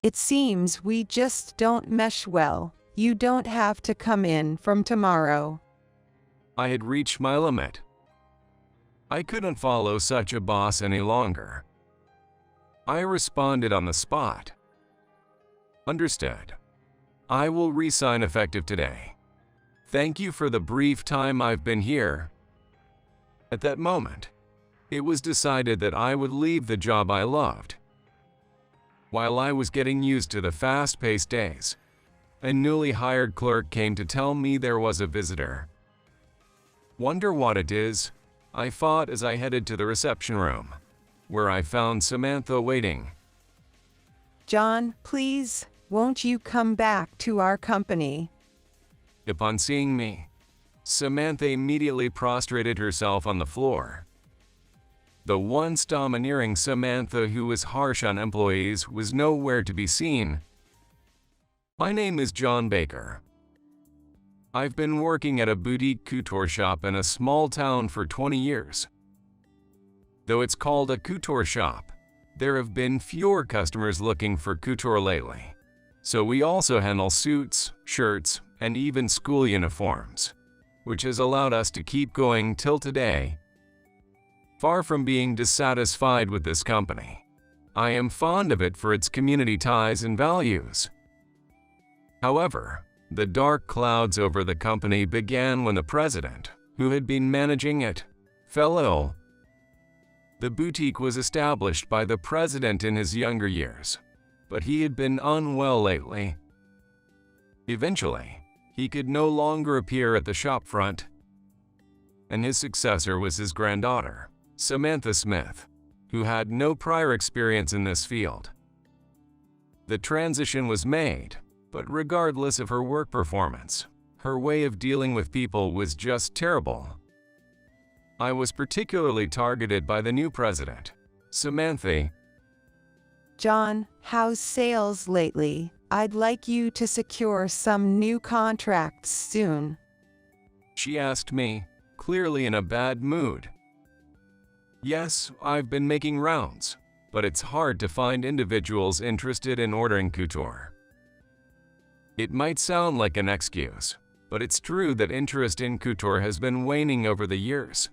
It seems we just don't mesh well. You don't have to come in from tomorrow. I had reached my limit. I couldn't follow such a boss any longer. I responded on the spot. Understood. I will resign effective today. Thank you for the brief time I've been here. At that moment, it was decided that I would leave the job I loved. While I was getting used to the fast-paced days, a newly hired clerk came to tell me there was a visitor. Wonder what it is? I thought as I headed to the reception room, where I found Samantha waiting. John, please, won't you come back to our company? Upon seeing me, Samantha immediately prostrated herself on the floor. The once domineering Samantha who was harsh on employees was nowhere to be seen. My name is John Baker. I've been working at a boutique couture shop in a small town for 20 years. Though it's called a couture shop, there have been fewer customers looking for couture lately. So we also handle suits, shirts, and even school uniforms, which has allowed us to keep going till today. Far from being dissatisfied with this company, I am fond of it for its community ties and values. However, the dark clouds over the company began when the president, who had been managing it, fell ill. The boutique was established by the president in his younger years, but he had been unwell lately. Eventually, he could no longer appear at the shop front, and his successor was his granddaughter, Samantha Smith, who had no prior experience in this field. The transition was made, but regardless of her work performance, her way of dealing with people was just terrible. I was particularly targeted by the new president, Samantha. John, how's sales lately? I'd like you to secure some new contracts soon. She asked me, clearly in a bad mood. Yes, I've been making rounds, but it's hard to find individuals interested in ordering couture. It might sound like an excuse, but it's true that interest in couture has been waning over the years.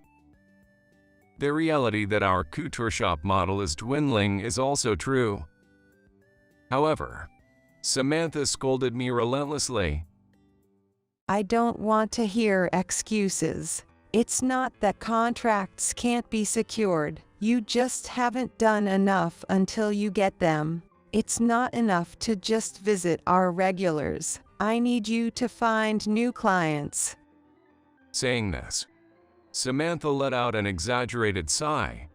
The reality that our couture shop model is dwindling is also true. However, Samantha scolded me relentlessly. I don't want to hear excuses. It's not that contracts can't be secured, you just haven't done enough until you get them. It's not enough to just visit our regulars. I need you to find new clients. Saying this, Samantha let out an exaggerated sigh.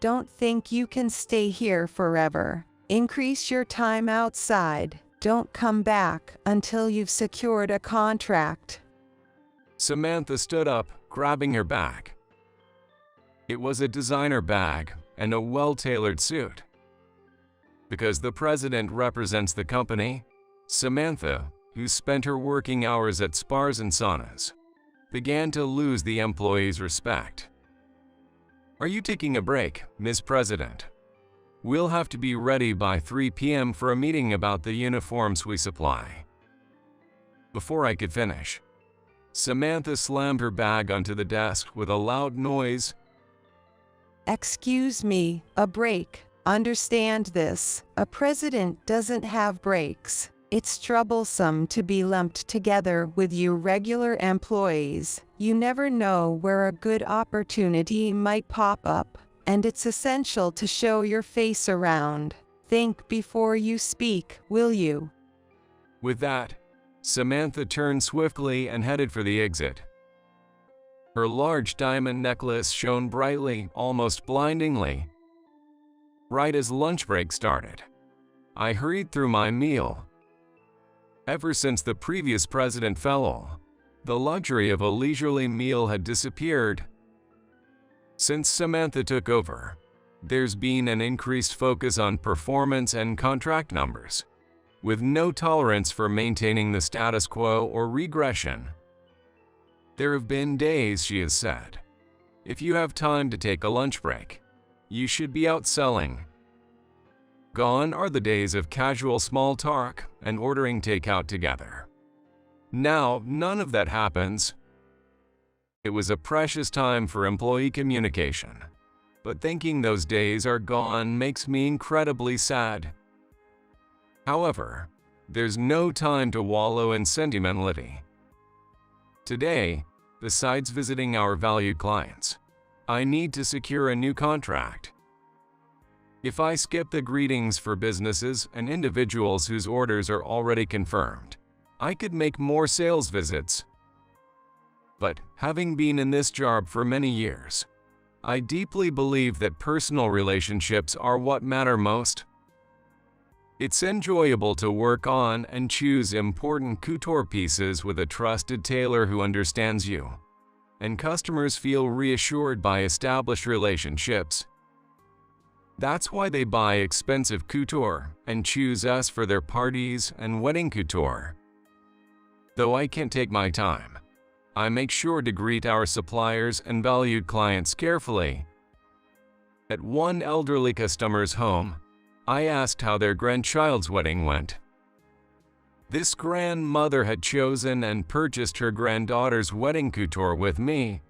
Don't think you can stay here forever. Increase your time outside. Don't come back until you've secured a contract. Samantha stood up, grabbing her bag. It was a designer bag and a well-tailored suit. Because the president represents the company, Samantha, who spent her working hours at spas and saunas, began to lose the employees' respect. Are you taking a break, Ms. President? We'll have to be ready by 3 p.m. for a meeting about the uniforms we supply. Before I could finish, Samantha slammed her bag onto the desk with a loud noise. Excuse me, a break. Understand this, a president doesn't have breaks. It's troublesome to be lumped together with you regular employees. You never know where a good opportunity might pop up, and it's essential to show your face around. Think before you speak, will you? With that, Samantha turned swiftly and headed for the exit. Her large diamond necklace shone brightly, almost blindingly. Right as lunch break started, I hurried through my meal. Ever since the previous president fell, the luxury of a leisurely meal had disappeared. Since Samantha took over, there's been an increased focus on performance and contract numbers, with no tolerance for maintaining the status quo or regression. There have been days, she has said, if you have time to take a lunch break, you should be out selling. Gone are the days of casual small talk and ordering takeout together. Now, none of that happens. It was a precious time for employee communication, but thinking those days are gone makes me incredibly sad. However, there's no time to wallow in sentimentality. Today, besides visiting our valued clients, I need to secure a new contract. If I skip the greetings for businesses and individuals whose orders are already confirmed, I could make more sales visits. But having been in this job for many years, I deeply believe that personal relationships are what matter most. It's enjoyable to work on and choose important couture pieces with a trusted tailor who understands you, and customers feel reassured by established relationships. That's why they buy expensive couture and choose us for their parties and wedding couture. Though I can't take my time, I make sure to greet our suppliers and valued clients carefully. At one elderly customer's home, I asked how their grandchild's wedding went. This grandmother had chosen and purchased her granddaughter's wedding couture with me.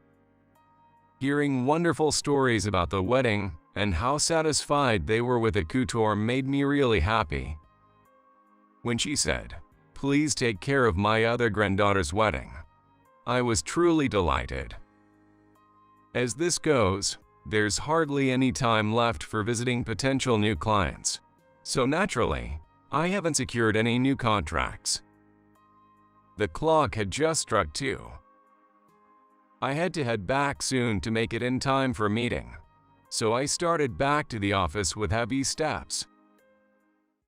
Hearing wonderful stories about the wedding and how satisfied they were with the couture made me really happy. When she said, "Please take care of my other granddaughter's wedding," I was truly delighted. As this goes, there's hardly any time left for visiting potential new clients, so naturally, I haven't secured any new contracts. The clock had just struck 2. I had to head back soon to make it in time for a meeting, so I started back to the office with heavy steps.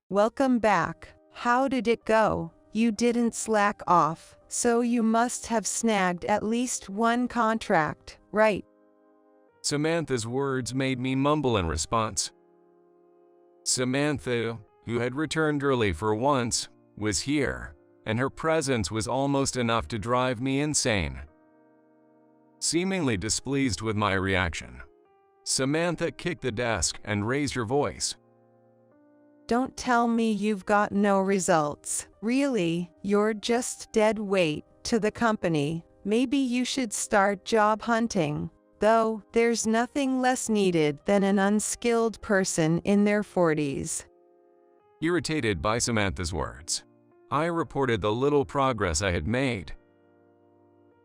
Welcome back. How did it go? You didn't slack off, so you must have snagged at least one contract, right? Samantha's words made me mumble in response. Samantha, who had returned early for once, was here, and her presence was almost enough to drive me insane. Seemingly displeased with my reaction, Samantha kicked the desk and raised her voice. Don't tell me you've got no results. Really, you're just dead weight to the company. Maybe you should start job hunting. Though, there's nothing less needed than an unskilled person in their 40s. Irritated by Samantha's words, I reported the little progress I had made.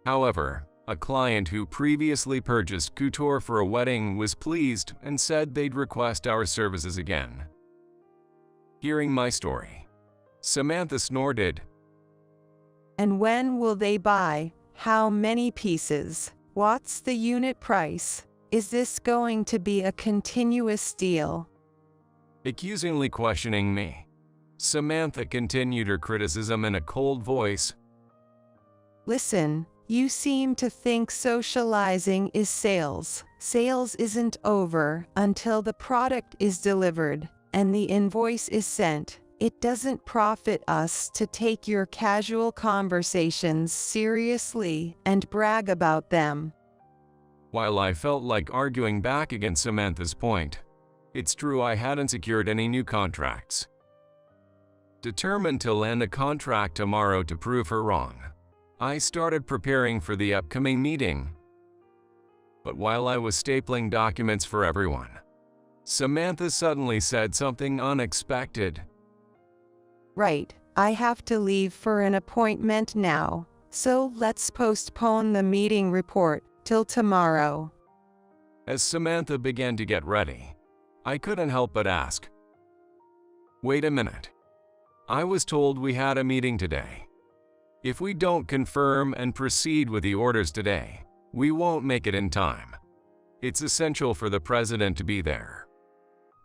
However, a client who previously purchased couture for a wedding was pleased and said they'd request our services again. Hearing my story, Samantha snorted. And when will they buy? How many pieces? What's the unit price? Is this going to be a continuous deal? Accusingly questioning me, Samantha continued her criticism in a cold voice. Listen, you seem to think socializing is sales. Sales isn't over until the product is delivered and the invoice is sent. It doesn't profit us to take your casual conversations seriously and brag about them. While I felt like arguing back against Samantha's point, it's true I hadn't secured any new contracts. Determined to land a contract tomorrow to prove her wrong, I started preparing for the upcoming meeting. But while I was stapling documents for everyone, Samantha suddenly said something unexpected. Right, I have to leave for an appointment now, so let's postpone the meeting report till tomorrow. As Samantha began to get ready, I couldn't help but ask, "Wait a minute. I was told we had a meeting today. If we don't confirm and proceed with the orders today, we won't make it in time. It's essential for the president to be there.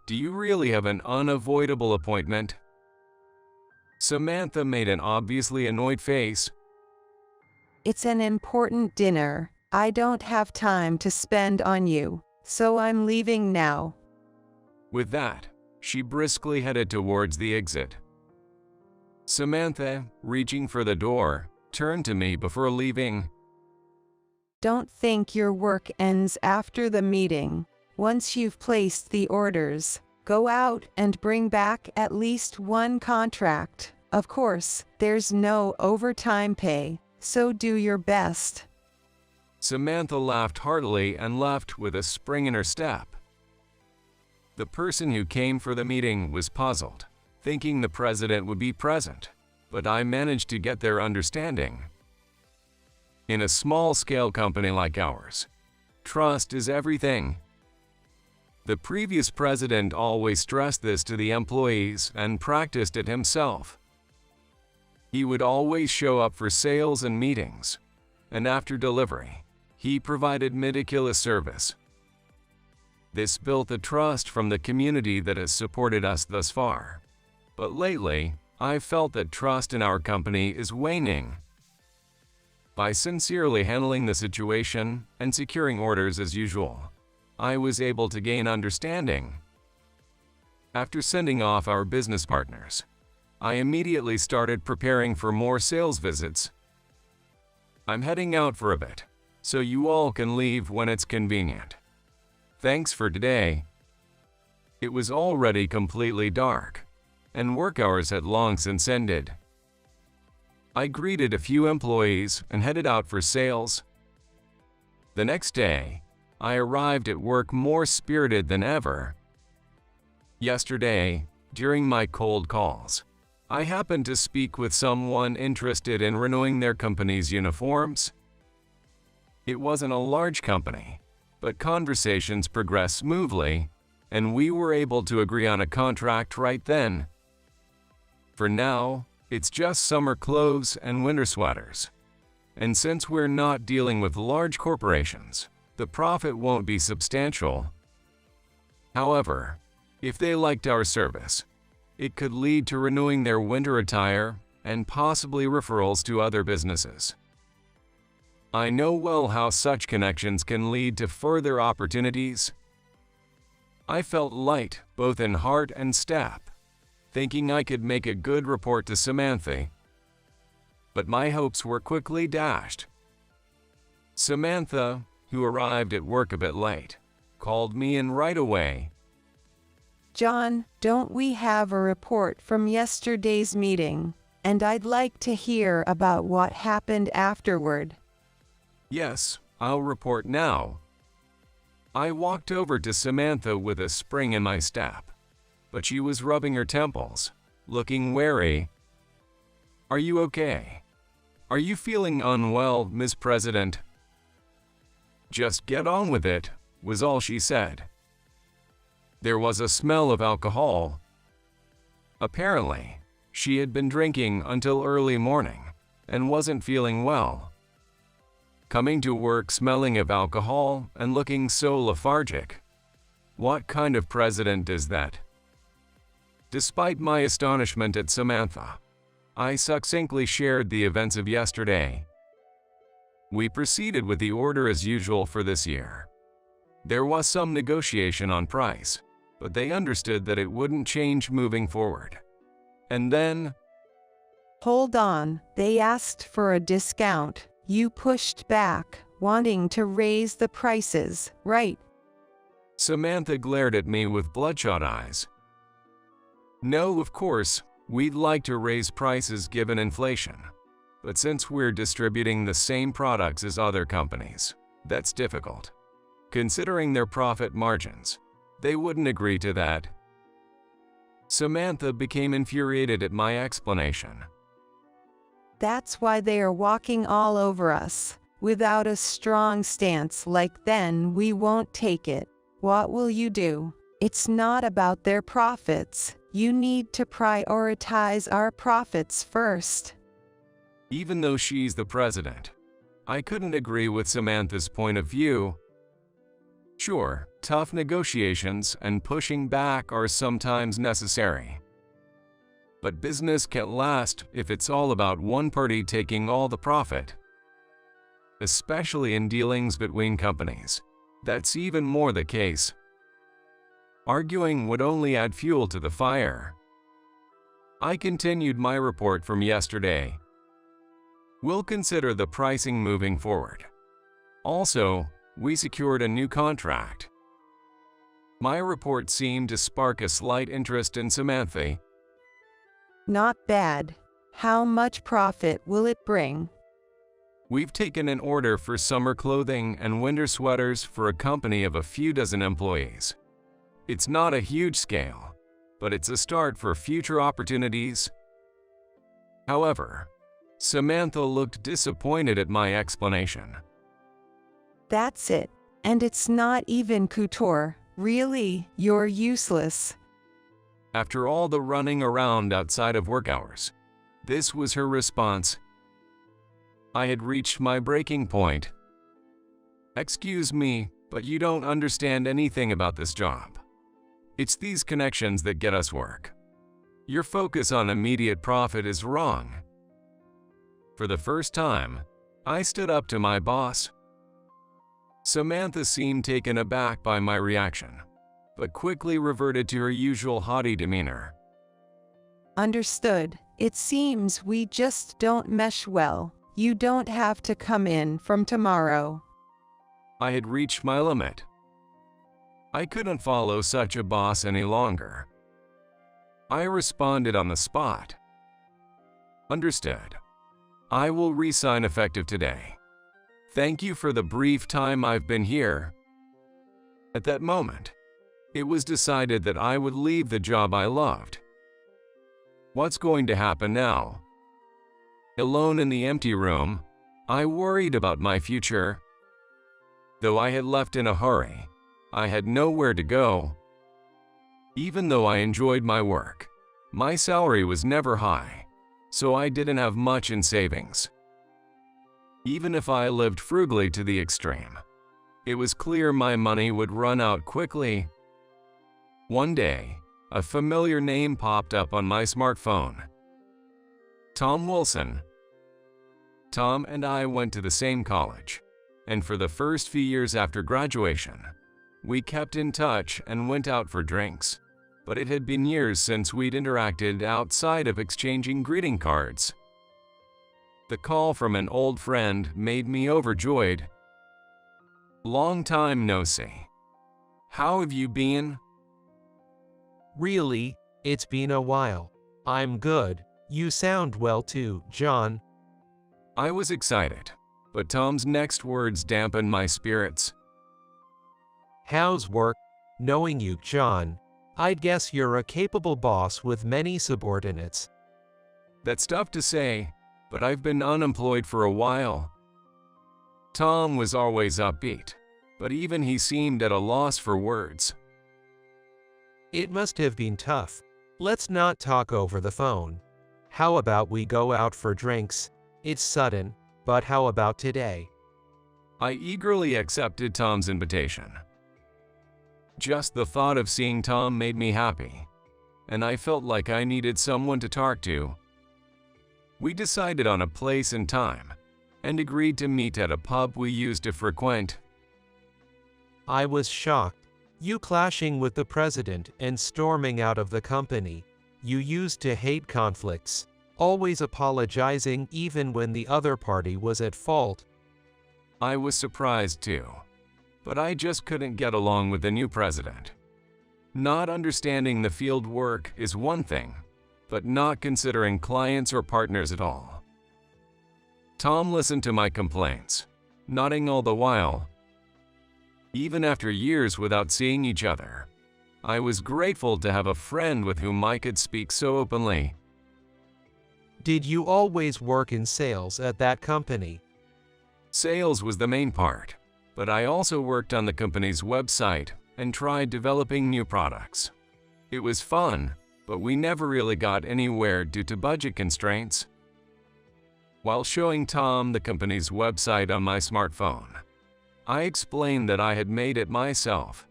Do you really have an unavoidable appointment?" Samantha made an obviously annoyed face. It's an important dinner. I don't have time to spend on you, so I'm leaving now. With that, she briskly headed towards the exit. Samantha, reaching for the door, turned to me before leaving. Don't think your work ends after the meeting. Once you've placed the orders, Go out and bring back at least one contract. Of course, there's no overtime pay, so do your best." Samantha laughed heartily and left with a spring in her step. The person who came for the meeting was puzzled, thinking the president would be present, but I managed to get their understanding. In a small-scale company like ours, trust is everything. The previous president always stressed this to the employees and practiced it himself. He would always show up for sales and meetings, and after delivery, he provided meticulous service. This built the trust from the community that has supported us thus far. But lately, I've felt that trust in our company is waning. By sincerely handling the situation and securing orders as usual, I was able to gain understanding. After sending off our business partners, I immediately started preparing for more sales visits. I'm heading out for a bit, so you all can leave when it's convenient. Thanks for today. It was already completely dark, and work hours had long since ended. I greeted a few employees and headed out for sales. The next day, I arrived at work more spirited than ever. Yesterday, during my cold calls, I happened to speak with someone interested in renewing their company's uniforms. It wasn't a large company, but conversations progressed smoothly, and we were able to agree on a contract right then. For now, it's just summer clothes and winter sweaters. And since we're not dealing with large corporations, the profit won't be substantial. However, if they liked our service, it could lead to renewing their winter attire and possibly referrals to other businesses. I know well how such connections can lead to further opportunities. I felt light both in heart and step, thinking I could make a good report to Samantha. But my hopes were quickly dashed. Samantha, who arrived at work a bit late, called me in right away. "John, don't we have a report from yesterday's meeting? And I'd like to hear about what happened afterward." "Yes, I'll report now." I walked over to Samantha with a spring in my step, but she was rubbing her temples, looking wary. "Are you okay? Are you feeling unwell, Ms. President?" "Just get on with it," was all she said. There was a smell of alcohol. Apparently, she had been drinking until early morning and wasn't feeling well. Coming to work smelling of alcohol and looking so lethargic. What kind of president is that? Despite my astonishment at Samantha, I succinctly shared the events of yesterday. We proceeded with the order as usual for this year. There was some negotiation on price, but they understood that it wouldn't change moving forward. And then, "Hold on, they asked for a discount. You pushed back, wanting to raise the prices, right?" Samantha glared at me with bloodshot eyes. "No, of course, we'd like to raise prices given inflation. But since we're distributing the same products as other companies, that's difficult. Considering their profit margins, they wouldn't agree to that." Samantha became infuriated at my explanation. "That's why they are walking all over us. Without a strong stance like then we won't take it. What will you do? It's not about their profits. You need to prioritize our profits first." Even though she's the president, I couldn't agree with Samantha's point of view. Sure, tough negotiations and pushing back are sometimes necessary. But business can't last if it's all about one party taking all the profit. Especially in dealings between companies, that's even more the case. Arguing would only add fuel to the fire. I continued my report from yesterday. We'll consider the pricing moving forward. Also, we secured a new contract. My report seemed to spark a slight interest in Samantha. Not bad. How much profit will it bring? We've taken an order for summer clothing and winter sweaters for a company of a few dozen employees. It's not a huge scale, but it's a start for future opportunities. However, Samantha looked disappointed at my explanation. That's it. And it's not even couture. Really, you're useless. After all the running around outside of work hours, this was her response. I had reached my breaking point. Excuse me, but you don't understand anything about this job. It's these connections that get us work. Your focus on immediate profit is wrong. For the first time, I stood up to my boss. Samantha seemed taken aback by my reaction, but quickly reverted to her usual haughty demeanor. Understood. It seems we just don't mesh well. You don't have to come in from tomorrow. I had reached my limit. I couldn't follow such a boss any longer. I responded on the spot. Understood. I will resign effective today. Thank you for the brief time I've been here. At that moment, it was decided that I would leave the job I loved. What's going to happen now? Alone in the empty room, I worried about my future. Though I had left in a hurry, I had nowhere to go. Even though I enjoyed my work, my salary was never high, so I didn't have much in savings. Even if I lived frugally to the extreme, it was clear my money would run out quickly. One day, a familiar name popped up on my smartphone. Tom Wilson. Tom and I went to the same college, and for the first few years after graduation, we kept in touch and went out for drinks, but it had been years since we'd interacted outside of exchanging greeting cards. The call from an old friend made me overjoyed. Long time no see. How have you been? Really, it's been a while. I'm good. You sound well too, John. I was excited, but Tom's next words dampened my spirits. How's work? Knowing you, John, I'd guess you're a capable boss with many subordinates. That's tough to say, but I've been unemployed for a while. Tom was always upbeat, but even he seemed at a loss for words. It must have been tough. Let's not talk over the phone. How about we go out for drinks? It's sudden, but how about today? I eagerly accepted Tom's invitation. Just the thought of seeing Tom made me happy, and I felt like I needed someone to talk to. We decided on a place and time, and agreed to meet at a pub we used to frequent. I was shocked. You clashing with the president and storming out of the company. You used to hate conflicts, always apologizing even when the other party was at fault. I was surprised too, but I just couldn't get along with the new president. Not understanding the field work is one thing, but not considering clients or partners at all. Tom listened to my complaints, nodding all the while. Even after years without seeing each other, I was grateful to have a friend with whom I could speak so openly. Did you always work in sales at that company? Sales was the main part, but I also worked on the company's website and tried developing new products. It was fun, but we never really got anywhere due to budget constraints. While showing Tom the company's website on my smartphone, I explained that I had made it myself.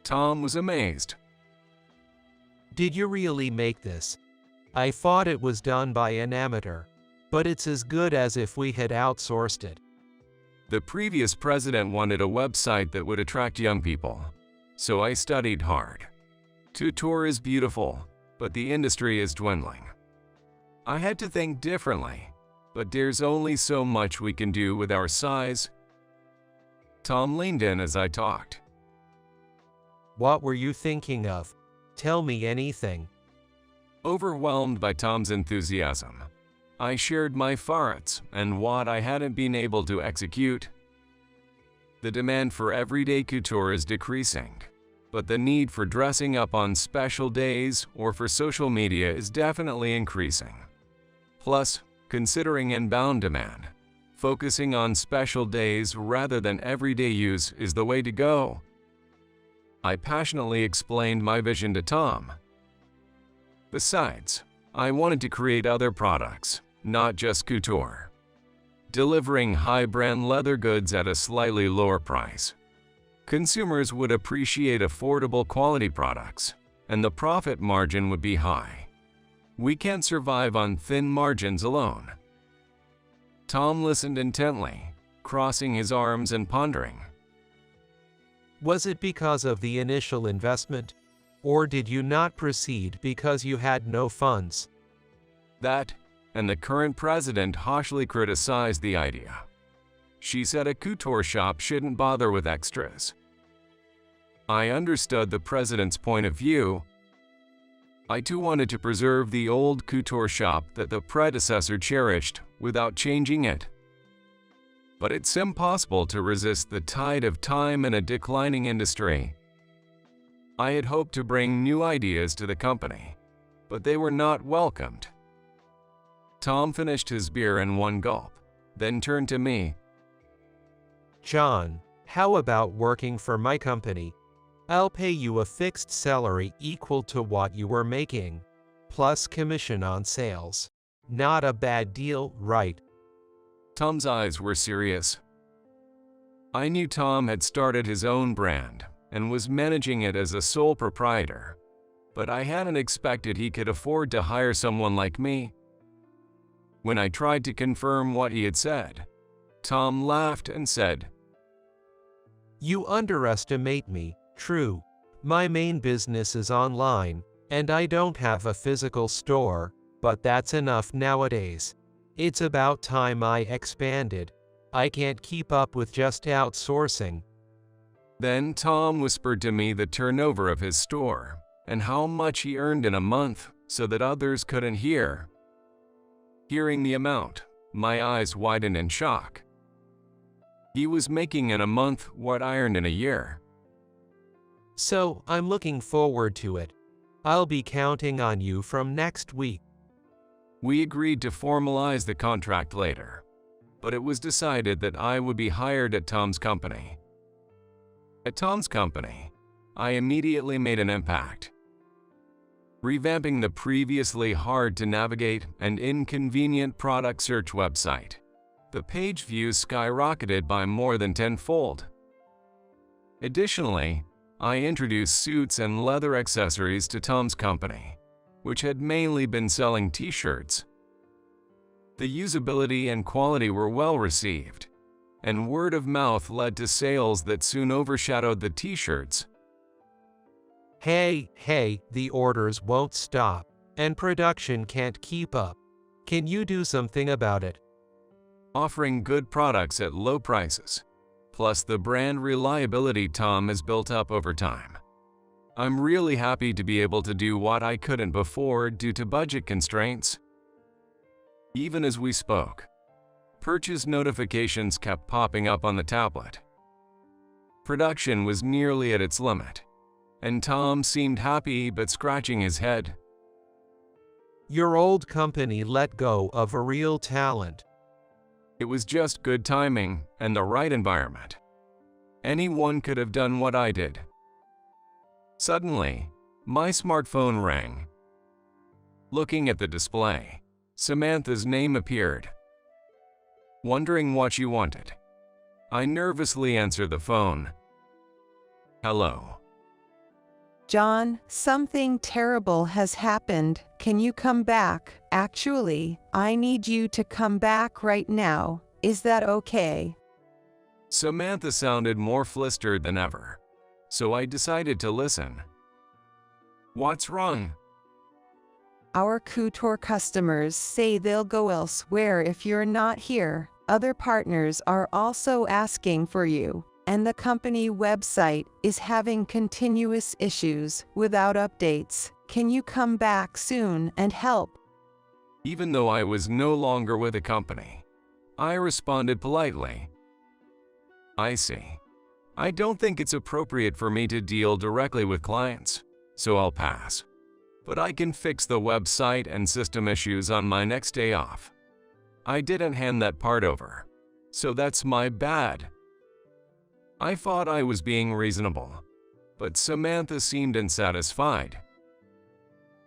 Tom was amazed. Did you really make this? I thought it was done by an amateur, but it's as good as if we had outsourced it. The previous president wanted a website that would attract young people, so I studied hard. Tutor is beautiful, but the industry is dwindling. I had to think differently, but there's only so much we can do with our size. Tom leaned in as I talked. What were you thinking of? Tell me anything. Overwhelmed by Tom's enthusiasm, I shared my farts and what I hadn't been able to execute. The demand for everyday couture is decreasing, but the need for dressing up on special days or for social media is definitely increasing. Plus, considering inbound demand, focusing on special days rather than everyday use is the way to go. I passionately explained my vision to Tom. Besides, I wanted to create other products, not just couture, delivering high-brand leather goods at a slightly lower price. Consumers would appreciate affordable quality products, and the profit margin would be high. We can't survive on thin margins alone. Tom listened intently, crossing his arms and pondering. Was it because of the initial investment? Or did you not proceed because you had no funds? That, and the current president harshly criticized the idea. She said a couture shop shouldn't bother with extras. I understood the president's point of view. I too wanted to preserve the old couture shop that the predecessor cherished without changing it. But it's impossible to resist the tide of time in a declining industry. I had hoped to bring new ideas to the company, but they were not welcomed. Tom finished his beer in one gulp, then turned to me. John, how about working for my company? I'll pay you a fixed salary equal to what you were making, plus commission on sales. Not a bad deal, right? Tom's eyes were serious. I knew Tom had started his own brand and was managing it as a sole proprietor, but I hadn't expected he could afford to hire someone like me. When I tried to confirm what he had said, Tom laughed and said, You underestimate me, true. My main business is online, and I don't have a physical store, but that's enough nowadays. It's about time I expanded. I can't keep up with just outsourcing. Then Tom whispered to me the turnover of his store and how much he earned in a month so that others couldn't hear. Hearing the amount, my eyes widened in shock. He was making in a month what I earned in a year. So, I'm looking forward to it. I'll be counting on you from next week. We agreed to formalize the contract later, but it was decided that I would be hired at Tom's company. At Tom's company, I immediately made an impact. Revamping the previously hard-to-navigate and inconvenient product search website, the page views skyrocketed by more than tenfold. Additionally, I introduced suits and leather accessories to Tom's company, which had mainly been selling t-shirts. The usability and quality were well received, and word of mouth led to sales that soon overshadowed the t-shirts. Hey, the orders won't stop, and production can't keep up. Can you do something about it? Offering good products at low prices, plus the brand reliability Tom has built up over time. I'm really happy to be able to do what I couldn't before due to budget constraints. Even as we spoke, purchase notifications kept popping up on the tablet. Production was nearly at its limit, and Tom seemed happy but scratching his head. Your old company let go of a real talent. It was just good timing and the right environment. Anyone could have done what I did. Suddenly, my smartphone rang. Looking at the display, Samantha's name appeared. Wondering what she wanted, I nervously answered the phone. Hello. John, something terrible has happened. Can you come back? Actually, I need you to come back right now. Is that okay? Samantha sounded more flustered than ever, so I decided to listen. What's wrong? Our couture customers say they'll go elsewhere if you're not here. Other partners are also asking for you. and the company website is having continuous issues without updates. Can you come back soon and help? Even though I was no longer with the company, I responded politely. I see. I don't think it's appropriate for me to deal directly with clients, so I'll pass. But I can fix the website and system issues on my next day off. I didn't hand that part over, so that's my bad. I thought I was being reasonable, but Samantha seemed unsatisfied.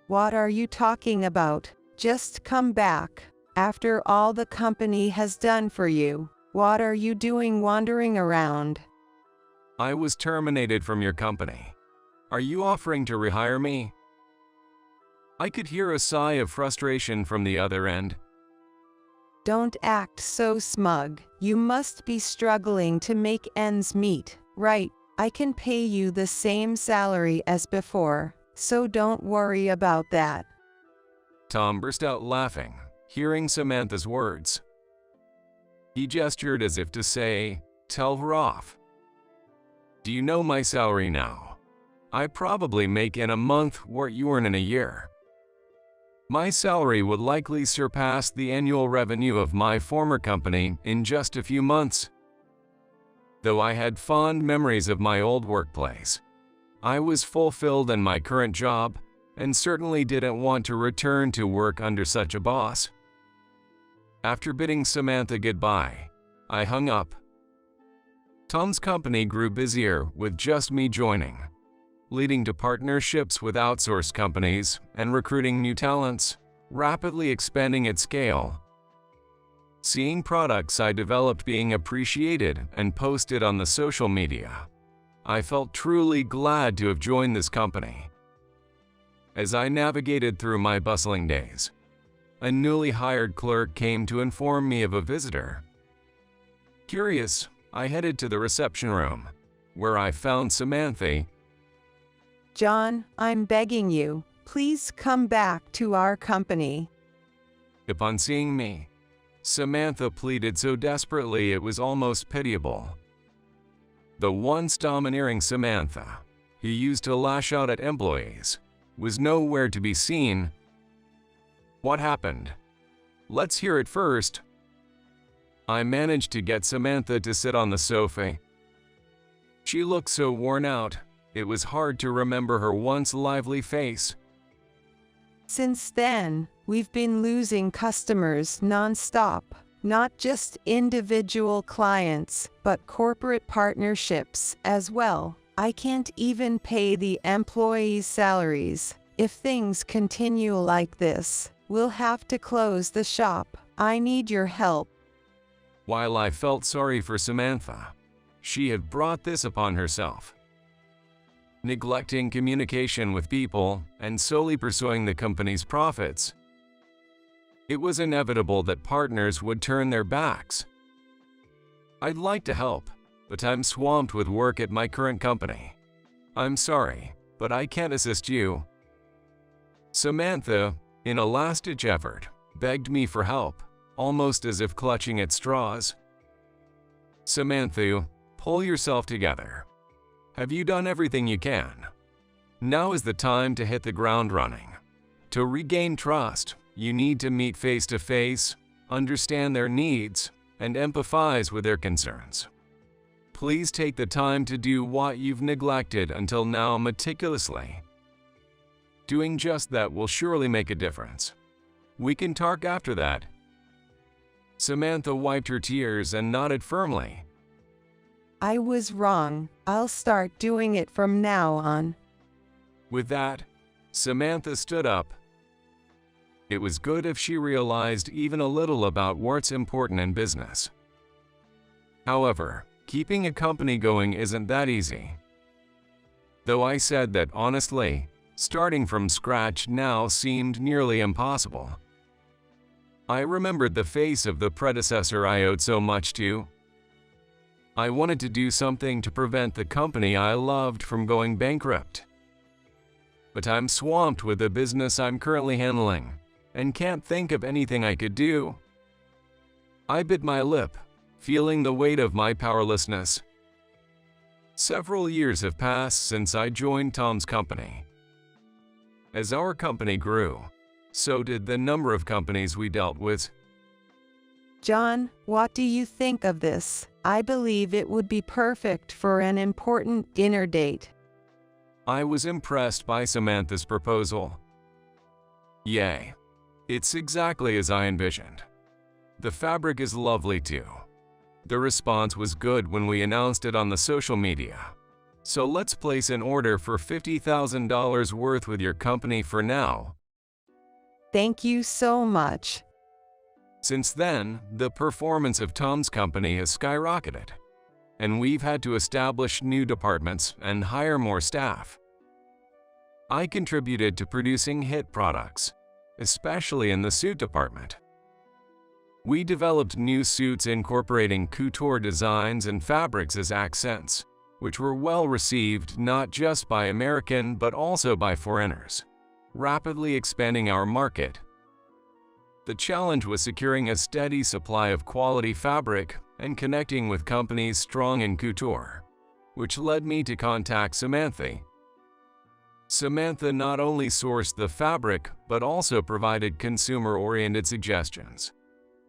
What are you talking about? Just come back. After all the company has done for you, what are you doing wandering around? I was terminated from your company. Are you offering to rehire me? I could hear a sigh of frustration from the other end. Don't act so smug. You must be struggling to make ends meet, right? I can pay you the same salary as before, so don't worry about that. Tom burst out laughing, hearing Samantha's words. He gestured as if to say, "Tell her off." Do you know my salary now? I probably make in a month what you earn in a year. My salary would likely surpass the annual revenue of my former company in just a few months. Though I had fond memories of my old workplace, I was fulfilled in my current job and certainly didn't want to return to work under such a boss. After bidding Samantha goodbye, I hung up. Tom's company grew busier with just me joining, leading to partnerships with outsourced companies and recruiting new talents, rapidly expanding its scale. Seeing products I developed being appreciated and posted on the social media, I felt truly glad to have joined this company. As I navigated through my bustling days, a newly hired clerk came to inform me of a visitor. Curious, I headed to the reception room, where I found Samantha. John, I'm begging you, please come back to our company. Upon seeing me, Samantha pleaded so desperately it was almost pitiable. The once domineering Samantha, who used to lash out at employees, was nowhere to be seen. What happened? Let's hear it first. I managed to get Samantha to sit on the sofa. She looked so worn out, it was hard to remember her once lively face. Since then, we've been losing customers non-stop, not just individual clients, but corporate partnerships as well. I can't even pay the employees' salaries. If things continue like this, we'll have to close the shop. I need your help. While I felt sorry for Samantha, she had brought this upon herself. Neglecting communication with people and solely pursuing the company's profits, it was inevitable that partners would turn their backs. I'd like to help, but I'm swamped with work at my current company. I'm sorry, but I can't assist you. Samantha, in a last-ditch effort, begged me for help, almost as if clutching at straws. Samantha, pull yourself together. Have you done everything you can? Now is the time to hit the ground running. To regain trust, you need to meet face-to-face, understand their needs, and empathize with their concerns. Please take the time to do what you've neglected until now meticulously. Doing just that will surely make a difference. We can talk after that. Samantha wiped her tears and nodded firmly. I was wrong. I'll start doing it from now on. With that, Samantha stood up. It was good if she realized even a little about what's important in business. However, keeping a company going isn't that easy. Though I said that honestly, starting from scratch now seemed nearly impossible. I remembered the face of the predecessor I owed so much to. I wanted to do something to prevent the company I loved from going bankrupt. But I'm swamped with the business I'm currently handling and can't think of anything I could do. I bit my lip, feeling the weight of my powerlessness. Several years have passed since I joined Tom's company. As our company grew, so did the number of companies we dealt with. John, what do you think of this? I believe it would be perfect for an important dinner date. I was impressed by Samantha's proposal. Yay. It's exactly as I envisioned. The fabric is lovely too. The response was good when we announced it on the social media. So let's place an order for $50,000 worth with your company for now. Thank you so much. Since then, the performance of Tom's company has skyrocketed, and we've had to establish new departments and hire more staff. I contributed to producing hit products, especially in the suit department. We developed new suits incorporating couture designs and fabrics as accents, which were well received not just by American but also by foreigners, rapidly expanding our market. The challenge was securing a steady supply of quality fabric and connecting with companies strong in couture, which led me to contact Samantha. Samantha not only sourced the fabric but also provided consumer-oriented suggestions,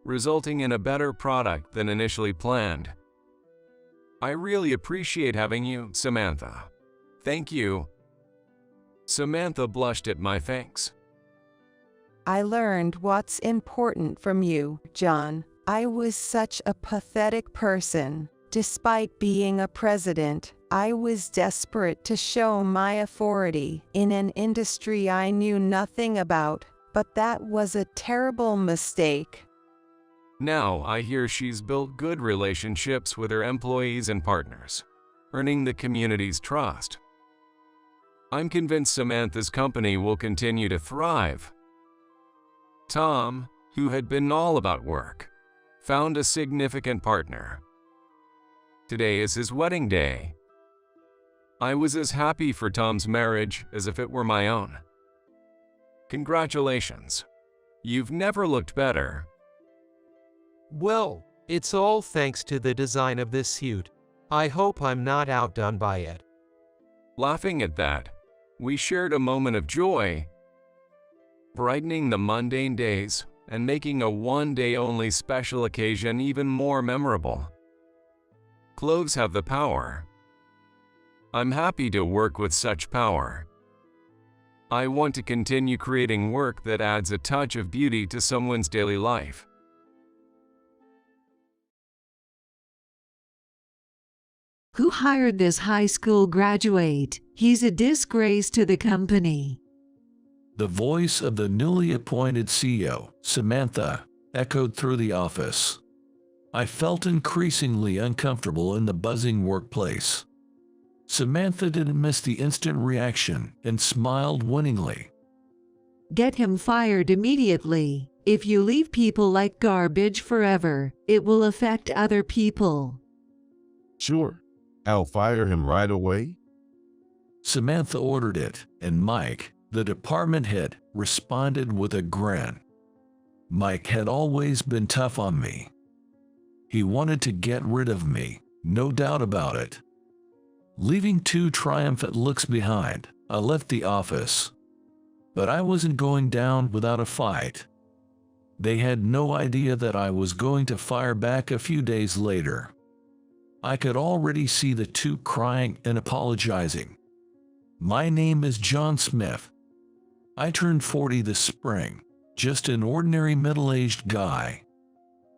resulting in a better product than initially planned. I really appreciate having you, Samantha. Thank you. Samantha blushed at my thanks. I learned what's important from you, John. I was such a pathetic person. Despite being a president, I was desperate to show my authority in an industry I knew nothing about, but that was a terrible mistake. Now I hear she's built good relationships with her employees and partners, earning the community's trust. I'm convinced Samantha's company will continue to thrive. Tom, who had been all about work, found a significant partner. Today is his wedding day. I was as happy for Tom's marriage as if it were my own. Congratulations. You've never looked better. Well, it's all thanks to the design of this suit. I hope I'm not outdone by it. Laughing at that, we shared a moment of joy, brightening the mundane days and making a one-day-only special occasion even more memorable. Clothes have the power. I'm happy to work with such power. I want to continue creating work that adds a touch of beauty to someone's daily life. Who hired this high school graduate? He's a disgrace to the company. The voice of the newly appointed CEO, Samantha, echoed through the office. I felt increasingly uncomfortable in the buzzing workplace. Samantha didn't miss the instant reaction and smiled winningly. Get him fired immediately. If you leave people like garbage forever, it will affect other people. Sure, I'll fire him right away. Samantha ordered it, and Mike, the department head, responded with a grin. Mike had always been tough on me. He wanted to get rid of me, no doubt about it. Leaving two triumphant looks behind, I left the office. But I wasn't going down without a fight. They had no idea that I was going to fire back a few days later. I could already see the two crying and apologizing. My name is John Smith. I turned 40 this spring, just an ordinary middle-aged guy.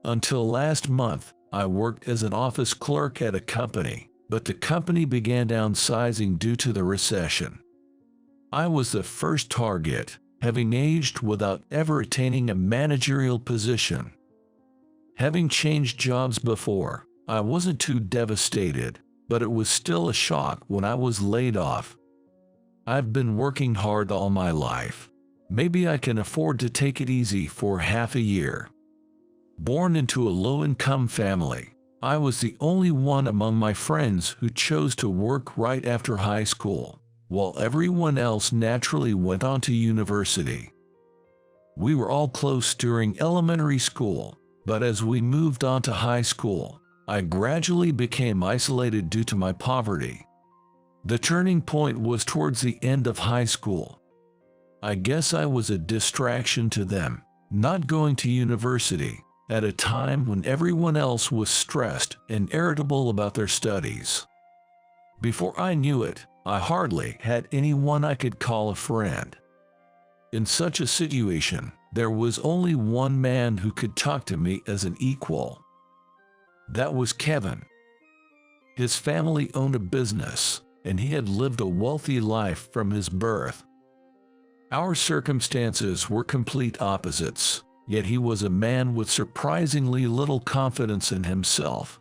Until last month, I worked as an office clerk at a company, but the company began downsizing due to the recession. I was the first target, having aged without ever attaining a managerial position. Having changed jobs before, I wasn't too devastated, but it was still a shock when I was laid off. I've been working hard all my life. Maybe I can afford to take it easy for half a year. Born into a low-income family, I was the only one among my friends who chose to work right after high school, while everyone else naturally went on to university. We were all close during elementary school, but as we moved on to high school, I gradually became isolated due to my poverty. The turning point was towards the end of high school. I guess I was a distraction to them, not going to university at a time when everyone else was stressed and irritable about their studies. Before I knew it, I hardly had anyone I could call a friend. In such a situation, there was only one man who could talk to me as an equal. That was Kevin. His family owned a business, and he had lived a wealthy life from his birth. Our circumstances were complete opposites, yet he was a man with surprisingly little confidence in himself.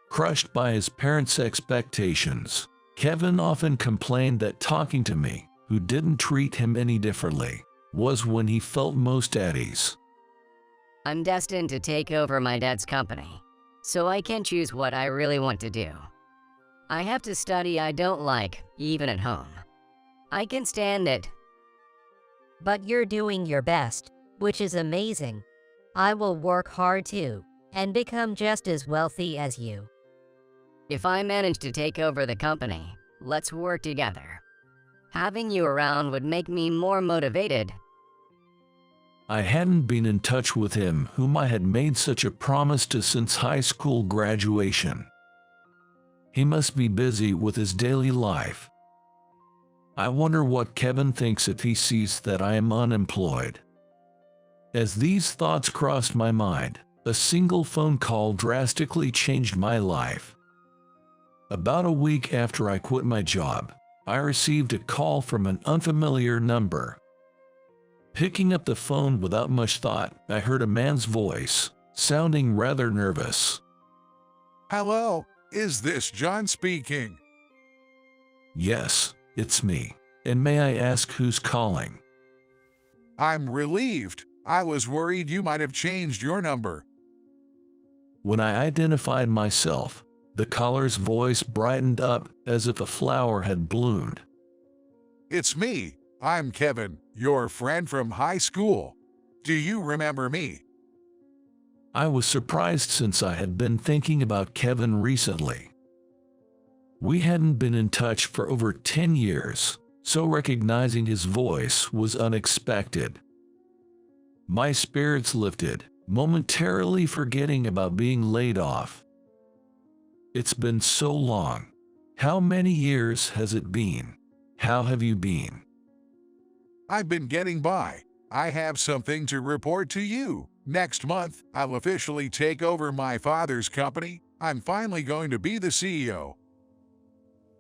Crushed by his parents' expectations, Kevin often complained that talking to me, who didn't treat him any differently, was when he felt most at ease. I'm destined to take over my dad's company, so I can choose what I really want to do. I have to study I don't like, even at home. I can stand it. But you're doing your best, which is amazing. I will work hard too, and become just as wealthy as you. If I manage to take over the company, let's work together. Having you around would make me more motivated. I hadn't been in touch with him whom I had made such a promise to since high school graduation. He must be busy with his daily life. I wonder what Kevin thinks if he sees that I am unemployed. As these thoughts crossed my mind, a single phone call drastically changed my life. About a week after I quit my job, I received a call from an unfamiliar number. Picking up the phone without much thought, I heard a man's voice, sounding rather nervous. Hello, is this John speaking? Yes, it's me. And may I ask who's calling? I'm relieved. I was worried you might have changed your number. When I identified myself, the caller's voice brightened up as if a flower had bloomed. It's me. I'm Kevin, your friend from high school. Do you remember me? I was surprised since I had been thinking about Kevin recently. We hadn't been in touch for over 10 years, so recognizing his voice was unexpected. My spirits lifted, momentarily forgetting about being laid off. It's been so long. How many years has it been? How have you been? I've been getting by. I have something to report to you. Next month, I'll officially take over my father's company. I'm finally going to be the CEO.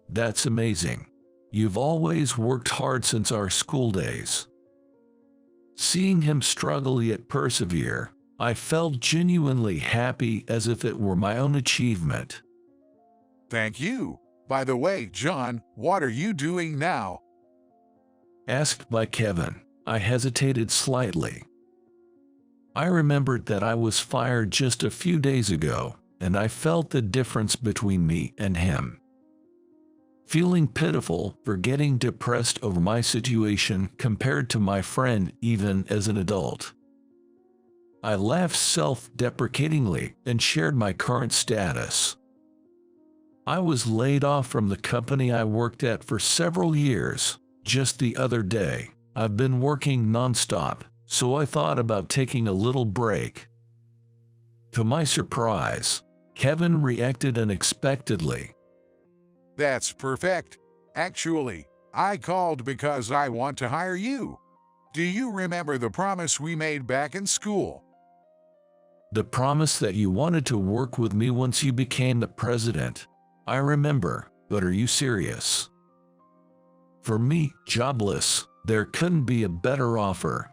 That's amazing. You've always worked hard since our school days. Seeing him struggle yet persevere, I felt genuinely happy as if it were my own achievement. Thank you. By the way, John, what are you doing now? Asked by Kevin, I hesitated slightly. I remembered that I was fired just a few days ago, and I felt the difference between me and him. Feeling pitiful for getting depressed over my situation compared to my friend even as an adult. I laughed self-deprecatingly and shared my current status. I was laid off from the company I worked at for several years. Just the other day, I've been working non-stop, so I thought about taking a little break. To my surprise, Kevin reacted unexpectedly. That's perfect. Actually, I called because I want to hire you. Do you remember the promise we made back in school? The promise that you wanted to work with me once you became the president. I remember, but are you serious? For me, jobless, there couldn't be a better offer.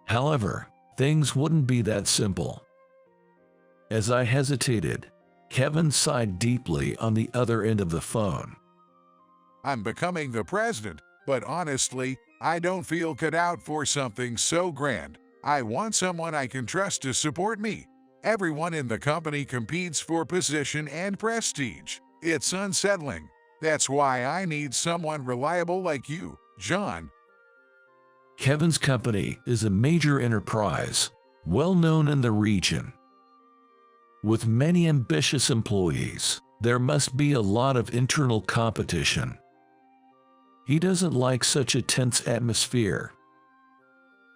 However, things wouldn't be that simple. As I hesitated, Kevin sighed deeply on the other end of the phone. I'm becoming the president, but honestly, I don't feel cut out for something so grand. I want someone I can trust to support me. Everyone in the company competes for position and prestige. It's unsettling. That's why I need someone reliable like you, John. Kevin's company is a major enterprise, well known in the region. With many ambitious employees, there must be a lot of internal competition. He doesn't like such a tense atmosphere,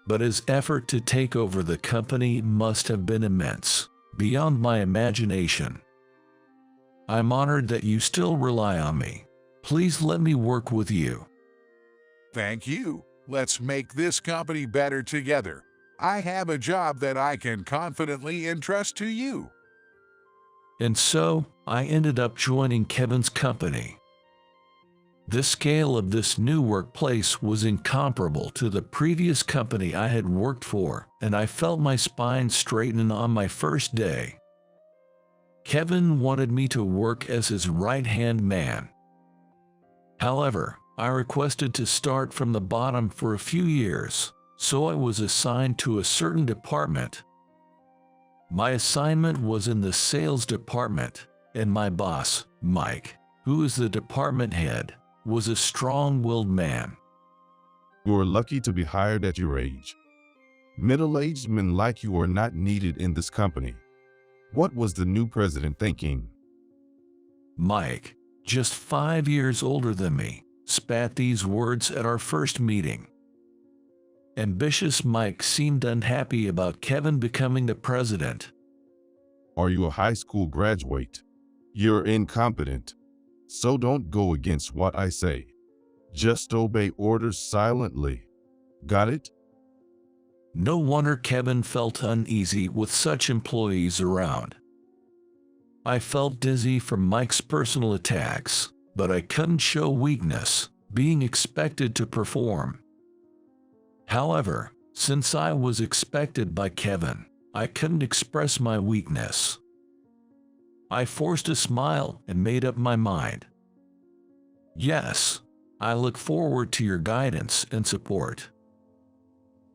but his effort to take over the company must have been immense, beyond my imagination. I'm honored that you still rely on me. Please let me work with you. Thank you. Let's make this company better together. I have a job that I can confidently entrust to you. And so, I ended up joining Kevin's company. The scale of this new workplace was incomparable to the previous company I had worked for, and I felt my spine straighten on my first day. Kevin wanted me to work as his right-hand man. However, I requested to start from the bottom for a few years, so I was assigned to a certain department. My assignment was in the sales department, and my boss, Mike, who is the department head, was a strong-willed man. You are lucky to be hired at your age. Middle-aged men like you are not needed in this company. What was the new president thinking? Mike, just 5 years older than me, spat these words at our first meeting. Ambitious Mike seemed unhappy about Kevin becoming the president. Are you a high school graduate? You're incompetent. So don't go against what I say. Just obey orders silently. Got it? No wonder Kevin felt uneasy with such employees around. I felt dizzy from Mike's personal attacks, but I couldn't show weakness, being expected to perform. However, since I was expected by Kevin, I couldn't express my weakness. I forced a smile and made up my mind. Yes, I look forward to your guidance and support.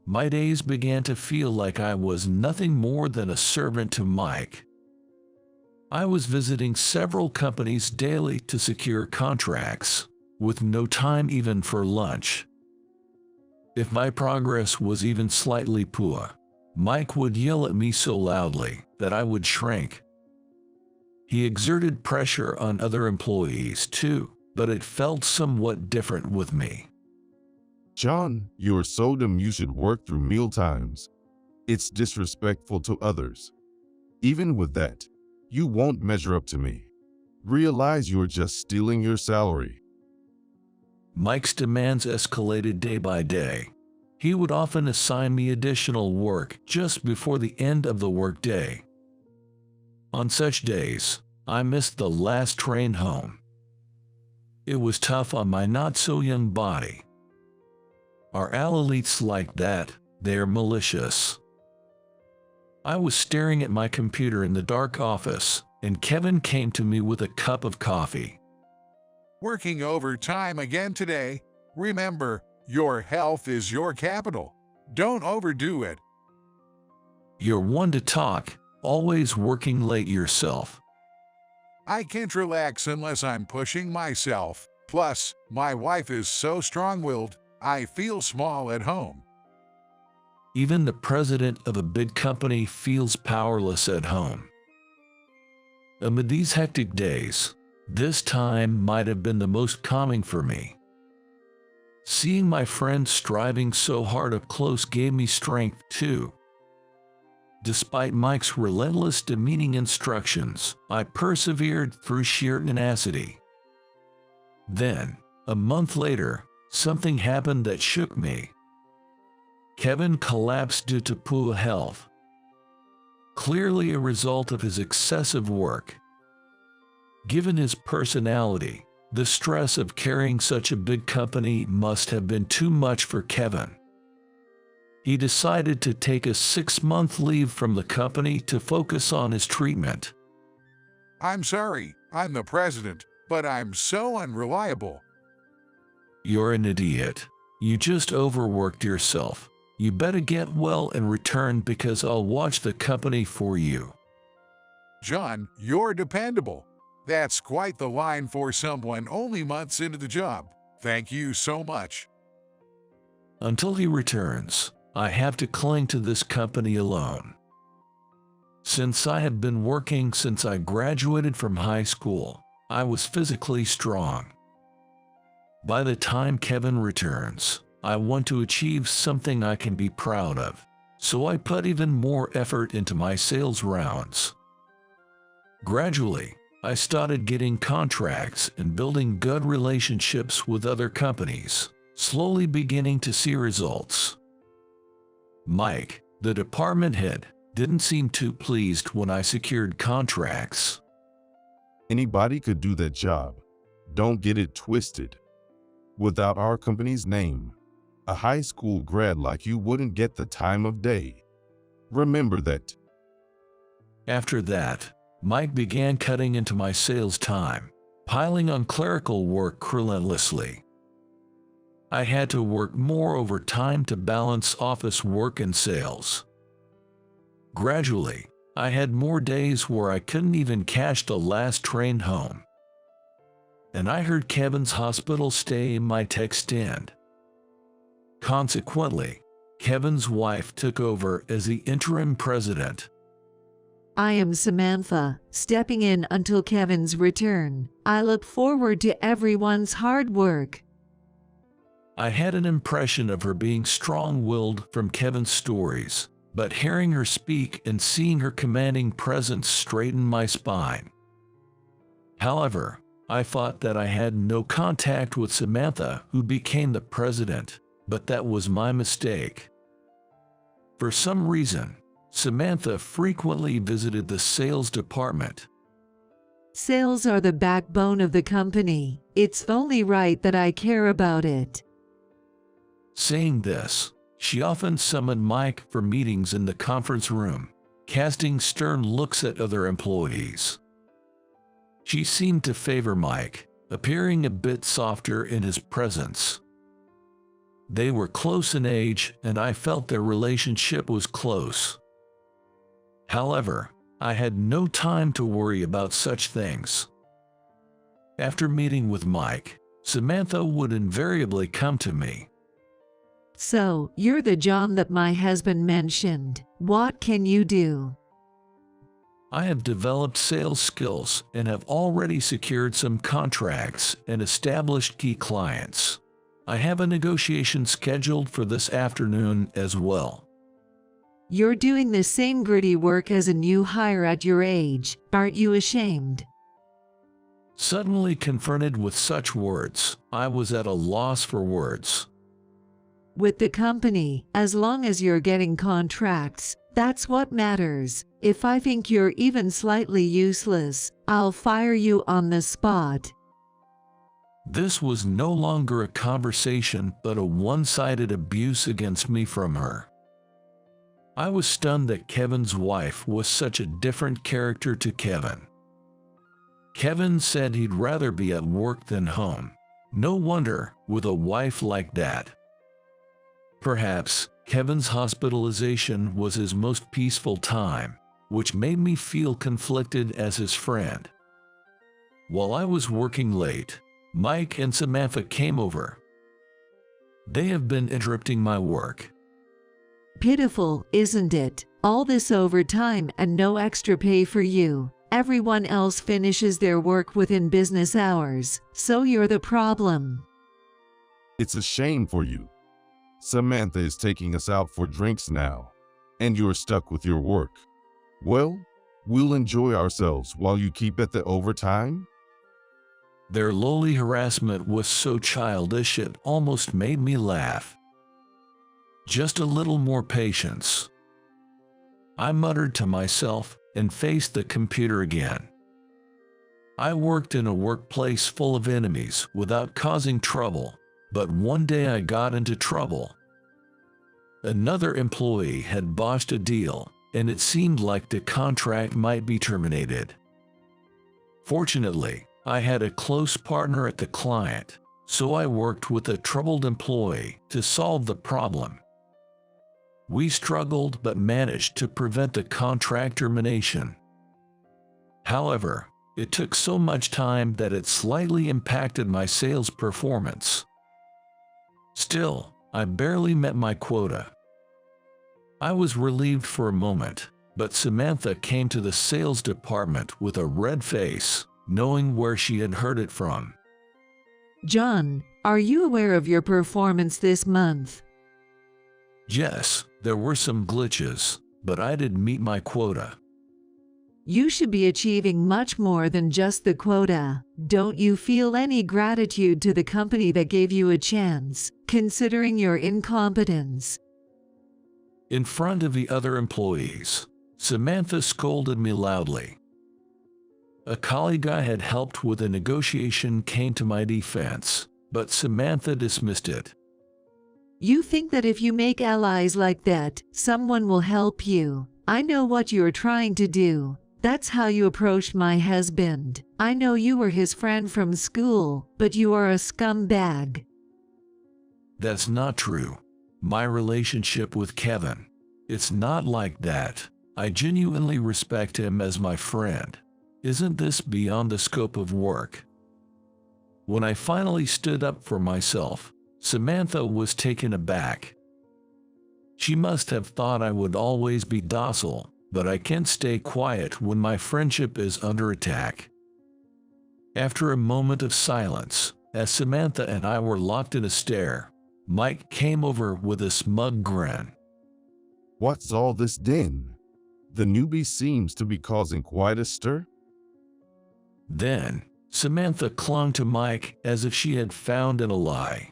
My days began to feel like I was nothing more than a servant to Mike. I was visiting several companies daily to secure contracts, with no time even for lunch. If my progress was even slightly poor, Mike would yell at me so loudly that I would shrink. He exerted pressure on other employees too, but it felt somewhat different with me. John, you're so dumb you should work through meal times. It's disrespectful to others. Even with that, you won't measure up to me. Realize you're just stealing your salary. Mike's demands escalated day by day. He would often assign me additional work just before the end of the workday. On such days, I missed the last train home. It was tough on my not-so-young body. Are elites like that? They're malicious. I was staring at my computer in the dark office, and Kevin came to me with a cup of coffee. Working overtime again today. Remember, your health is your capital. Don't overdo it. You're one to talk, always working late yourself. I can't relax unless I'm pushing myself. Plus, my wife is so strong-willed, I feel small at home. Even the president of a big company feels powerless at home. Amid these hectic days, this time might have been the most calming for me. Seeing my friends striving so hard up close gave me strength too. Despite Mike's relentless demeaning instructions, I persevered through sheer tenacity. Then, a month later, something happened that shook me. Kevin collapsed due to poor health. Clearly a result of his excessive work. Given his personality, the stress of carrying such a big company must have been too much for Kevin. He decided to take a 6-month leave from the company to focus on his treatment. I'm sorry, I'm the president, but I'm so unreliable. You're an idiot. You just overworked yourself. You better get well and return because I'll watch the company for you. John, you're dependable. That's quite the line for someone only months into the job. Thank you so much. Until he returns, I have to cling to this company alone. Since I had been working since I graduated from high school, I was physically strong. By the time Kevin returns, I want to achieve something I can be proud of, so I put even more effort into my sales rounds. Gradually, I started getting contracts and building good relationships with other companies, slowly beginning to see results. Mike, the department head, didn't seem too pleased when I secured contracts. Anybody could do that job. Don't get it twisted. Without our company's name, a high school grad like you wouldn't get the time of day. Remember that. After that, Mike began cutting into my sales time, piling on clerical work relentlessly. I had to work more overtime to balance office work and sales. Gradually, I had more days where I couldn't even catch the last train home. And I heard Kevin's hospital stay might extend. Consequently, Kevin's wife took over as the interim president. I am Samantha, stepping in until Kevin's return. I look forward to everyone's hard work. I had an impression of her being strong-willed from Kevin's stories, but hearing her speak and seeing her commanding presence straightened my spine. However, I thought that I had no contact with Samantha, who became the president, but that was my mistake. For some reason, Samantha frequently visited the sales department. Sales are the backbone of the company. It's only right that I care about it. Saying this, she often summoned Mike for meetings in the conference room, casting stern looks at other employees. She seemed to favor Mike, appearing a bit softer in his presence. They were close in age, and I felt their relationship was close. However, I had no time to worry about such things. After meeting with Mike, Samantha would invariably come to me. So, you're the John that my husband mentioned. What can you do? I have developed sales skills and have already secured some contracts and established key clients. I have a negotiation scheduled for this afternoon as well. You're doing the same gritty work as a new hire at your age. Aren't you ashamed? Suddenly confronted with such words, I was at a loss for words. With the company, as long as you're getting contracts, that's what matters. If I think you're even slightly useless, I'll fire you on the spot. This was no longer a conversation but a one-sided abuse against me from her. I was stunned that Kevin's wife was such a different character to Kevin. Kevin said he'd rather be at work than home. No wonder, with a wife like that. Perhaps Kevin's hospitalization was his most peaceful time, which made me feel conflicted as his friend. While I was working late, Mike and Samantha came over. They have been interrupting my work. Pitiful, isn't it? All this overtime and no extra pay for you. Everyone else finishes their work within business hours, so you're the problem. It's a shame for you. Samantha is taking us out for drinks now, and you're stuck with your work. Well, we'll enjoy ourselves while you keep at the overtime. Their lowly harassment was so childish it almost made me laugh. Just a little more patience, I muttered to myself and faced the computer again. I worked in a workplace full of enemies without causing trouble, but one day I got into trouble. Another employee had botched a deal, and it seemed like the contract might be terminated. Fortunately, I had a close partner at the client, so I worked with a troubled employee to solve the problem. We struggled but managed to prevent the contract termination. However, it took so much time that it slightly impacted my sales performance. Still, I barely met my quota. I was relieved for a moment, but Samantha came to the sales department with a red face, knowing where she had heard it from. John, are you aware of your performance this month? Yes, there were some glitches, but I did meet my quota. You should be achieving much more than just the quota. Don't you feel any gratitude to the company that gave you a chance, considering your incompetence? In front of the other employees, Samantha scolded me loudly. A colleague I had helped with a negotiation came to my defense, but Samantha dismissed it. You think that if you make allies like that, someone will help you. I know what you're trying to do. That's how you approached my husband. I know you were his friend from school, but you are a scumbag. That's not true. My relationship with Kevin, it's not like that. I genuinely respect him as my friend. Isn't this beyond the scope of work? When I finally stood up for myself, Samantha was taken aback. She must have thought I would always be docile, but I can't stay quiet when my friendship is under attack. After a moment of silence, as Samantha and I were locked in a stare, Mike came over with a smug grin. What's all this din? The newbie seems to be causing quite a stir. Then, Samantha clung to Mike as if she had found an ally.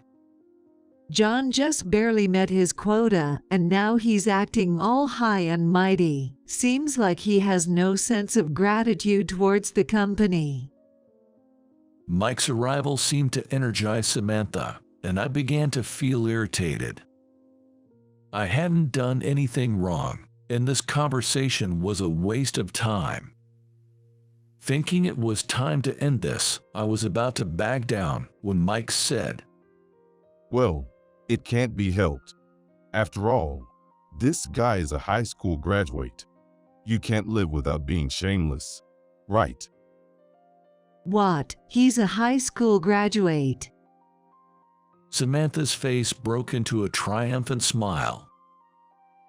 John just barely met his quota, and now he's acting all high and mighty. Seems like he has no sense of gratitude towards the company. Mike's arrival seemed to energize Samantha, and I began to feel irritated. I hadn't done anything wrong, and this conversation was a waste of time. Thinking it was time to end this, I was about to back down when Mike said, Well, it can't be helped. After all, this guy is a high school graduate. You can't live without being shameless, right? What? He's a high school graduate. Samantha's face broke into a triumphant smile.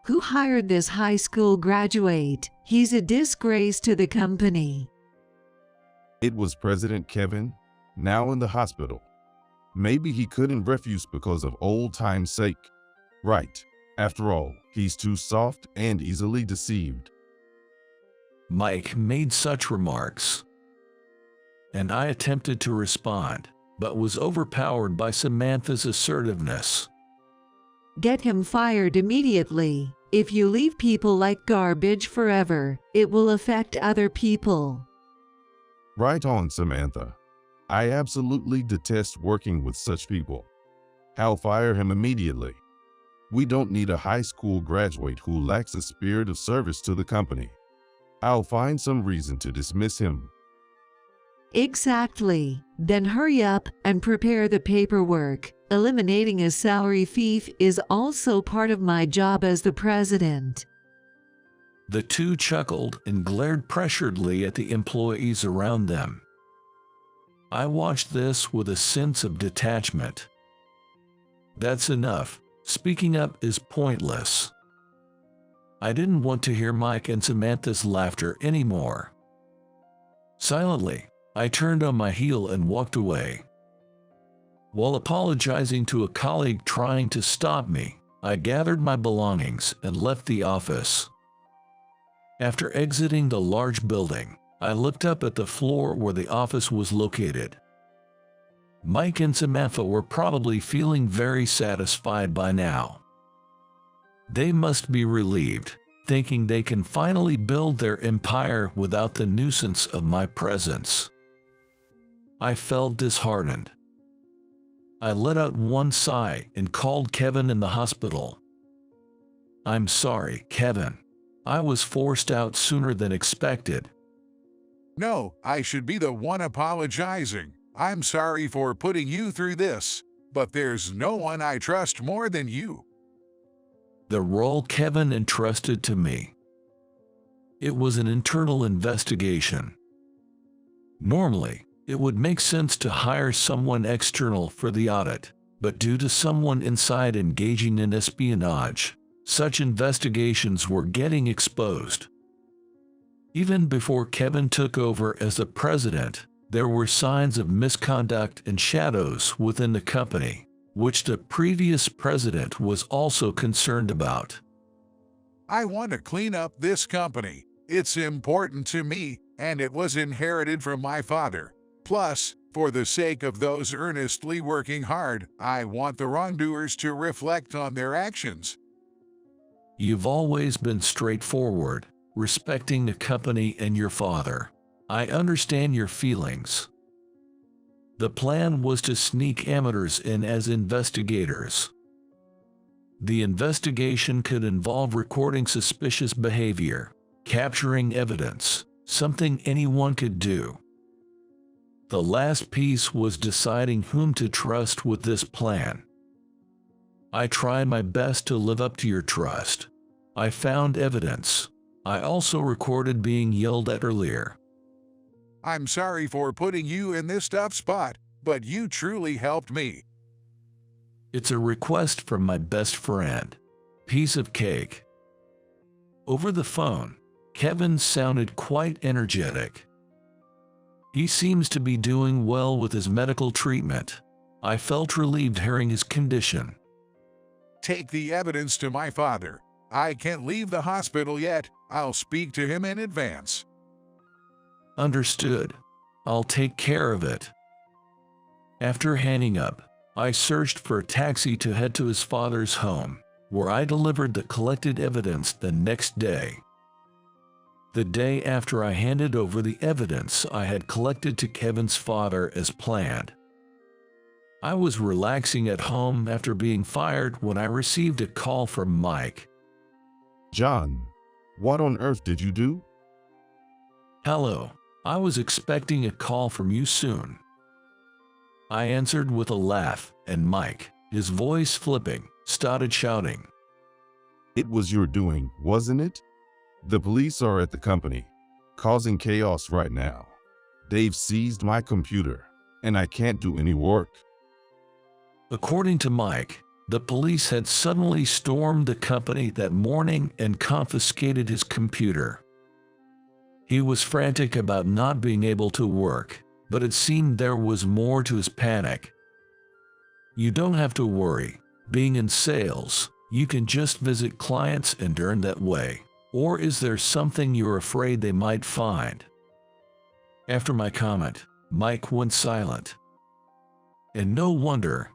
Who hired this high school graduate? He's a disgrace to the company. It was President Kevin, now in the hospital. Maybe he couldn't refuse because of old time's sake. Right. After all, he's too soft and easily deceived. Mike made such remarks, and I attempted to respond, but was overpowered by Samantha's assertiveness. Get him fired immediately. If you leave people like garbage forever, it will affect other people. Right on, Samantha. I absolutely detest working with such people. I'll fire him immediately. We don't need a high school graduate who lacks a spirit of service to the company. I'll find some reason to dismiss him. Exactly. Then hurry up and prepare the paperwork. Eliminating a salary thief is also part of my job as the president. The two chuckled and glared pressuredly at the employees around them. I watched this with a sense of detachment. That's enough. Speaking up is pointless. I didn't want to hear Mike and Samantha's laughter anymore. Silently, I turned on my heel and walked away. While apologizing to a colleague trying to stop me, I gathered my belongings and left the office. After exiting the large building, I looked up at the floor where the office was located. Mike and Samantha were probably feeling very satisfied by now. They must be relieved, thinking they can finally build their empire without the nuisance of my presence. I felt disheartened. I let out one sigh and called Kevin in the hospital. I'm sorry, Kevin. I was forced out sooner than expected. No, I should be the one apologizing. I'm sorry for putting you through this, but there's no one I trust more than you. The role Kevin entrusted to me. It was an internal investigation. Normally, it would make sense to hire someone external for the audit, but due to someone inside engaging in espionage, such investigations were getting exposed. Even before Kevin took over as the president, there were signs of misconduct and shadows within the company, which the previous president was also concerned about. I want to clean up this company. It's important to me, and it was inherited from my father. Plus, for the sake of those earnestly working hard, I want the wrongdoers to reflect on their actions. You've always been straightforward, respecting the company and your father. I understand your feelings. The plan was to sneak amateurs in as investigators. The investigation could involve recording suspicious behavior, capturing evidence, something anyone could do. The last piece was deciding whom to trust with this plan. I tried my best to live up to your trust. I found evidence. I also recorded being yelled at earlier. I'm sorry for putting you in this tough spot, but you truly helped me. It's a request from my best friend. Piece of cake. Over the phone, Kevin sounded quite energetic. He seems to be doing well with his medical treatment. I felt relieved hearing his condition. Take the evidence to my father. I can't leave the hospital yet. I'll speak to him in advance. Understood. I'll take care of it. After hanging up, I searched for a taxi to head to his father's home, where I delivered the collected evidence the next day. The day after I handed over the evidence I had collected to Kevin's father as planned. I was relaxing at home after being fired when I received a call from Mike. John, what on earth did you do? Hello, I was expecting a call from you soon. I answered with a laugh, and Mike, his voice flipping, started shouting. It was your doing, wasn't it? The police are at the company, causing chaos right now. They've seized my computer, and I can't do any work. According to Mike, the police had suddenly stormed the company that morning and confiscated his computer. He was frantic about not being able to work, but it seemed there was more to his panic. You don't have to worry. Being in sales, you can just visit clients and earn that way. Or is there something you're afraid they might find? After my comment, Mike went silent. And no wonder.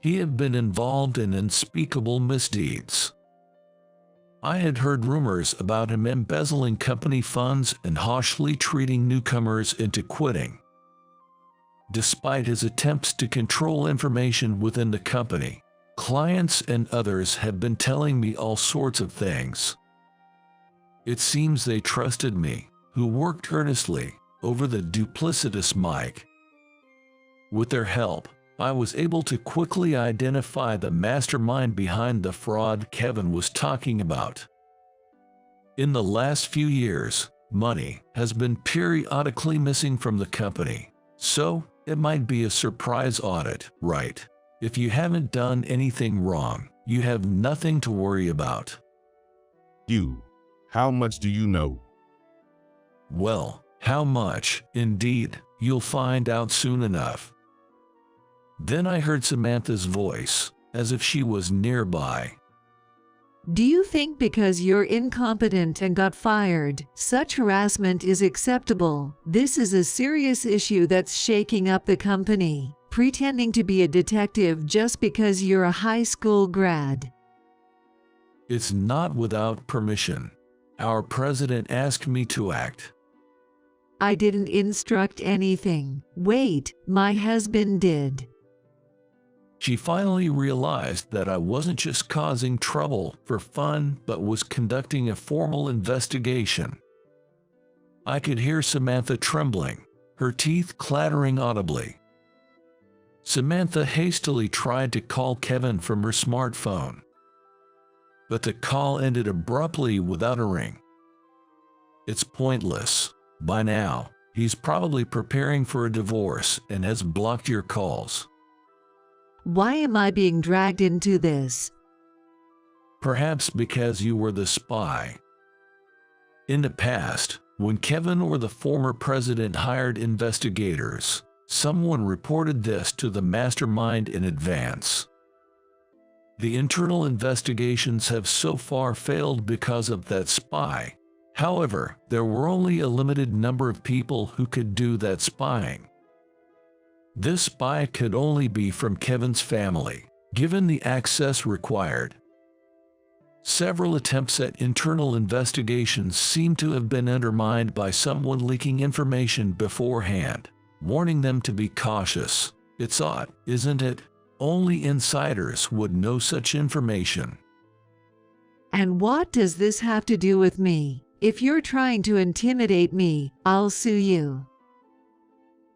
He had been involved in unspeakable misdeeds. I had heard rumors about him embezzling company funds and harshly treating newcomers into quitting. Despite his attempts to control information within the company, clients and others have been telling me all sorts of things. It seems they trusted me, who worked earnestly, over the duplicitous Mike. With their help, I was able to quickly identify the mastermind behind the fraud Kevin was talking about. In the last few years, money has been periodically missing from the company, so it might be a surprise audit, right? If you haven't done anything wrong, you have nothing to worry about. How much do you know? Well, how much, indeed, you'll find out soon enough. Then I heard Samantha's voice, as if she was nearby. Do you think because you're incompetent and got fired, such harassment is acceptable? This is a serious issue that's shaking up the company. Pretending to be a detective just because you're a high school grad. It's not without permission. Our president asked me to act. I didn't instruct anything. Wait, my husband did. She finally realized that I wasn't just causing trouble for fun, but was conducting a formal investigation. I could hear Samantha trembling, her teeth clattering audibly. Samantha hastily tried to call Kevin from her smartphone, but the call ended abruptly without a ring. It's pointless. By now, he's probably preparing for a divorce and has blocked your calls. Why am I being dragged into this? Perhaps because you were the spy. In the past, when Kevin or the former president hired investigators, someone reported this to the mastermind in advance. The internal investigations have so far failed because of that spy. However, there were only a limited number of people who could do that spying. This spy could only be from Kevin's family, given the access required. Several attempts at internal investigations seem to have been undermined by someone leaking information beforehand, warning them to be cautious. It's odd, isn't it? Only insiders would know such information. And what does this have to do with me? If you're trying to intimidate me, I'll sue you.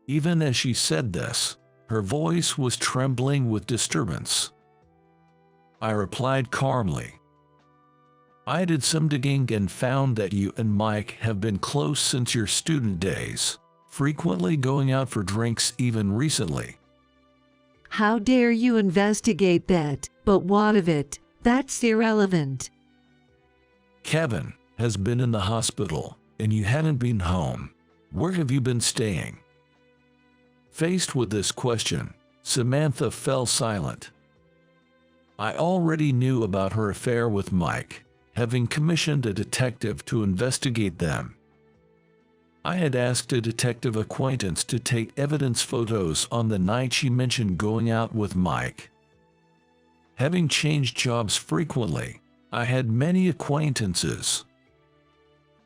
Even as she said this, her voice was trembling with disturbance. I replied calmly, I did some digging and found that you and Mike have been close since your student days, frequently going out for drinks even recently. How dare you investigate that? But what of it? That's irrelevant. Kevin has been in the hospital, and you haven't been home. Where have you been staying? Faced with this question, Samantha fell silent. I already knew about her affair with Mike, having commissioned a detective to investigate them. I had asked a detective acquaintance to take evidence photos on the night she mentioned going out with Mike. Having changed jobs frequently, I had many acquaintances.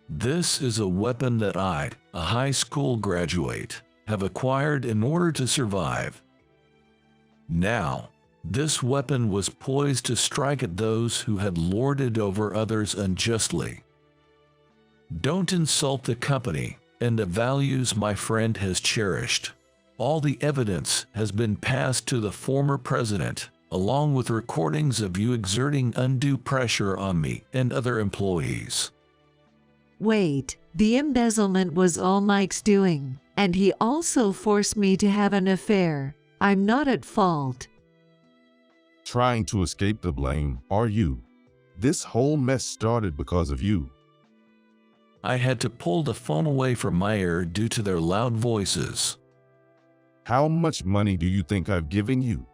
This is a weapon that I, a high school graduate, have acquired in order to survive. Now, this weapon was poised to strike at those who had lorded over others unjustly. Don't insult the company and the values my friend has cherished. All the evidence has been passed to the former president, along with recordings of you exerting undue pressure on me and other employees. Wait, the embezzlement was all Mike's doing, and he also forced me to have an affair. I'm not at fault. Trying to escape the blame, are you? This whole mess started because of you. I had to pull the phone away from my ear due to their loud voices. How much money do you think I've given you?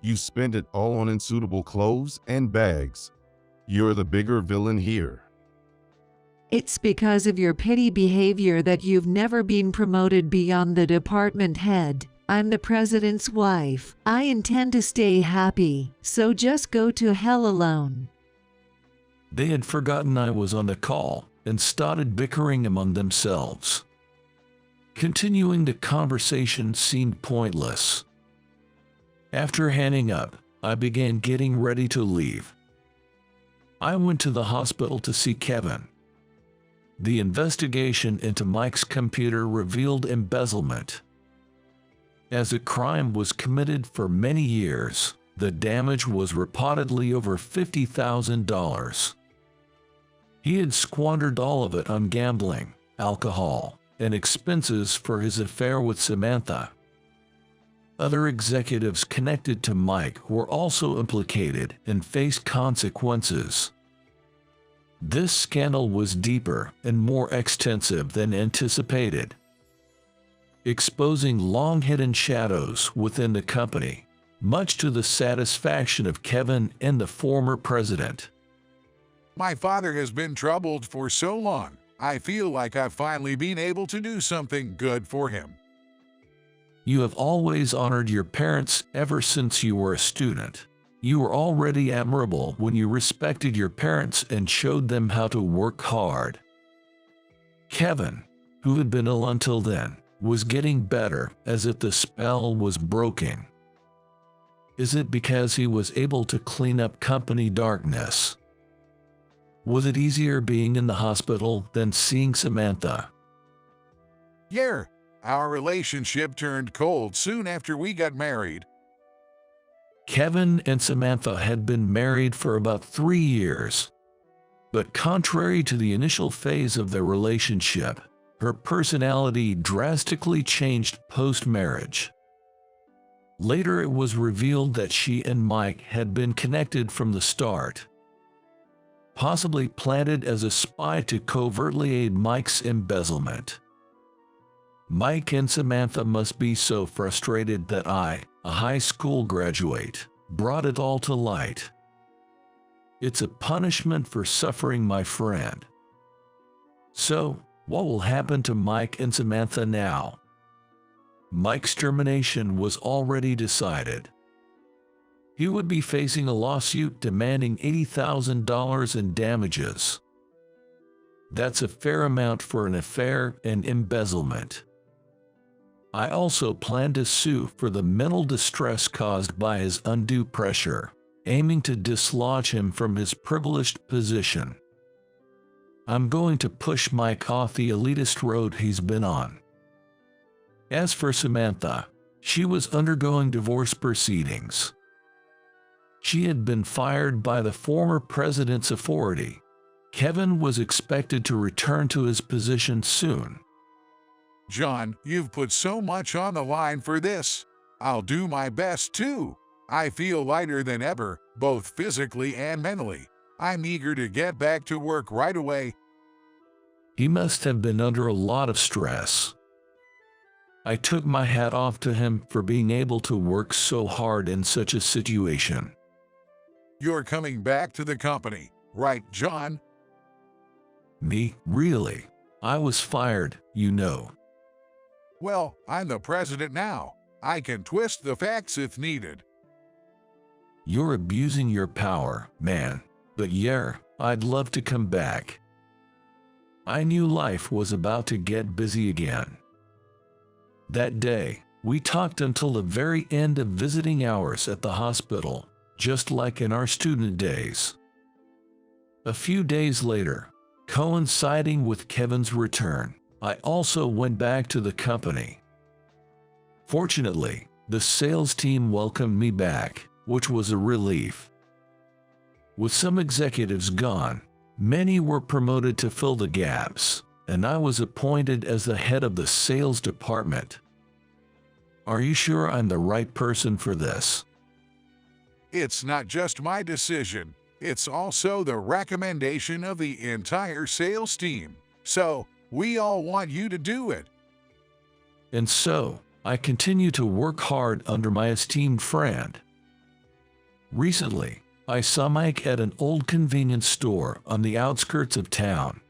You spend it all on unsuitable clothes and bags. You're the bigger villain here. It's because of your petty behavior that you've never been promoted beyond the department head. I'm the president's wife. I intend to stay happy, so just go to hell alone. They had forgotten I was on the call and started bickering among themselves. Continuing the conversation seemed pointless. After hanging up, I began getting ready to leave. I went to the hospital to see Kevin. The investigation into Mike's computer revealed embezzlement. As a crime was committed for many years, the damage was reportedly over $50,000. He had squandered all of it on gambling, alcohol, and expenses for his affair with Samantha. Other executives connected to Mike were also implicated and faced consequences. This scandal was deeper and more extensive than anticipated, exposing long-hidden shadows within the company, much to the satisfaction of Kevin and the former president. My father has been troubled for so long. I feel like I've finally been able to do something good for him. You have always honored your parents ever since you were a student. You were already admirable when you respected your parents and showed them how to work hard. Kevin, who had been ill until then, was getting better, as if the spell was broken. Is it because he was able to clean up company darkness? Was it easier being in the hospital than seeing Samantha? Yeah, our relationship turned cold soon after we got married. Kevin and Samantha had been married for about 3 years. But contrary to the initial phase of their relationship, her personality drastically changed post-marriage. Later it was revealed that she and Mike had been connected from the start. possibly planted as a spy to covertly aid Mike's embezzlement. Mike and Samantha must be so frustrated that I, a high school graduate, brought it all to light. It's a punishment for suffering, my friend. So, what will happen to Mike and Samantha now? Mike's termination was already decided. He would be facing a lawsuit demanding $80,000 in damages. That's a fair amount for an affair and embezzlement. I also plan to sue for the mental distress caused by his undue pressure, aiming to dislodge him from his privileged position. I'm going to push Mike off the elitist road he's been on. As for Samantha, she was undergoing divorce proceedings. She had been fired by the former president's authority. Kevin was expected to return to his position soon. John, you've put so much on the line for this. I'll do my best too. I feel lighter than ever, both physically and mentally. I'm eager to get back to work right away. He must have been under a lot of stress. I took my hat off to him for being able to work so hard in such a situation. You're coming back to the company, right, John? Me? Really? I was fired, you know. Well, I'm the president now. I can twist the facts if needed. You're abusing your power, man. But yeah, I'd love to come back. I knew life was about to get busy again. That day, we talked until the very end of visiting hours at the hospital, just like in our student days. A few days later, coinciding with Kevin's return, I also went back to the company. Fortunately, the sales team welcomed me back, which was a relief. With some executives gone, many were promoted to fill the gaps, and I was appointed as the head of the sales department. Are you sure I'm the right person for this? It's not just my decision. It's also the recommendation of the entire sales team. So, we all want you to do it. And so, I continue to work hard under my esteemed friend. Recently, I saw Mike at an old convenience store on the outskirts of town.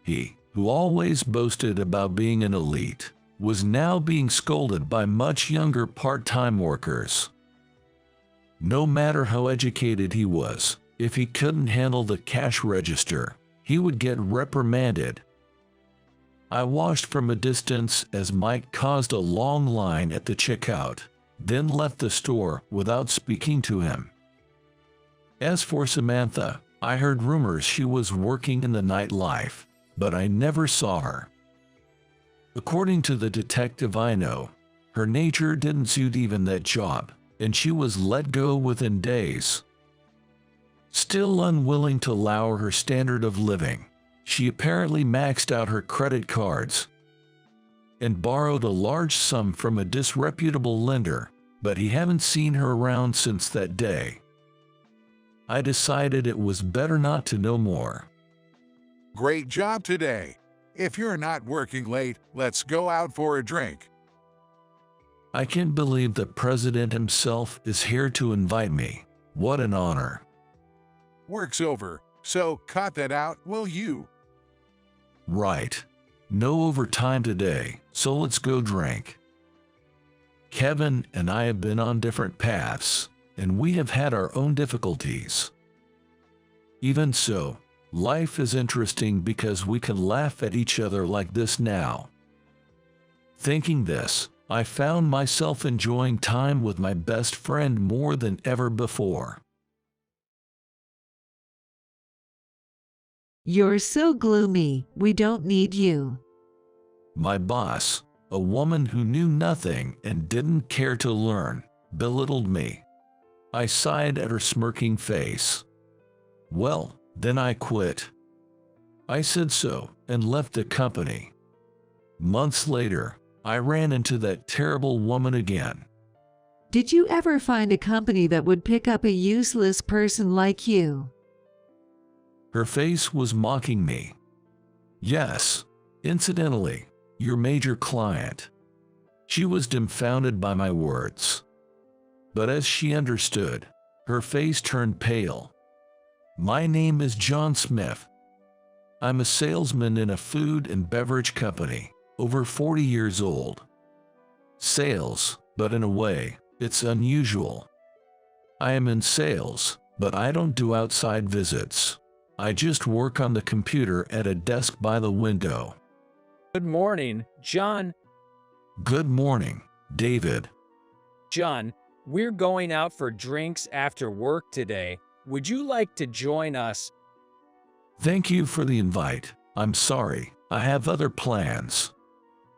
He, who always boasted about being an elite, was now being scolded by much younger part-time workers. No matter how educated he was, if he couldn't handle the cash register, he would get reprimanded. I watched from a distance as Mike caused a long line at the checkout, then left the store without speaking to him. As for Samantha, I heard rumors she was working in the nightlife, but I never saw her. According to the detective I know, her nature didn't suit even that job, and she was let go within days. Still unwilling to lower her standard of living, she apparently maxed out her credit cards and borrowed a large sum from a disreputable lender, but he haven't seen her around since that day. I decided it was better not to know more. Great job today. If you're not working late, let's go out for a drink. I can't believe the president himself is here to invite me. What an honor. Work's over, so cut that out, will you? Right. No overtime today, so let's go drink. Kevin and I have been on different paths, and we have had our own difficulties. Even so, life is interesting because we can laugh at each other like this now. Thinking this, I found myself enjoying time with my best friend more than ever before. You're so gloomy, we don't need you. My boss, a woman who knew nothing and didn't care to learn, belittled me. I sighed at her smirking face. Well, then I quit. I said so and left the company. Months later, I ran into that terrible woman again. Did you ever find a company that would pick up a useless person like you? Her face was mocking me. Yes, incidentally, your major client. She was dumbfounded by my words. But as she understood, her face turned pale. My name is John Smith. I'm a salesman in a food and beverage company, over 40 years old. Sales, but in a way, it's unusual. I am in sales, but I don't do outside visits. I just work on the computer at a desk by the window. Good morning, John. Good morning, David. John, we're going out for drinks after work today. Would you like to join us? Thank you for the invite. I'm sorry, I have other plans.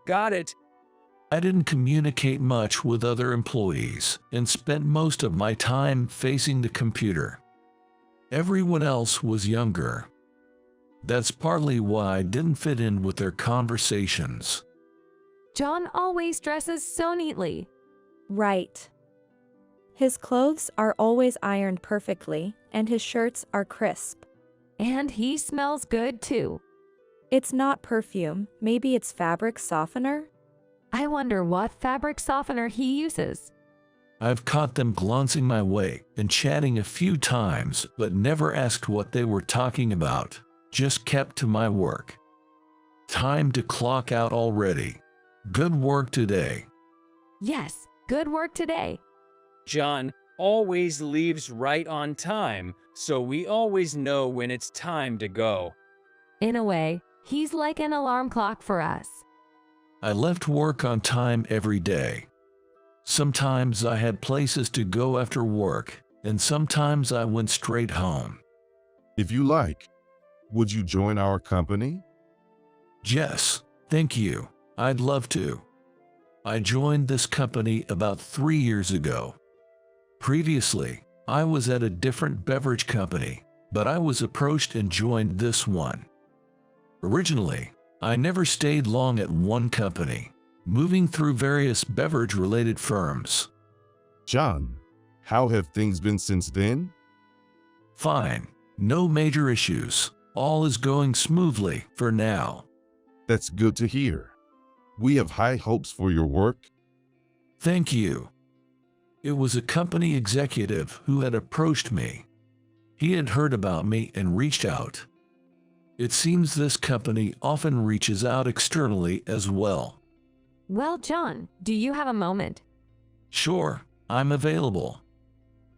Got it. I didn't communicate much with other employees and spent most of my time facing the computer. Everyone else was younger. That's partly why I didn't fit in with their conversations. John always dresses so neatly. Right. His clothes are always ironed perfectly, and his shirts are crisp. And he smells good too. It's not perfume, maybe it's fabric softener? I wonder what fabric softener he uses. I've caught them glancing my way and chatting a few times, but never asked what they were talking about. Just kept to my work. Time to clock out already. Good work today. Yes, good work today. John always leaves right on time, so we always know when it's time to go. In a way, he's like an alarm clock for us. I left work on time every day. Sometimes I had places to go after work, and sometimes I went straight home. If you like, would you join our company? Yes, thank you. I'd love to. I joined this company about 3 years ago. Previously, I was at a different beverage company, but I was approached and joined this one. Originally, I never stayed long at one company, moving through various beverage-related firms. John, how have things been since then? Fine, no major issues. All is going smoothly for now. That's good to hear. We have high hopes for your work. Thank you. It was a company executive who had approached me. He had heard about me and reached out. It seems this company often reaches out externally as well. Well, John, do you have a moment? Sure, I'm available.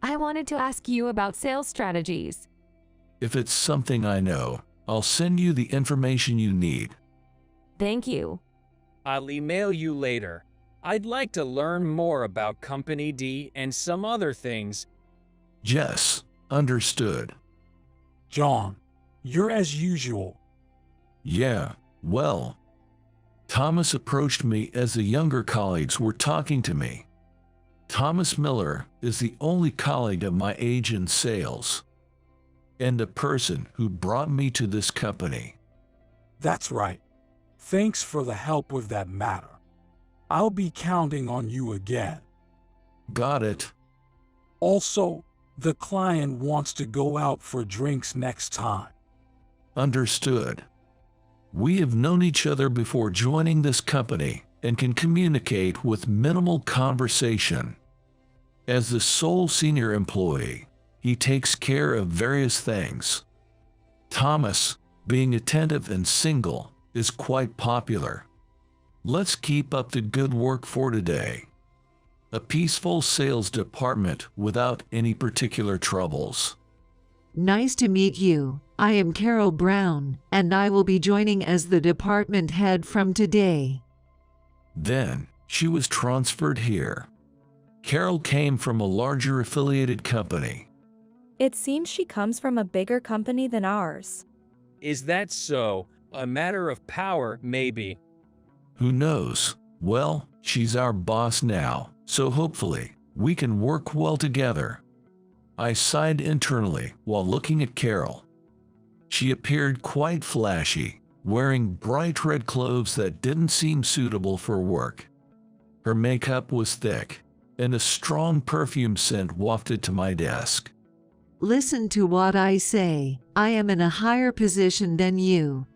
I wanted to ask you about sales strategies. If it's something I know, I'll send you the information you need. Thank you. I'll email you later. I'd like to learn more about Company D and some other things. Yes, understood. John, you're as usual. Yeah, well. Thomas approached me as the younger colleagues were talking to me. Thomas Miller is the only colleague of my age in sales, and the person who brought me to this company. That's right. Thanks for the help with that matter. I'll be counting on you again. Got it. Also, the client wants to go out for drinks next time. Understood. We have known each other before joining this company and can communicate with minimal conversation. As the sole senior employee, he takes care of various things. Thomas, being attentive and single, is quite popular. Let's keep up the good work for today. A peaceful sales department without any particular troubles. Nice to meet you. I am Carol Brown, and I will be joining as the department head from today. Then, she was transferred here. Carol came from a larger affiliated company. It seems she comes from a bigger company than ours. Is that so? A matter of power, maybe. Who knows? Well, she's our boss now, so hopefully, we can work well together. I sighed internally while looking at Carol. She appeared quite flashy, wearing bright red clothes that didn't seem suitable for work. Her makeup was thick, and a strong perfume scent wafted to my desk. Listen to what I say. I am in a higher position than you.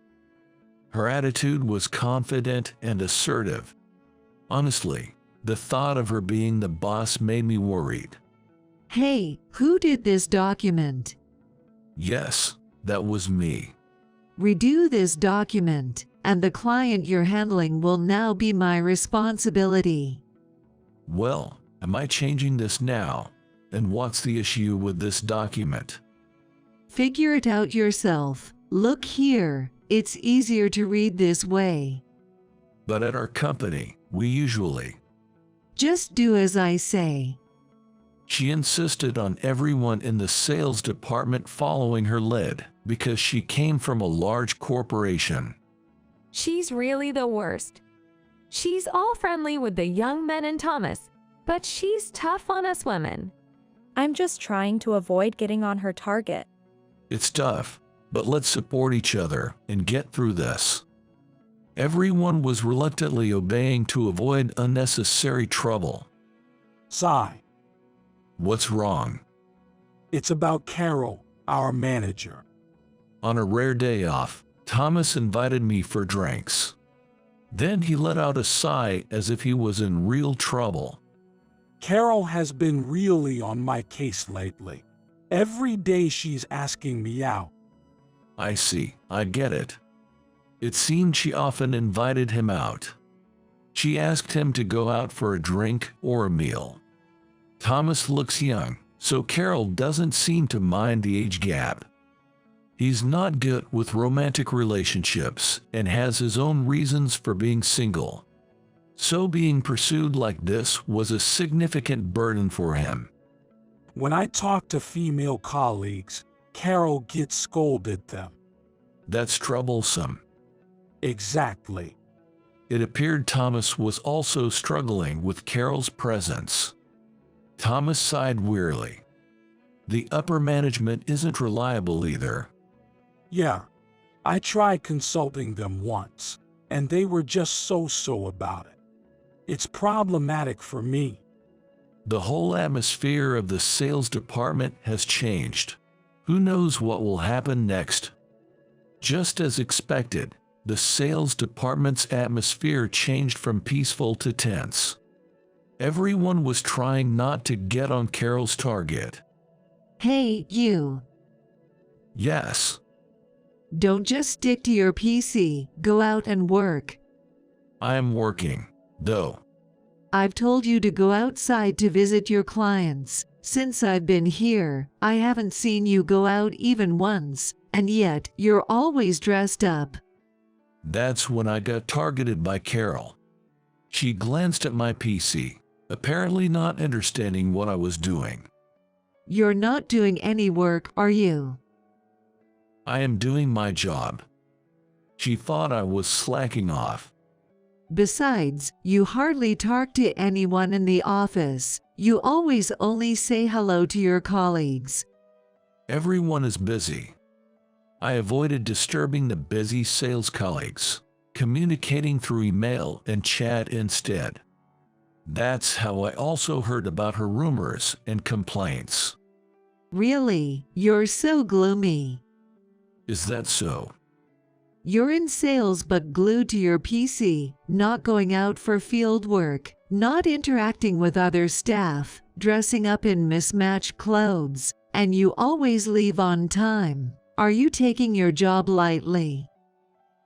Her attitude was confident and assertive. Honestly, the thought of her being the boss made me worried. Hey, who did this document? Yes, that was me. Redo this document, and the client you're handling will now be my responsibility. Well, am I changing this now? And what's the issue with this document? Figure it out yourself. Look here, it's easier to read this way. But at our company, we usually... Just do as I say. She insisted on everyone in the sales department following her lead because she came from a large corporation. She's really the worst. She's all friendly with the young men and Thomas, but she's tough on us women. I'm just trying to avoid getting on her target. It's tough, but let's support each other and get through this. Everyone was reluctantly obeying to avoid unnecessary trouble. Sigh. What's wrong? It's about Carol, our manager. On a rare day off, Thomas invited me for drinks. Then he let out a sigh as if he was in real trouble. Carol has been really on my case lately. Every day she's asking me out. I see, I get it. It seemed she often invited him out. She asked him to go out for a drink or a meal. Thomas looks young, so Carol doesn't seem to mind the age gap. He's not good with romantic relationships and has his own reasons for being single. So being pursued like this was a significant burden for him. When I talk to female colleagues, Carol gets scolded at them. That's troublesome. Exactly. It appeared Thomas was also struggling with Carol's presence. Thomas sighed wearily. The upper management isn't reliable either. Yeah, I tried consulting them once, and they were just so-so about it. It's problematic for me. The whole atmosphere of the sales department has changed. Who knows what will happen next? Just as expected, the sales department's atmosphere changed from peaceful to tense. Everyone was trying not to get on Carol's target. Hey, you. Yes. Don't just stick to your PC, go out and work. I am working, though. I've told you to go outside to visit your clients. Since I've been here, I haven't seen you go out even once, and yet you're always dressed up. That's when I got targeted by Carol. She glanced at my PC, apparently not understanding what I was doing. You're not doing any work, are you? I am doing my job. She thought I was slacking off. Besides, you hardly talk to anyone in the office. You always only say hello to your colleagues. Everyone is busy. I avoided disturbing the busy sales colleagues, communicating through email and chat instead. That's how I also heard about her rumors and complaints. Really, you're so gloomy. Is that so? You're in sales but glued to your PC, not going out for field work, not interacting with other staff, dressing up in mismatched clothes, and you always leave on time. Are you taking your job lightly?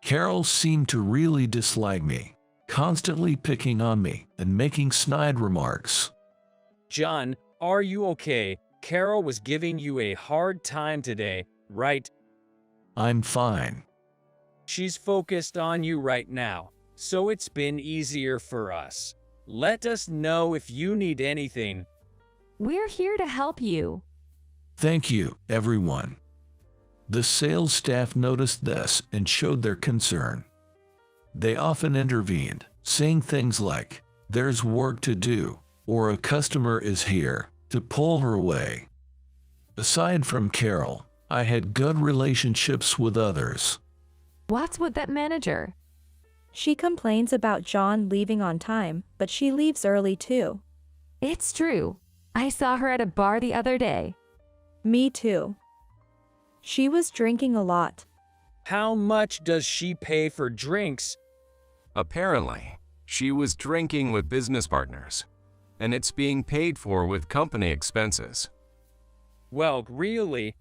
Carol seemed to really dislike me, constantly picking on me and making snide remarks. John, are you okay? Carol was giving you a hard time today, right? I'm fine. She's focused on you right now, so it's been easier for us. Let us know if you need anything. We're here to help you. Thank you, everyone. The sales staff noticed this and showed their concern. They often intervened, saying things like, "There's work to do," or "A customer is here," to pull her away. Aside from Carol, I had good relationships with others. What's with that manager? She complains about John leaving on time, but she leaves early too. It's true. I saw her at a bar the other day. Me too. She was drinking a lot. How much does she pay for drinks? Apparently, she was drinking with business partners, and it's being paid for with company expenses. Well, really?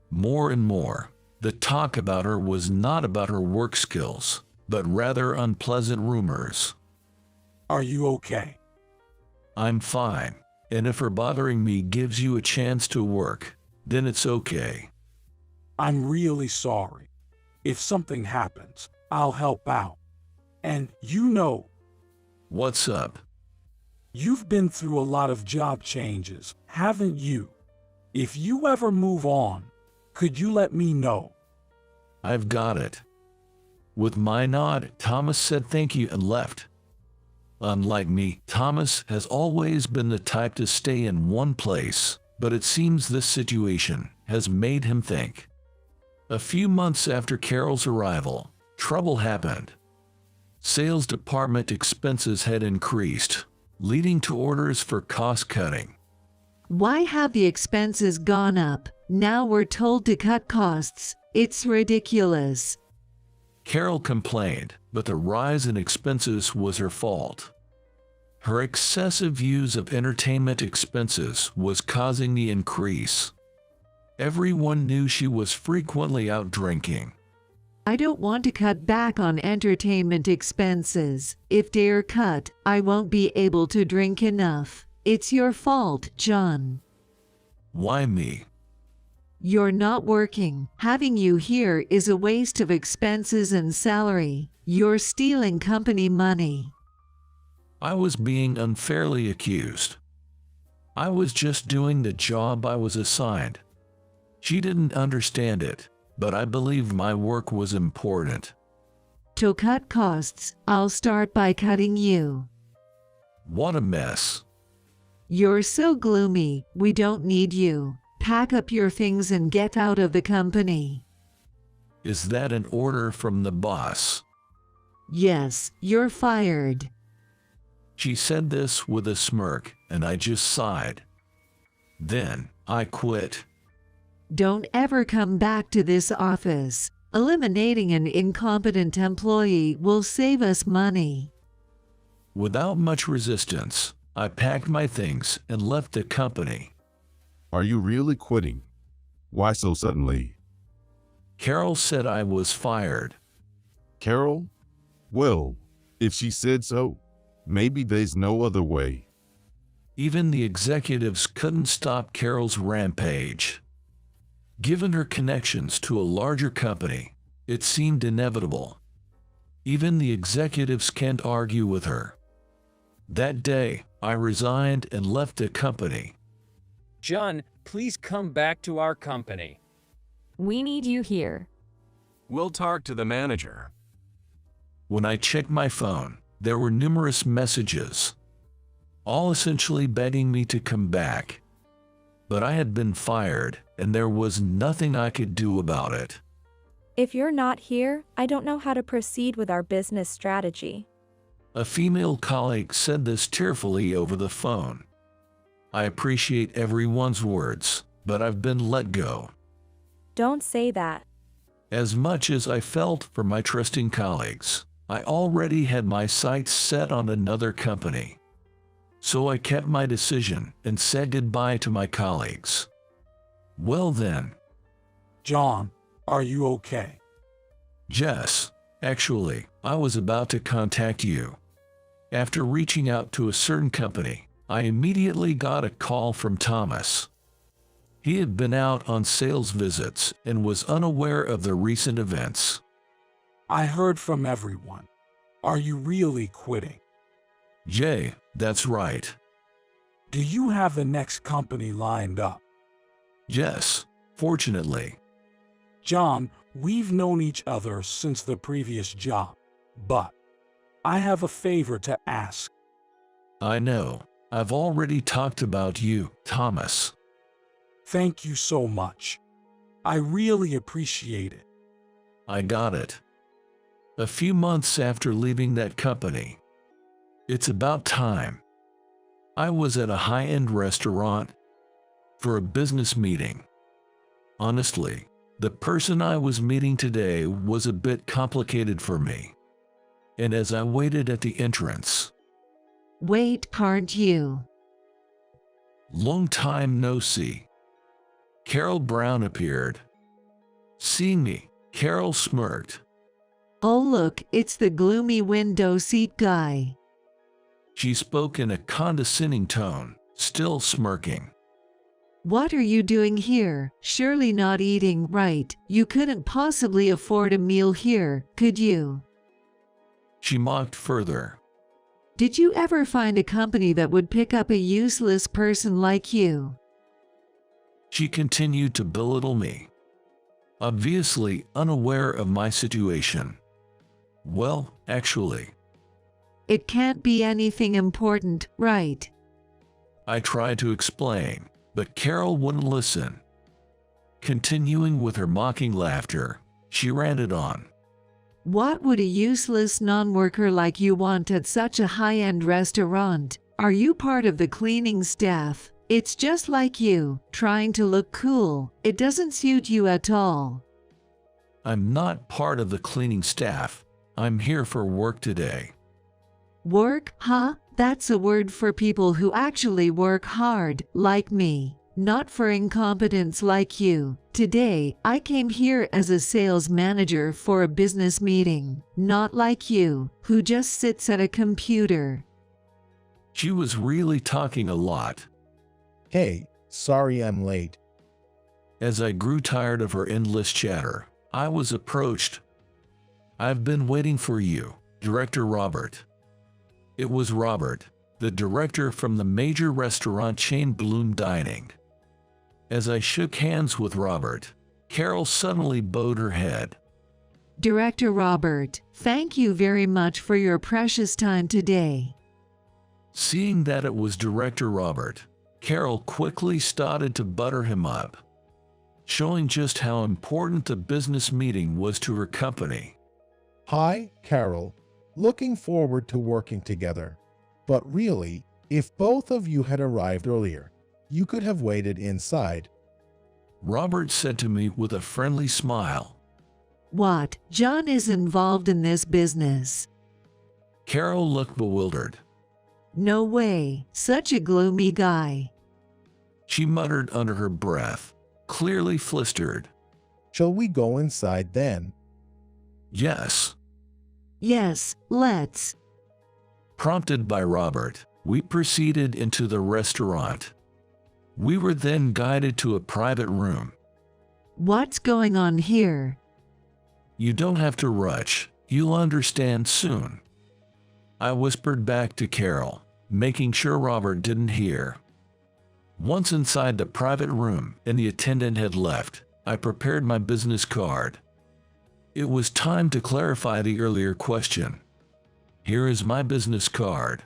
More and more, the talk about her was not about her work skills, but rather unpleasant rumors. Are you okay? I'm fine, and if her bothering me gives you a chance to work, then it's okay. I'm really sorry. If something happens, I'll help out. And you know, What's up? you've been through a lot of job changes, haven't you? If you ever move on, could you let me know? I've got it. With my nod, Thomas said thank you and left. Unlike me, Thomas has always been the type to stay in one place, but it seems this situation has made him think. A few months after Carol's arrival, trouble happened. Sales department expenses had increased, leading to orders for cost-cutting. Why have the expenses gone up? Now we're told to cut costs. It's ridiculous. Carol complained, but the rise in expenses was her fault. Her excessive use of entertainment expenses was causing the increase. Everyone knew she was frequently out drinking. I don't want to cut back on entertainment expenses. If they're cut, I won't be able to drink enough. It's your fault, John. Why me? You're not working. Having you here is a waste of expenses and salary. You're stealing company money. I was being unfairly accused. I was just doing the job I was assigned. She didn't understand it, but I believe my work was important. To cut costs, I'll start by cutting you. What a mess. You're so gloomy. We don't need you. Pack up your things and get out of the company. Is that an order from the boss? Yes, you're fired. She said this with a smirk, and I just sighed. Then, I quit. Don't ever come back to this office. Eliminating an incompetent employee will save us money. Without much resistance, I packed my things and left the company. Are you really quitting? Why so suddenly? Carol said I was fired. Carol? Well, if she said so, maybe there's no other way. Even the executives couldn't stop Carol's rampage. Given her connections to a larger company, it seemed inevitable. Even the executives can't argue with her. That day, I resigned and left the company. John, please come back to our company. We need you here. We'll talk to the manager. When I checked my phone, there were numerous messages, all essentially begging me to come back. But I had been fired, and there was nothing I could do about it. If you're not here, I don't know how to proceed with our business strategy. A female colleague said this tearfully over the phone. I appreciate everyone's words, but I've been let go. Don't say that. As much as I felt for my trusting colleagues, I already had my sights set on another company. So I kept my decision and said goodbye to my colleagues. Well then. John, are you okay? Jess, actually, I was about to contact you. After reaching out to a certain company, I immediately got a call from Thomas. He had been out on sales visits and was unaware of the recent events. I heard from everyone. Are you really quitting? Jay, that's right. Do you have the next company lined up? Yes, fortunately. John, we've known each other since the previous job, but I have a favor to ask. I know. I've already talked about you, Thomas. Thank you so much. I really appreciate it. I got it. A few months after leaving that company. It's about time. I was at a high-end restaurant for a business meeting. Honestly, The person I was meeting today was a bit complicated for me. And as I waited at the entrance, Wait, can't you? long time no see, Carol Brown appeared. Seeing me, Carol smirked. Oh look, it's the gloomy window seat guy. She spoke in a condescending tone, still smirking. What are you doing here? Surely not eating, right? You couldn't possibly afford a meal here, could you? She mocked further. Did you ever find a company that would pick up a useless person like you? She continued to belittle me, obviously unaware of my situation. Well, actually, It can't be anything important, right? I tried to explain, but Carol wouldn't listen. Continuing with her mocking laughter, she ranted on. What would a useless non-worker like you want at such a high-end restaurant? Are you part of the cleaning staff? It's just like you, trying to look cool. It doesn't suit you at all. I'm not part of the cleaning staff. I'm here for work today. Work, huh? That's a word for people who actually work hard, like me. Not for incompetents like you. Today, I came here as a sales manager for a business meeting. Not like you, who just sits at a computer. She was really talking a lot. Hey, sorry I'm late. As I grew tired of her endless chatter, I was approached. I've been waiting for you, Director Robert. It was Robert, the director from the major restaurant chain Bloom Dining. As I shook hands with Robert, Carol suddenly bowed her head. Director Robert, thank you very much for your precious time today. Seeing that it was Director Robert, Carol quickly started to butter him up, showing just how important the business meeting was to her company. Hi, Carol. Looking forward to working together. But really, if both of you had arrived earlier, you could have waited inside. Robert said to me with a friendly smile. What? John is involved in this business? Carol looked bewildered. No way. Such a gloomy guy. She muttered under her breath, clearly flustered. Shall we go inside then? Yes. Yes, let's. Prompted by Robert, we proceeded into the restaurant. We were then guided to a private room. What's going on here? You don't have to rush. You'll understand soon. I whispered back to Carol, making sure Robert didn't hear. Once inside the private room and the attendant had left, I prepared my business card. It was time to clarify the earlier question. Here is my business card.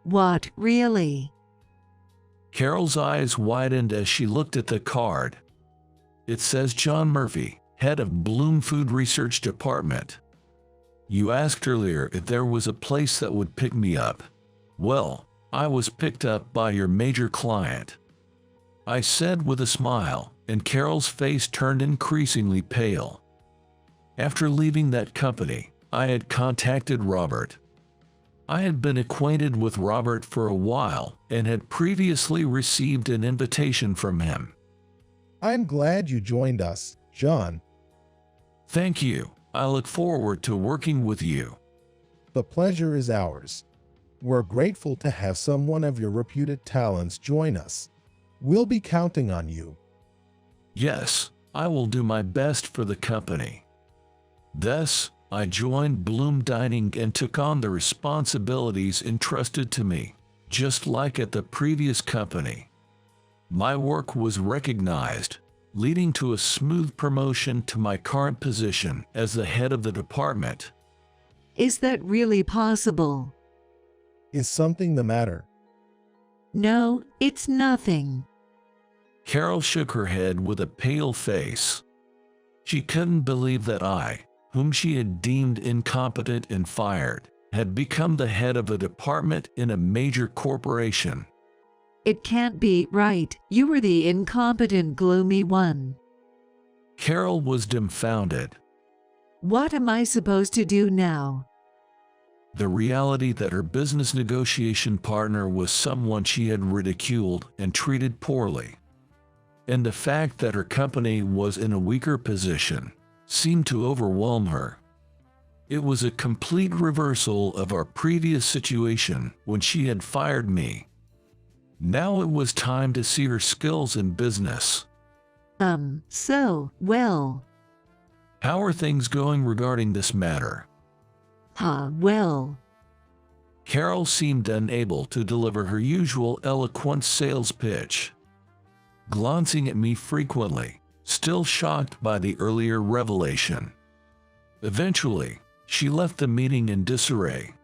What, really? Carol's eyes widened as she looked at the card. It says John Murphy, head of Bloom Food Research Department. You asked earlier if there was a place that would pick me up. Well, I was picked up by your major client. I said with a smile, and Carol's face turned increasingly pale. After leaving that company, I had contacted Robert. I had been acquainted with Robert for a while and had previously received an invitation from him. I'm glad you joined us, John. Thank you. I look forward to working with you. The pleasure is ours. We're grateful to have someone of your reputed talents join us. We'll be counting on you. Yes, I will do my best for the company. Thus, I joined Bloom Dining and took on the responsibilities entrusted to me, just like at the previous company. My work was recognized, leading to a smooth promotion to my current position as the head of the department. Is that really possible? Is something the matter? No, it's nothing. Carol shook her head with a pale face. She couldn't believe that I, whom she had deemed incompetent and fired, had become the head of a department in a major corporation. It can't be right. You were the incompetent, gloomy one. Carol was dumbfounded. What am I supposed to do now? The reality that her business negotiation partner was someone she had ridiculed and treated poorly, and the fact that her company was in a weaker position, seemed to overwhelm her. It was a complete reversal of our previous situation when she had fired me. Now it was time to see her skills in business. Well. How are things going regarding this matter? Well. Carol seemed unable to deliver her usual eloquent sales pitch, glancing at me frequently, still shocked by the earlier revelation. Eventually, she left the meeting in disarray.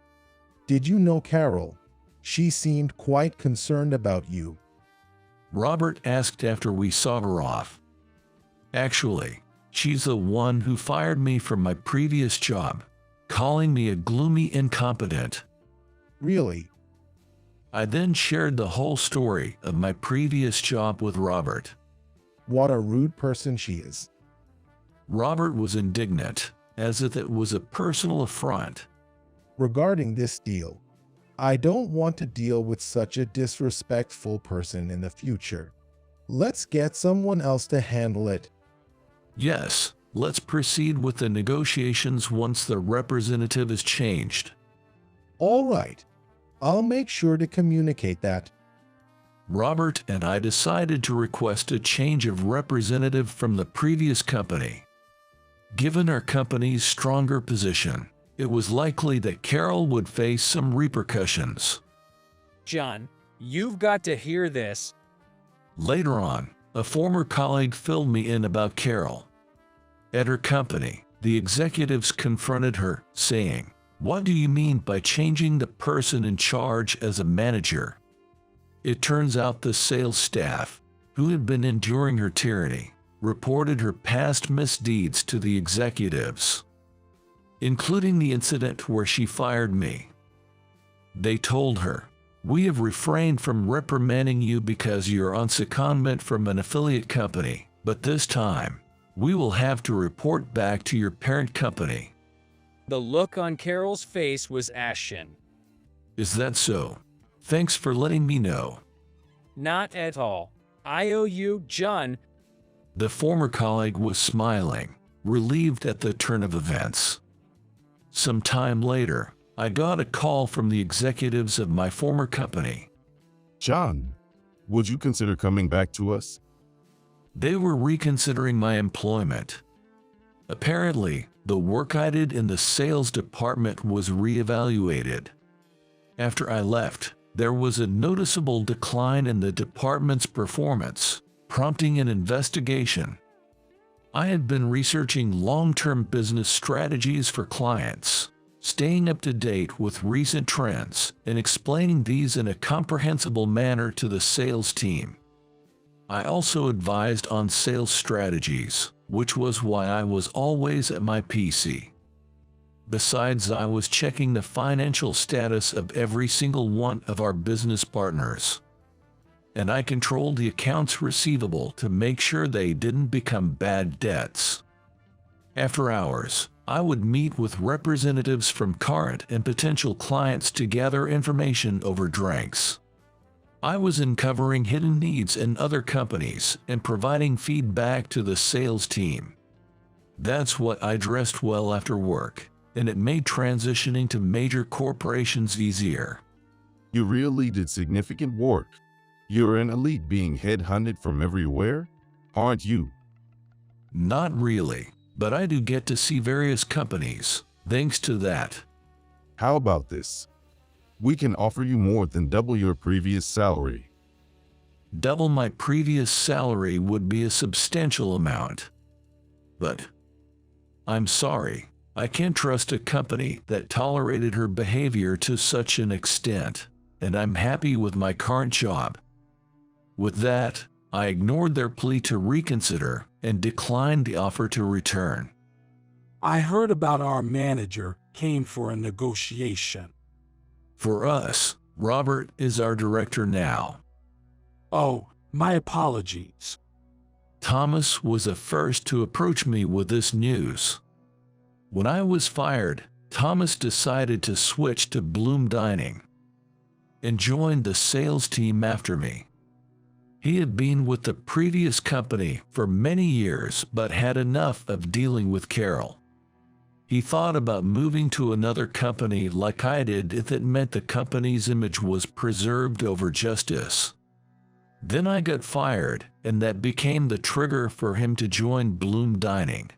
Did you know Carol? She seemed quite concerned about you. Robert asked after we saw her off. Actually, she's the one who fired me from my previous job, calling me a gloomy incompetent. Really? I then shared the whole story of my previous job with Robert. What a rude person she is. Robert was indignant, as if it was a personal affront. Regarding this deal, I don't want to deal with such a disrespectful person in the future. Let's get someone else to handle it. Yes, let's proceed with the negotiations once the representative is changed. All right. I'll make sure to communicate that. Robert and I decided to request a change of representative from the previous company. Given our company's stronger position, it was likely that Carol would face some repercussions. John, you've got to hear this. Later on, a former colleague filled me in about Carol. At her company, the executives confronted her, saying, "What do you mean by changing the person in charge as a manager?" It turns out the sales staff, who had been enduring her tyranny, reported her past misdeeds to the executives, including the incident where she fired me. They told her, "We have refrained from reprimanding you because you're on secondment from an affiliate company, but this time, we will have to report back to your parent company." The look on Carol's face was ashen. Is that so? Thanks for letting me know. Not at all. I owe you, John. The former colleague was smiling, relieved at the turn of events. Some time later, I got a call from the executives of my former company. John, would you consider coming back to us? They were reconsidering my employment. Apparently, the work I did in the sales department was reevaluated. After I left, there was a noticeable decline in the department's performance, prompting an investigation. I had been researching long-term business strategies for clients, staying up to date with recent trends, and explaining these in a comprehensible manner to the sales team. I also advised on sales strategies, which was why I was always at my PC. Besides, I was checking the financial status of every single one of our business partners. And I controlled the accounts receivable to make sure they didn't become bad debts. After hours, I would meet with representatives from current and potential clients to gather information over drinks. I was uncovering hidden needs in other companies and providing feedback to the sales team. That's what I dressed well after work, and it made transitioning to major corporations easier. You really did significant work. You're an elite being headhunted from everywhere, aren't you? Not really, but I do get to see various companies, thanks to that. How about this? We can offer you more than double your previous salary. Double my previous salary would be a substantial amount. But I'm sorry, I can't trust a company that tolerated her behavior to such an extent, and I'm happy with my current job. With that, I ignored their plea to reconsider and declined the offer to return. I heard about our manager came for a negotiation. For us, Robert is our director now. Oh, my apologies. Thomas was the first to approach me with this news. When I was fired, Thomas decided to switch to Bloom Dining and joined the sales team after me. He had been with the previous company for many years but had enough of dealing with Carol. He thought about moving to another company like I did if it meant the company's image was preserved over justice. Then I got fired, and that became the trigger for him to join Bloom Dining.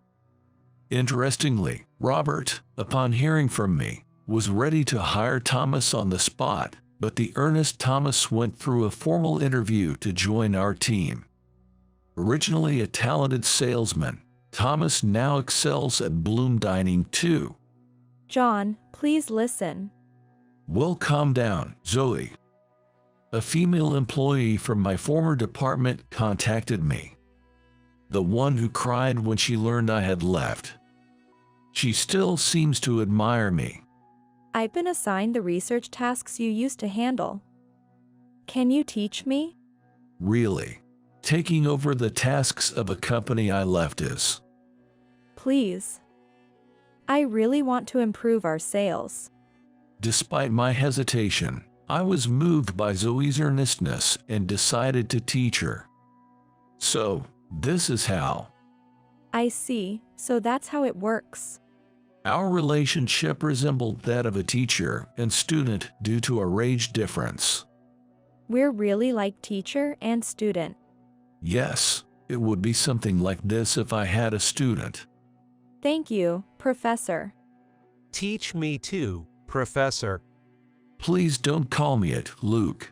Interestingly, Robert, upon hearing from me, was ready to hire Thomas on the spot, but the earnest Thomas went through a formal interview to join our team. Originally a talented salesman, Thomas now excels at Bloom Dining too. John, please listen. Well, calm down, Zoe. A female employee from my former department contacted me. The one who cried when she learned I had left. She still seems to admire me. I've been assigned the research tasks you used to handle. Can you teach me? Really? Taking over the tasks of a company I left is? Please. I really want to improve our sales. Despite my hesitation, I was moved by Zoe's earnestness and decided to teach her. So, this is how. I see, so that's how it works. Our relationship resembled that of a teacher and student due to our age difference. We're really like teacher and student. Yes, it would be something like this if I had a student. Thank you, Professor. Teach me too, Professor. Please don't call me it, Luke.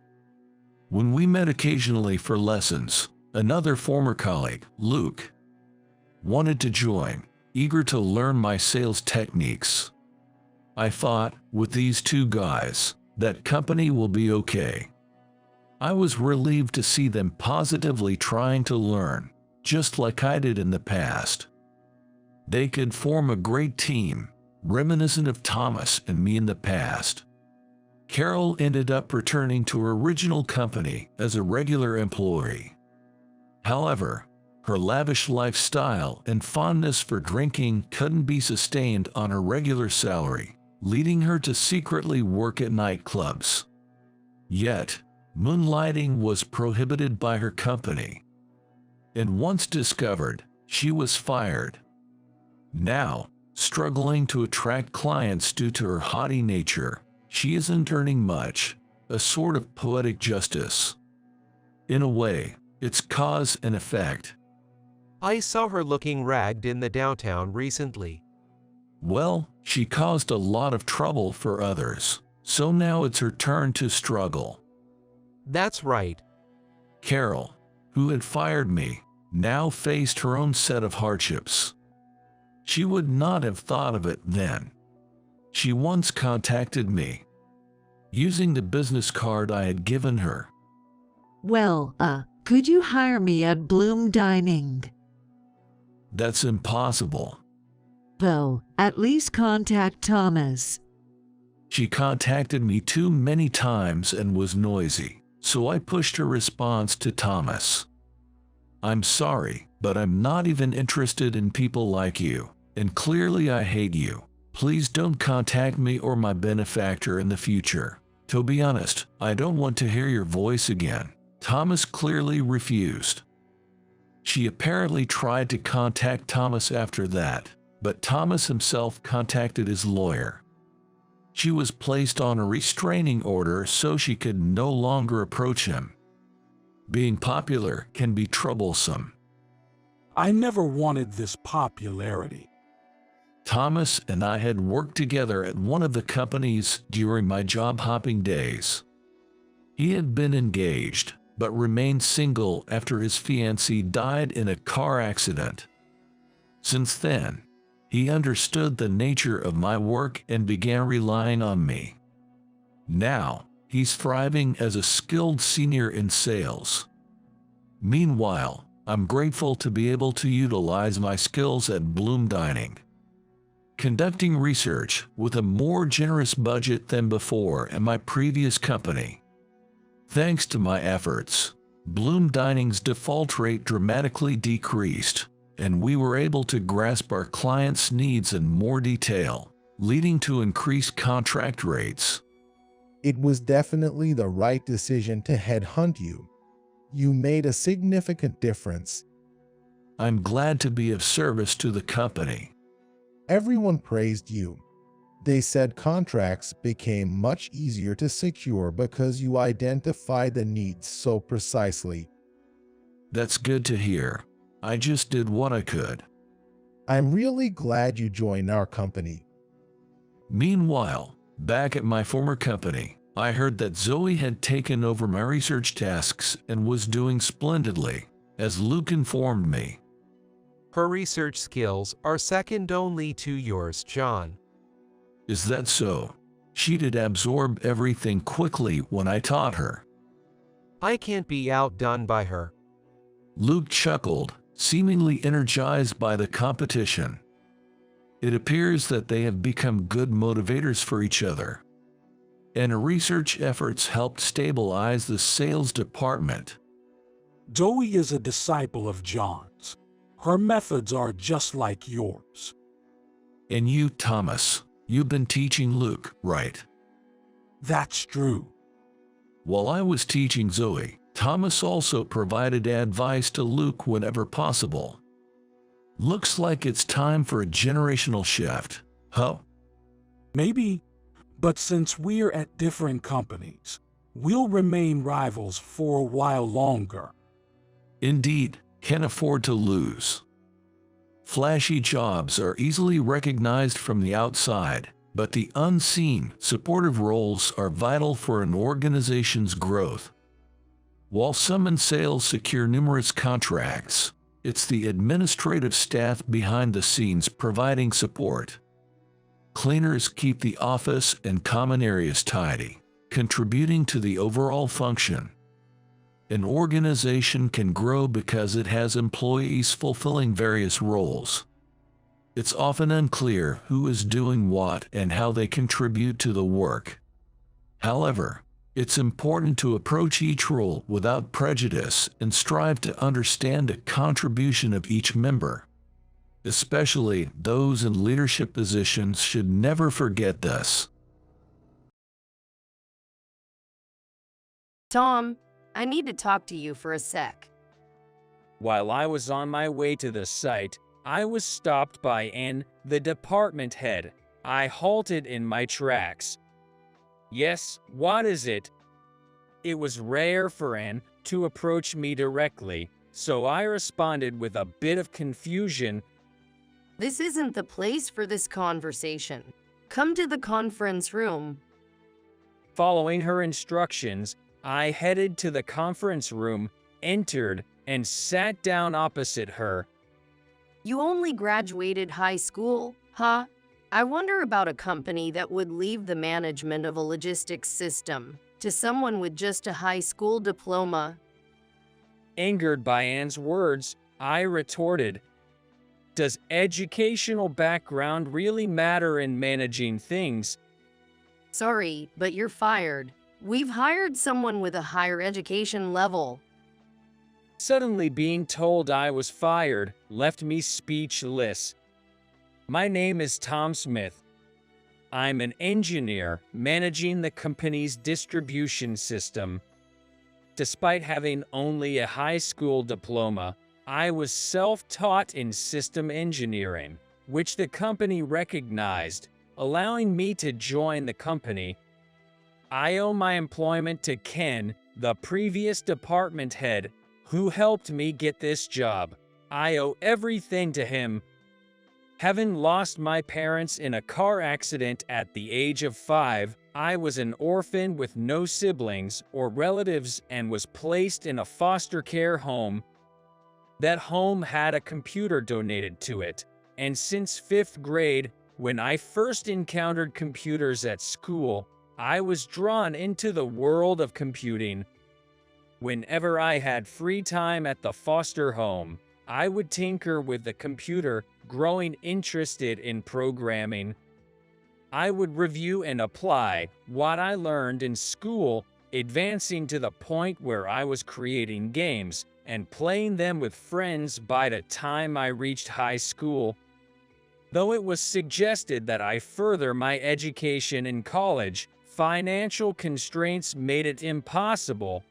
When we met occasionally for lessons, another former colleague, Luke, wanted to join, eager to learn my sales techniques. I thought, with these two guys, that company will be okay. I was relieved to see them positively trying to learn, just like I did in the past. They could form a great team, reminiscent of Thomas and me in the past. Carol ended up returning to her original company as a regular employee. However, her lavish lifestyle and fondness for drinking couldn't be sustained on her regular salary, leading her to secretly work at nightclubs. Yet, moonlighting was prohibited by her company. And once discovered, she was fired. Now, struggling to attract clients due to her haughty nature, she isn't earning much, a sort of poetic justice. In a way, it's cause and effect. I saw her looking ragged in the downtown recently. Well, she caused a lot of trouble for others, so now it's her turn to struggle. That's right. Carol, who had fired me, now faced her own set of hardships. She would not have thought of it then. She once contacted me, using the business card I had given her. Well, could you hire me at Bloom Dining? That's impossible. Though, at least contact Thomas. She contacted me too many times and was noisy, so I pushed her response to Thomas. I'm sorry, but I'm not even interested in people like you, and clearly I hate you. Please don't contact me or my benefactor in the future. To be honest, I don't want to hear your voice again. Thomas clearly refused. She apparently tried to contact Thomas after that, but Thomas himself contacted his lawyer. She was placed on a restraining order so she could no longer approach him. Being popular can be troublesome. I never wanted this popularity. Thomas and I had worked together at one of the companies during my job-hopping days. He had been engaged, but remained single after his fiancée died in a car accident. Since then, he understood the nature of my work and began relying on me. Now, he's thriving as a skilled senior in sales. Meanwhile, I'm grateful to be able to utilize my skills at Bloom Dining, conducting research with a more generous budget than before at my previous company. Thanks to my efforts, Bloom Dining's default rate dramatically decreased, and we were able to grasp our clients' needs in more detail, leading to increased contract rates. It was definitely the right decision to headhunt you. You made a significant difference. I'm glad to be of service to the company. Everyone praised you. They said contracts became much easier to secure because you identified the needs so precisely. That's good to hear. I just did what I could. I'm really glad you joined our company. Meanwhile, back at my former company, I heard that Zoe had taken over my research tasks and was doing splendidly, as Luke informed me. Her research skills are second only to yours, John. Is that so? She did absorb everything quickly when I taught her. I can't be outdone by her. Luke chuckled, seemingly energized by the competition. It appears that they have become good motivators for each other. And research efforts helped stabilize the sales department. Zoe is a disciple of John's. Her methods are just like yours. And you, Thomas, you've been teaching Luke, right? That's true. While I was teaching Zoe, Thomas also provided advice to Luke whenever possible. Looks like it's time for a generational shift, huh? Maybe, but since we're at different companies, we'll remain rivals for a while longer. Indeed, can't afford to lose. Flashy jobs are easily recognized from the outside, but the unseen, supportive roles are vital for an organization's growth. While some in sales secure numerous contracts, it's the administrative staff behind the scenes providing support. Cleaners keep the office and common areas tidy, contributing to the overall function. An organization can grow because it has employees fulfilling various roles. It's often unclear who is doing what and how they contribute to the work. However, it's important to approach each role without prejudice and strive to understand the contribution of each member. Especially those in leadership positions should never forget this. Tom, I need to talk to you for a sec. While I was on my way to the site, I was stopped by Anne, the department head. I halted in my tracks. Yes, what is it? It was rare for Anne to approach me directly, so I responded with a bit of confusion. This isn't the place for this conversation. Come to the conference room. Following her instructions, I headed to the conference room, entered, and sat down opposite her. You only graduated high school, huh? I wonder about a company that would leave the management of a logistics system to someone with just a high school diploma. Angered by Anne's words, I retorted, "Does educational background really matter in managing things?" Sorry, but you're fired. We've hired someone with a higher education level. Suddenly being told I was fired left me speechless. My name is Tom Smith. I'm an engineer managing the company's distribution system. Despite having only a high school diploma, I was self-taught in system engineering, which the company recognized, allowing me to join the company. I owe my employment to Ken, the previous department head, who helped me get this job. I owe everything to him. Having lost my parents in a car accident at the age of 5, I was an orphan with no siblings or relatives and was placed in a foster care home. That home had a computer donated to it, and since 5th grade, when I first encountered computers at school, I was drawn into the world of computing. Whenever I had free time at the foster home, I would tinker with the computer, growing interested in programming. I would review and apply what I learned in school advancing to the point where I was creating games and playing them with friends by the time I reached high school. Though it was suggested that I further my education in college, financial constraints made it impossible.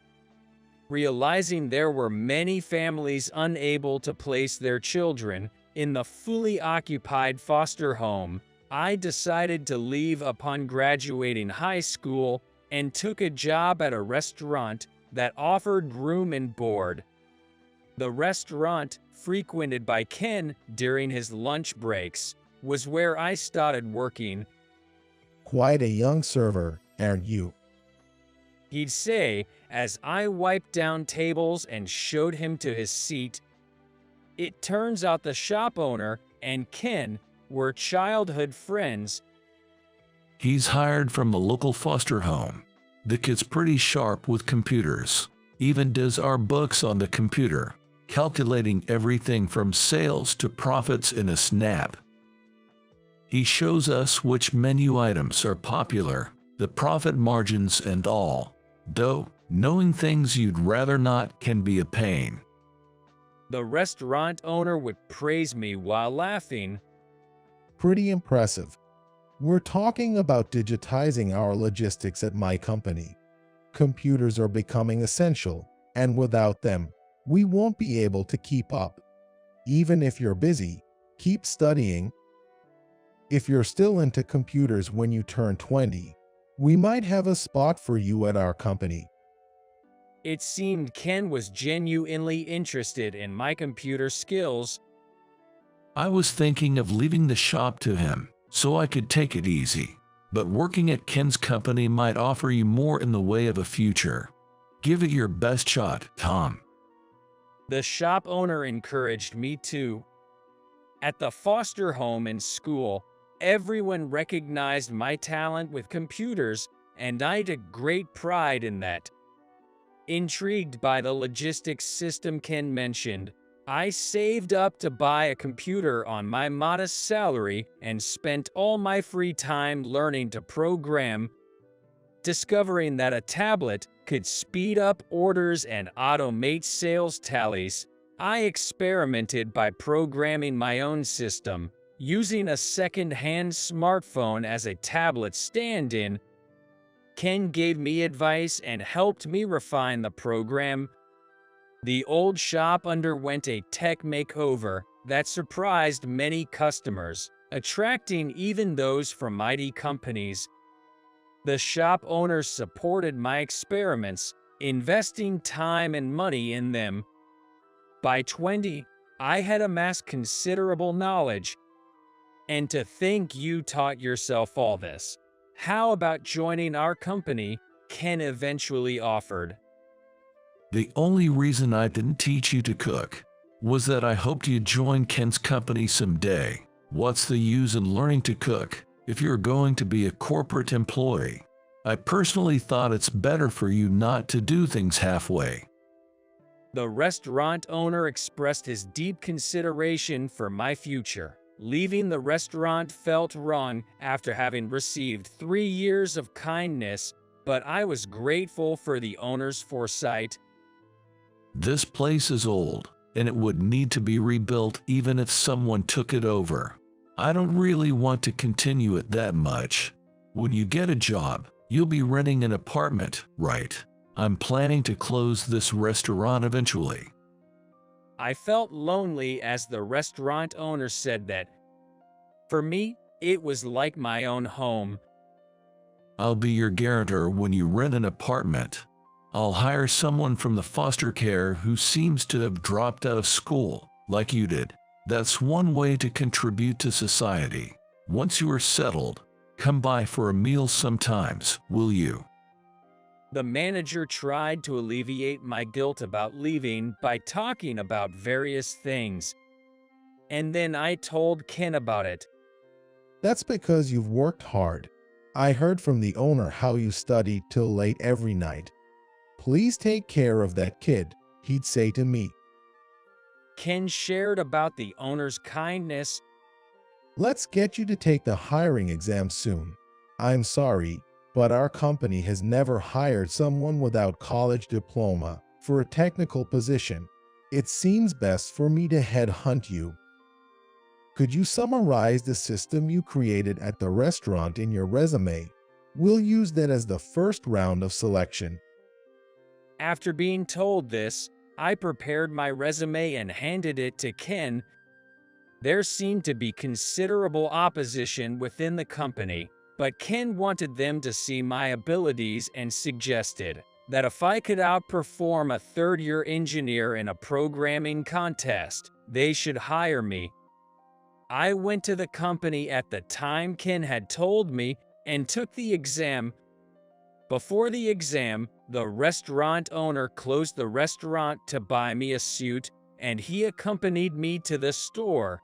Realizing there were many families unable to place their children in the fully occupied foster home, I decided to leave upon graduating high school and took a job at a restaurant that offered room and board. The restaurant, frequented by Ken during his lunch breaks, was where I started working. Quite a young server, aren't you? He'd say as I wiped down tables and showed him to his seat. It turns out the shop owner and Ken were childhood friends. He's hired from a local foster home. The kid's pretty sharp with computers, even does our books on the computer, calculating everything from sales to profits in a snap. He shows us which menu items are popular, the profit margins and all, though knowing things you'd rather not can be a pain. The restaurant owner would praise me while laughing. Pretty impressive. We're talking about digitizing our logistics at my company. Computers are becoming essential, and without them, we won't be able to keep up. Even if you're busy, keep studying. If you're still into computers when you turn 20, we might have a spot for you at our company. It seemed Ken was genuinely interested in my computer skills. I was thinking of leaving the shop to him so I could take it easy, but working at Ken's company might offer you more in the way of a future. Give it your best shot, Tom. The shop owner encouraged me too. At the foster home and school, everyone recognized my talent with computers, and I took great pride in that. Intrigued by the logistics system Ken mentioned, I saved up to buy a computer on my modest salary and spent all my free time learning to program. Discovering that a tablet could speed up orders and automate sales tallies, I experimented by programming my own system, using a second-hand smartphone as a tablet stand-in. Ken gave me advice and helped me refine the program. The old shop underwent a tech makeover that surprised many customers, attracting even those from mighty companies. The shop owners supported my experiments, investing time and money in them. By 20, I had amassed considerable knowledge. And to think you taught yourself all this. How about joining our company? Ken eventually offered. The only reason I didn't teach you to cook was that I hoped you'd join Ken's company someday. What's the use in learning to cook if you're going to be a corporate employee? I personally thought it's better for you not to do things halfway. The restaurant owner expressed his deep consideration for my future. Leaving the restaurant felt wrong after having received 3 years of kindness, but I was grateful for the owner's foresight. This place is old, and it would need to be rebuilt even if someone took it over. I don't really want to continue it that much. When you get a job, you'll be renting an apartment, right? I'm planning to close this restaurant eventually. I felt lonely as the restaurant owner said that. For me, it was like my own home. I'll be your guarantor when you rent an apartment. I'll hire someone from the foster care who seems to have dropped out of school, like you did. That's one way to contribute to society. Once you are settled, come by for a meal sometimes, will you? The manager tried to alleviate my guilt about leaving by talking about various things. And then I told Ken about it. That's because you've worked hard. I heard from the owner how you studied till late every night. Please take care of that kid, he'd say to me. Ken shared about the owner's kindness. Let's get you to take the hiring exam soon. I'm sorry, but our company has never hired someone without college diploma for a technical position. It seems best for me to headhunt you. Could you summarize the system you created at the restaurant in your resume? We'll use that as the first round of selection. After being told this, I prepared my resume and handed it to Ken. There seemed to be considerable opposition within the company, but Ken wanted them to see my abilities and suggested that if I could outperform a third-year engineer in a programming contest, they should hire me. I went to the company at the time Ken had told me and took the exam. Before the exam, the restaurant owner closed the restaurant to buy me a suit, and he accompanied me to the store.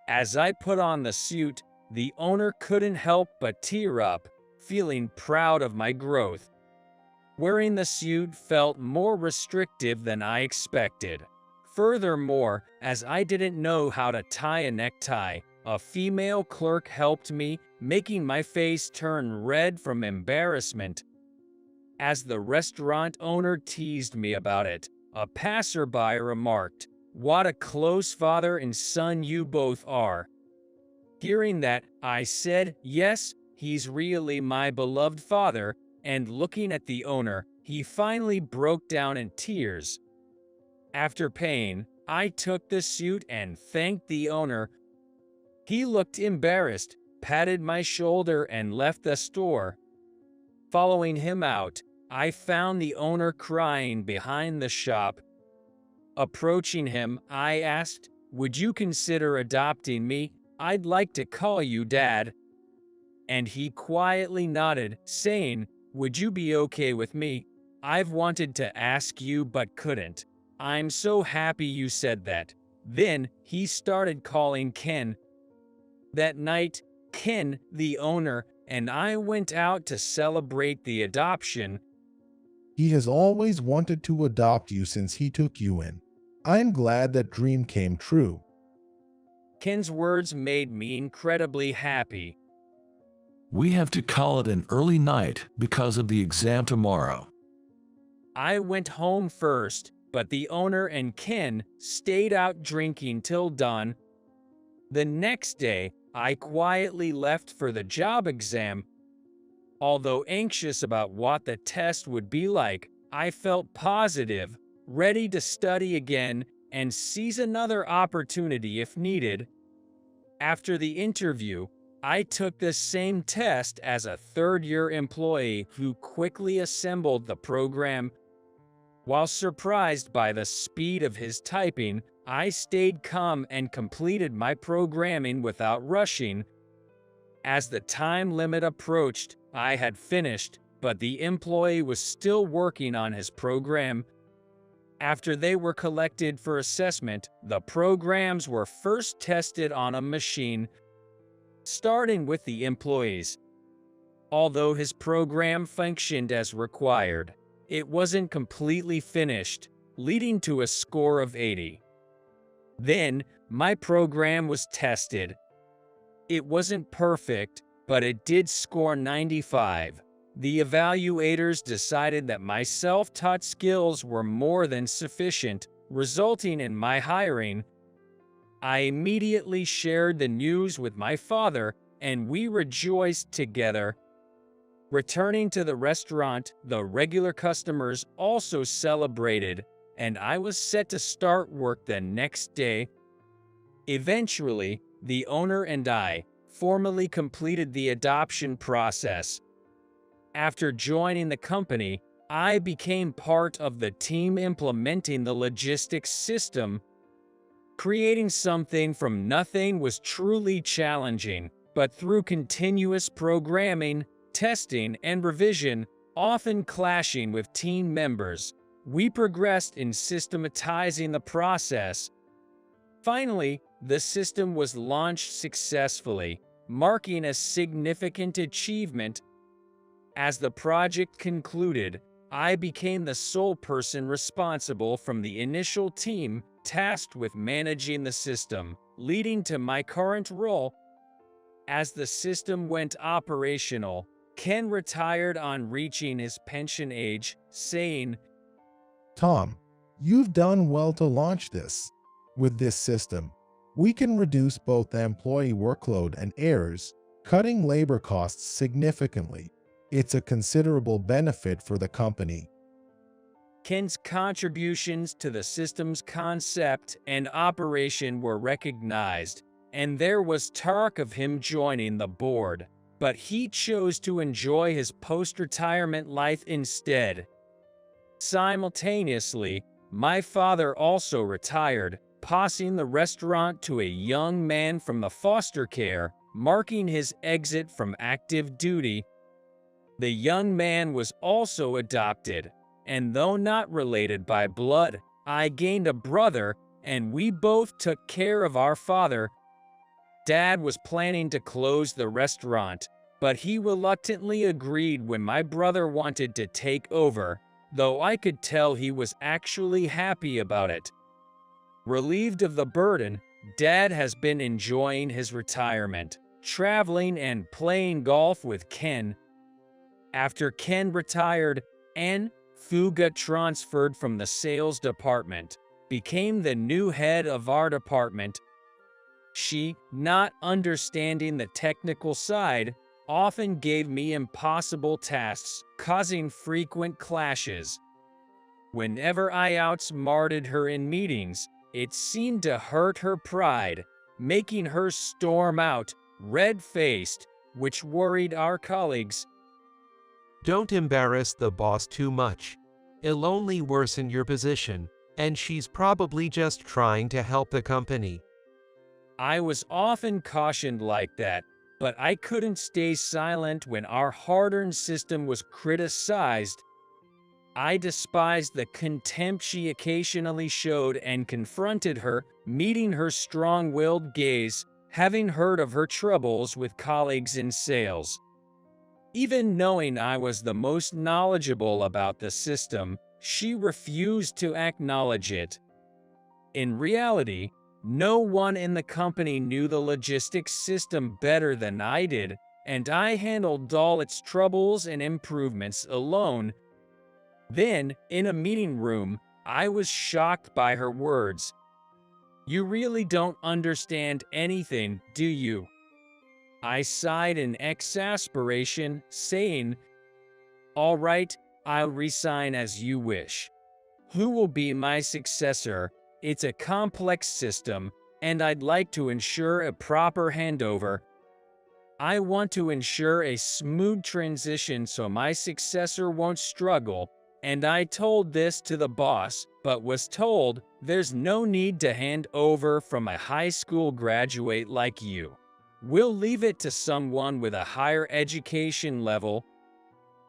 As I put on the suit, the owner couldn't help but tear up, feeling proud of my growth. Wearing the suit felt more restrictive than I expected. Furthermore, as I didn't know how to tie a necktie, a female clerk helped me, making my face turn red from embarrassment. As the restaurant owner teased me about it, a passerby remarked, "What a close father and son you both are." Hearing that, I said, "Yes, he's really my beloved father," and looking at the owner, he finally broke down in tears. After paying, I took the suit and thanked the owner. He looked embarrassed, patted my shoulder, and left the store. Following him out, I found the owner crying behind the shop. Approaching him, I asked, "Would you consider adopting me? I'd like to call you Dad." And he quietly nodded, saying, "Would you be okay with me? I've wanted to ask you but couldn't. I'm so happy you said that." Then he started calling Ken. That night, Ken, the owner, and I went out to celebrate the adoption. He has always wanted to adopt you since he took you in. I'm glad that dream came true. Ken's words made me incredibly happy. We have to call it an early night because of the exam tomorrow. I went home first, but the owner and Ken stayed out drinking till dawn. The next day, I quietly left for the job exam. Although anxious about what the test would be like, I felt positive, ready to study again and seize another opportunity if needed. After the interview, I took the same test as a third-year employee who quickly assembled the program. While surprised by the speed of his typing, I stayed calm and completed my programming without rushing. As the time limit approached, I had finished, but the employee was still working on his program. After they were collected for assessment, the programs were first tested on a machine, starting with the employees. Although his program functioned as required, it wasn't completely finished, leading to a score of 80. Then, my program was tested. It wasn't perfect, but it did score 95. The evaluators decided that my self-taught skills were more than sufficient, resulting in my hiring. I immediately shared the news with my father, and we rejoiced together. Returning to the restaurant, the regular customers also celebrated, and I was set to start work the next day. Eventually, the owner and I formally completed the adoption process. After joining the company, I became part of the team implementing the logistics system. Creating something from nothing was truly challenging, but through continuous programming, testing, and revision, often clashing with team members, we progressed in systematizing the process. Finally, the system was launched successfully, marking a significant achievement. As the project concluded, I became the sole person responsible from the initial team tasked with managing the system, leading to my current role. As the system went operational, Ken retired on reaching his pension age, saying, Tom, you've done well to launch this. With this system, we can reduce both the employee workload and errors, cutting labor costs significantly. It's a considerable benefit for the company. Ken's contributions to the system's concept and operation were recognized, and there was talk of him joining the board, but he chose to enjoy his post-retirement life instead. Simultaneously, my father also retired, passing the restaurant to a young man from the foster care, marking his exit from active duty. The young man was also adopted, and though not related by blood, I gained a brother, and we both took care of our father. Dad was planning to close the restaurant, but he reluctantly agreed when my brother wanted to take over, though I could tell he was actually happy about it. Relieved of the burden, Dad has been enjoying his retirement, traveling and playing golf with Ken. After Ken retired, Ann Fuga transferred from the sales department, became the new head of our department. She, not understanding the technical side, often gave me impossible tasks, causing frequent clashes. Whenever I outsmarted her in meetings, it seemed to hurt her pride, making her storm out, red-faced, which worried our colleagues. Don't embarrass the boss too much. It'll only worsen your position, and she's probably just trying to help the company. I was often cautioned like that, but I couldn't stay silent when our hard-earned system was criticized. I despised the contempt she occasionally showed and confronted her, meeting her strong-willed gaze, having heard of her troubles with colleagues in sales. Even knowing I was the most knowledgeable about the system, she refused to acknowledge it. In reality, no one in the company knew the logistics system better than I did, and I handled all its troubles and improvements alone. Then, in a meeting room, I was shocked by her words. "You really don't understand anything, do you?" I sighed in exasperation, saying, "All right, I'll resign as you wish. Who will be my successor? It's a complex system, and I'd like to ensure a proper handover. I want to ensure a smooth transition so my successor won't struggle, and I told this to the boss, but was told there's no need to hand over from a high school graduate like you. We'll leave it to someone with a higher education level."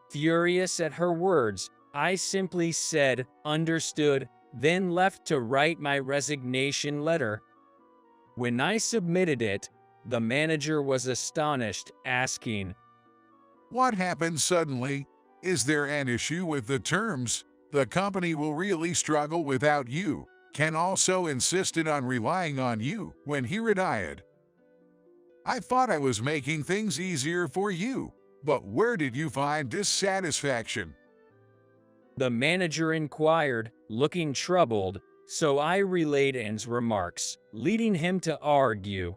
Furious at her words, I simply said, "Understood," then left to write my resignation letter. When I submitted it, the manager was astonished, asking, "What happened suddenly? Is there an issue with the terms? The company will really struggle without you. Ken also insisted on relying on you when he retired. I thought I was making things easier for you, but where did you find dissatisfaction?" The manager inquired, looking troubled, so I relayed Ann's remarks, leading him to argue.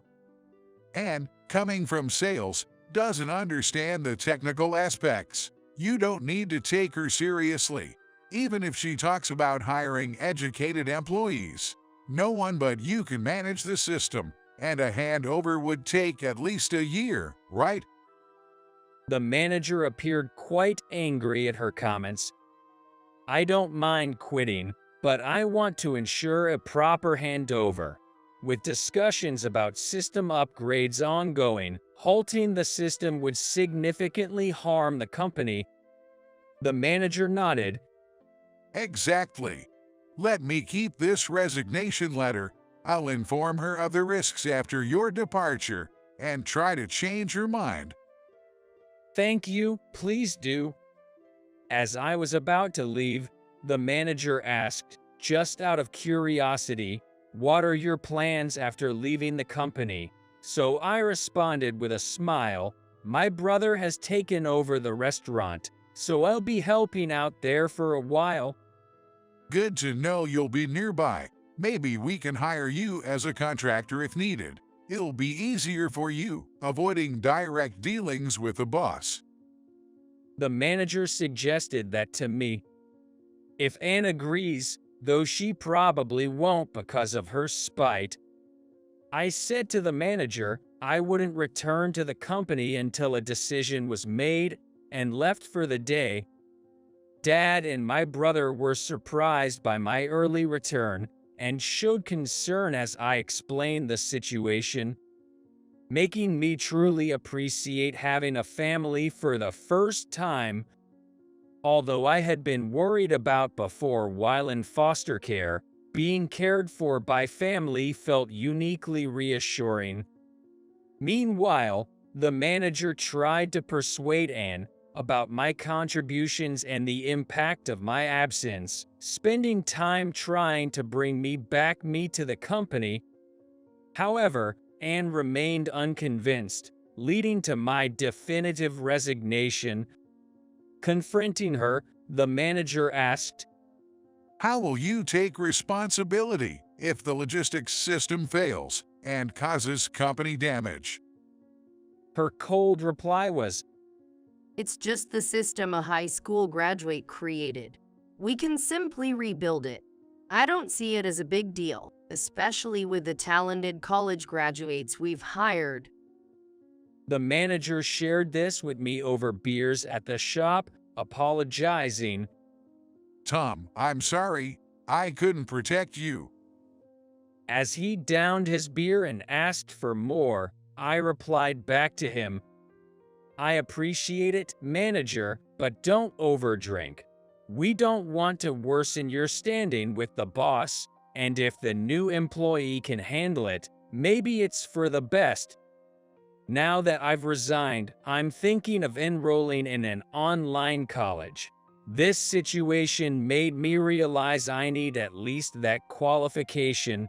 "Ann, coming from sales, doesn't understand the technical aspects. You don't need to take her seriously, even if she talks about hiring educated employees. No one but you can manage the system, and a handover would take at least a year, right?" The manager appeared quite angry at her comments. "I don't mind quitting, but I want to ensure a proper handover. With discussions about system upgrades ongoing, halting the system would significantly harm the company." The manager nodded. "Exactly. Let me keep this resignation letter. I'll inform her of the risks after your departure and try to change her mind." "Thank you, please do." As I was about to leave, the manager asked, just out of curiosity, "What are your plans after leaving the company?" So I responded with a smile, My brother has taken over the restaurant, so I'll be helping out there for a while. Good to know you'll be nearby. Maybe we can hire you as a contractor if needed. It'll be easier for you, avoiding direct dealings with the boss. The manager suggested that to me. If Anne agrees, though she probably won't because of her spite, I said to the manager I wouldn't return to the company until a decision was made and left for the day. Dad and my brother were surprised by my early return and showed concern as I explained the situation, making me truly appreciate having a family for the first time. Although I had been worried about before while in foster care, being cared for by family felt uniquely reassuring. Meanwhile, the manager tried to persuade Anne about my contributions and the impact of my absence, spending time trying to bring me back to the company. However, Anne remained unconvinced, leading to my definitive resignation. Confronting her, the manager asked, "How will you take responsibility if the logistics system fails and causes company damage?" Her cold reply was, "It's just the system a high school graduate created. We can simply rebuild it. I don't see it as a big deal, especially with the talented college graduates we've hired." The manager shared this with me over beers at the shop, apologizing. "Tom, I'm sorry. I couldn't protect you." As he downed his beer and asked for more, I replied back to him, "I appreciate it, manager, but don't overdrink. We don't want to worsen your standing with the boss, and if the new employee can handle it, maybe it's for the best. Now that I've resigned, I'm thinking of enrolling in an online college. This situation made me realize I need at least that qualification."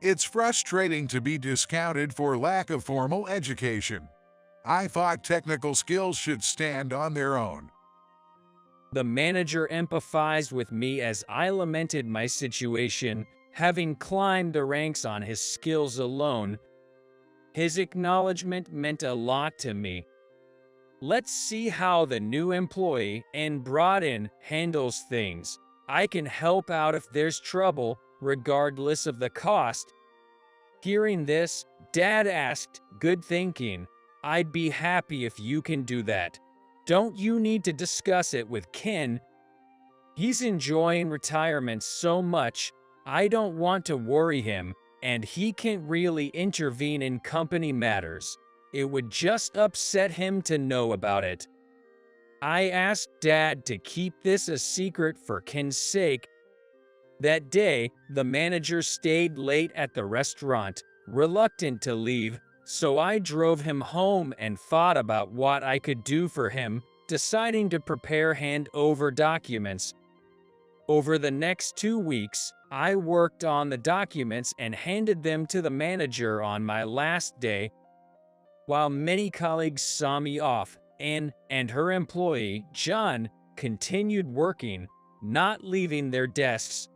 It's frustrating to be discounted for lack of formal education. I thought technical skills should stand on their own. The manager empathized with me as I lamented my situation, having climbed the ranks on his skills alone. His acknowledgement meant a lot to me. Let's see how the new employee and brought in handles things. I can help out if there's trouble, regardless of the cost. Hearing this, Dad asked, "Good thinking. I'd be happy if you can do that. Don't you need to discuss it with Ken? He's enjoying retirement so much, I don't want to worry him, and he can't really intervene in company matters. It would just upset him to know about it." I asked Dad to keep this a secret for Ken's sake. That day, the manager stayed late at the restaurant, reluctant to leave, so I drove him home and thought about what I could do for him, deciding to prepare handover documents. Over the next 2 weeks, I worked on the documents and handed them to the manager on my last day. While many colleagues saw me off, Anne and her employee, John, continued working, not leaving their desks.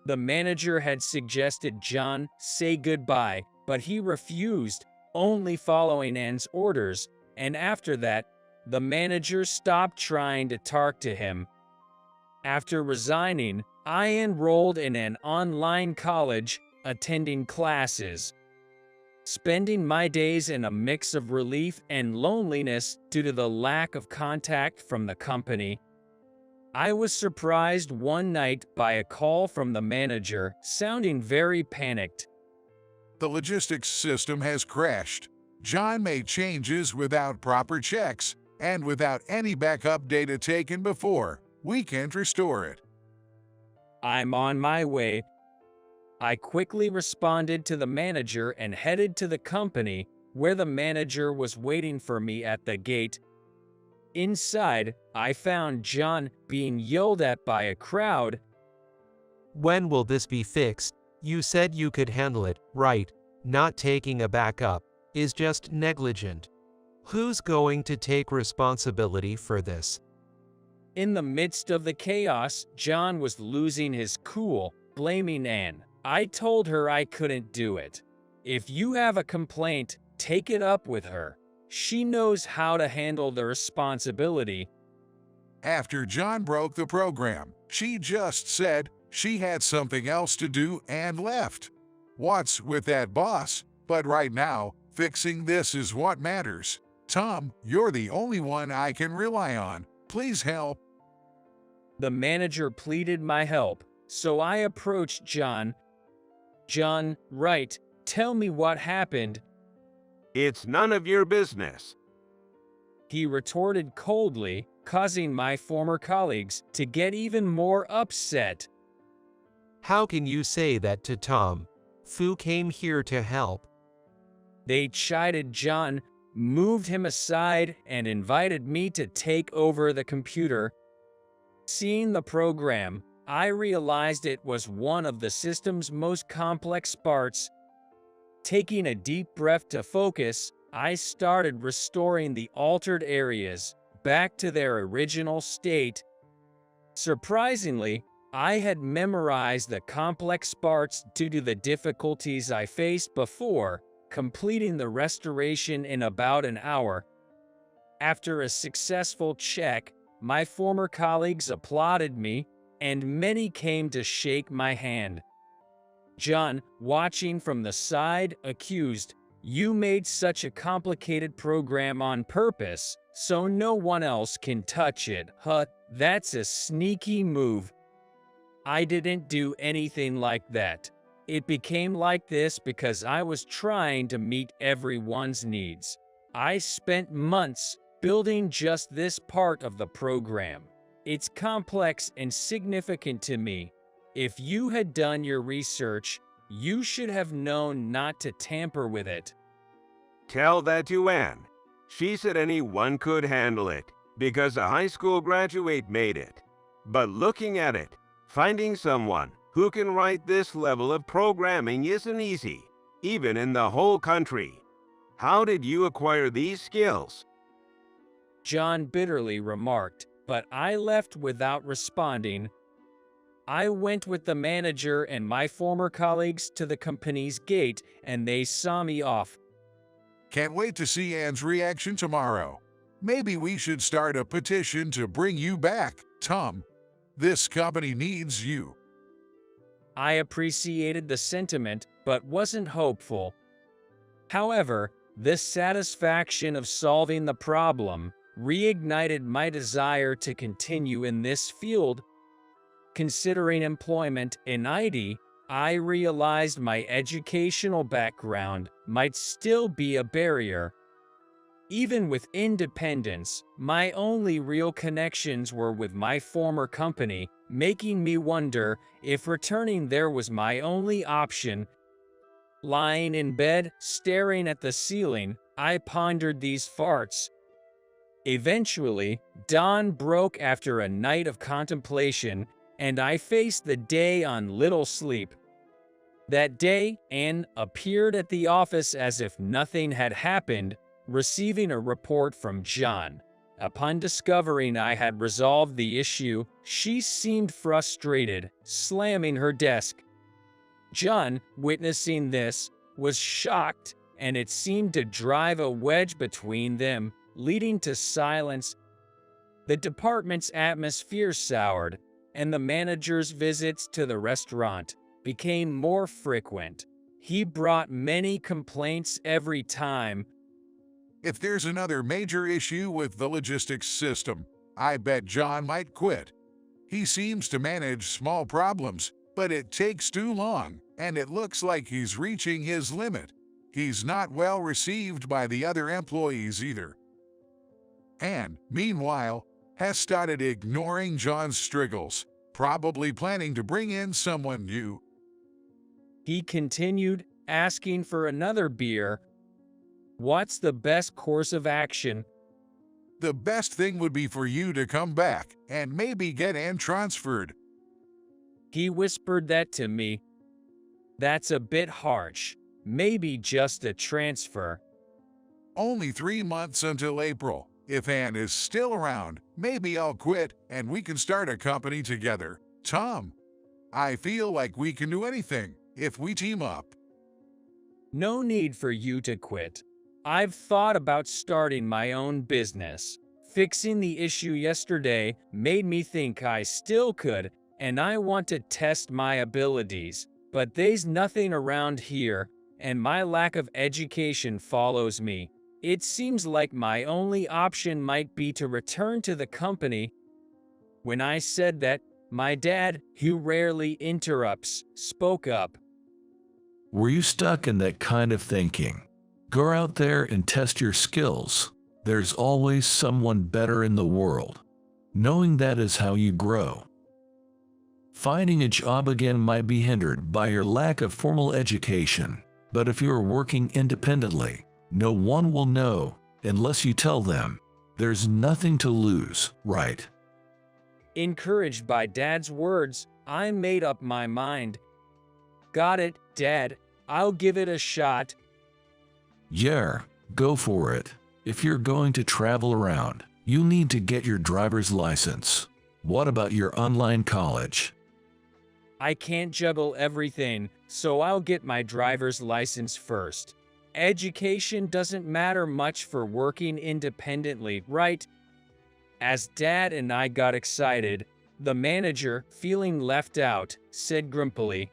The manager had suggested John say goodbye, but he refused, only following Anne's orders, and after that, the manager stopped trying to talk to him. After resigning, I enrolled in an online college, attending classes. Spending my days in a mix of relief and loneliness due to the lack of contact from the company. I was surprised one night by a call from the manager, sounding very panicked. "The logistics system has crashed. John made changes without proper checks and without any backup data taken before. We can't restore it." "I'm on my way." I quickly responded to the manager and headed to the company, where the manager was waiting for me at the gate. Inside, I found John being yelled at by a crowd. "When will this be fixed? You said you could handle it, right? Not taking a backup is just negligent. Who's going to take responsibility for this? In the midst of the chaos, John was losing his cool, blaming Anne. I told her I couldn't do it. If you have a complaint, take it up with her. She knows how to handle the responsibility. After John broke the program, she just said she had something else to do and left. What's with that, boss? But right now, fixing this is what matters. Tom, you're the only one I can rely on. Please help. The manager pleaded my help, so I approached John. John, right, tell me what happened. It's none of your business. He retorted coldly, causing my former colleagues to get even more upset. How can you say that to Tom? Fu came here to help. They chided John, moved him aside, and invited me to take over the computer. Seeing the program, I realized it was one of the system's most complex parts. Taking a deep breath to focus, I started restoring the altered areas back to their original state. Surprisingly, I had memorized the complex parts due to the difficulties I faced before, completing the restoration in about an hour. After a successful check, my former colleagues applauded me, and many came to shake my hand. John, watching from the side, accused, "You made such a complicated program on purpose, so no one else can touch it. Huh, that's a sneaky move." I didn't do anything like that. It became like this because I was trying to meet everyone's needs. I spent months building just this part of the program. It's complex and significant to me. If you had done your research, you should have known not to tamper with it. Tell that to Anne. She said anyone could handle it because a high school graduate made it. But looking at it, finding someone who can write this level of programming isn't easy, even in the whole country. How did you acquire these skills? John bitterly remarked, but I left without responding. I went with the manager and my former colleagues to the company's gate, and they saw me off. Can't wait to see Anne's reaction tomorrow. Maybe we should start a petition to bring you back, Tom. This company needs you. I appreciated the sentiment, but wasn't hopeful. However, the satisfaction of solving the problem reignited my desire to continue in this field. Considering employment in IT, I realized my educational background might still be a barrier. Even with independence, my only real connections were with my former company, making me wonder if returning there was my only option. Lying in bed, staring at the ceiling, I pondered these thoughts. Eventually, dawn broke after a night of contemplation, and I faced the day on little sleep. That day, Anne appeared at the office as if nothing had happened, receiving a report from John. Upon discovering I had resolved the issue, she seemed frustrated, slamming her desk. John, witnessing this, was shocked, and it seemed to drive a wedge between them, leading to silence. The department's atmosphere soured, and the manager's visits to the restaurant became more frequent. He brought many complaints every time. If there's another major issue with the logistics system, I bet John might quit. He seems to manage small problems, but it takes too long, and it looks like he's reaching his limit. He's not well received by the other employees either. Anne, meanwhile, has started ignoring John's struggles, probably planning to bring in someone new. He continued, asking for another beer. What's the best course of action? The best thing would be for you to come back and maybe get Anne transferred. He whispered that to me. That's a bit harsh. Maybe just a transfer. Only 3 months until April. If Anne is still around, maybe I'll quit and we can start a company together. Tom, I feel like we can do anything if we team up. No need for you to quit. I've thought about starting my own business. Fixing the issue yesterday made me think I still could, and I want to test my abilities. But there's nothing around here, and my lack of education follows me. It seems like my only option might be to return to the company. When I said that, my dad, who rarely interrupts, spoke up. Were you stuck in that kind of thinking? Go out there and test your skills. There's always someone better in the world. Knowing that is how you grow. Finding a job again might be hindered by your lack of formal education, but if you are working independently, no one will know unless you tell them. There's nothing to lose, right? Encouraged by Dad's words, I made up my mind. Got it, Dad. I'll give it a shot. Yeah, go for it. If you're going to travel around, you need to get your driver's license. What about your online college? I can't juggle everything, so I'll get my driver's license first. Education doesn't matter much for working independently, right? As Dad and I got excited, the manager, feeling left out, said grumpily,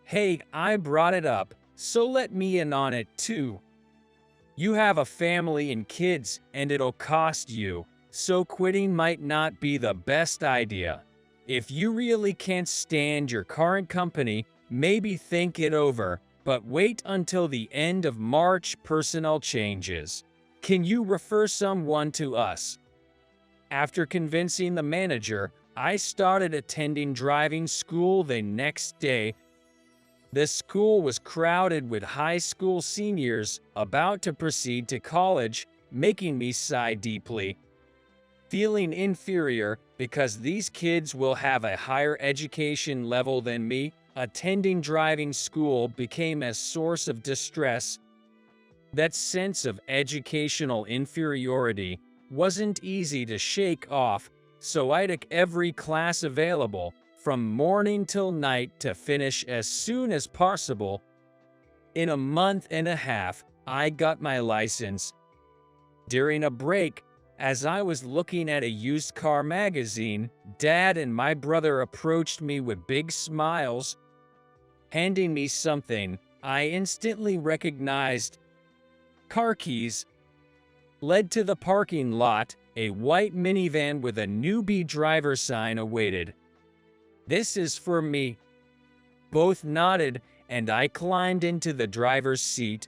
"Hey, I brought it up, so let me in on it too. You have a family and kids, and it'll cost you, so quitting might not be the best idea. If you really can't stand your current company, maybe think it over, but wait until the end of March. Personnel changes. Can you refer someone to us?" After convincing the manager, I started attending driving school the next day. The school was crowded with high school seniors about to proceed to college, making me sigh deeply. Feeling inferior because these kids will have a higher education level than me, attending driving school became a source of distress. That sense of educational inferiority wasn't easy to shake off, so I took every class available, from morning till night, to finish as soon as possible. In a month and a half, I got my license. During a break, as I was looking at a used car magazine, Dad and my brother approached me with big smiles, handing me something I instantly recognized: car keys. Led to the parking lot, a white minivan with a newbie driver sign awaited. "This is for me." Both nodded, and I climbed into the driver's seat.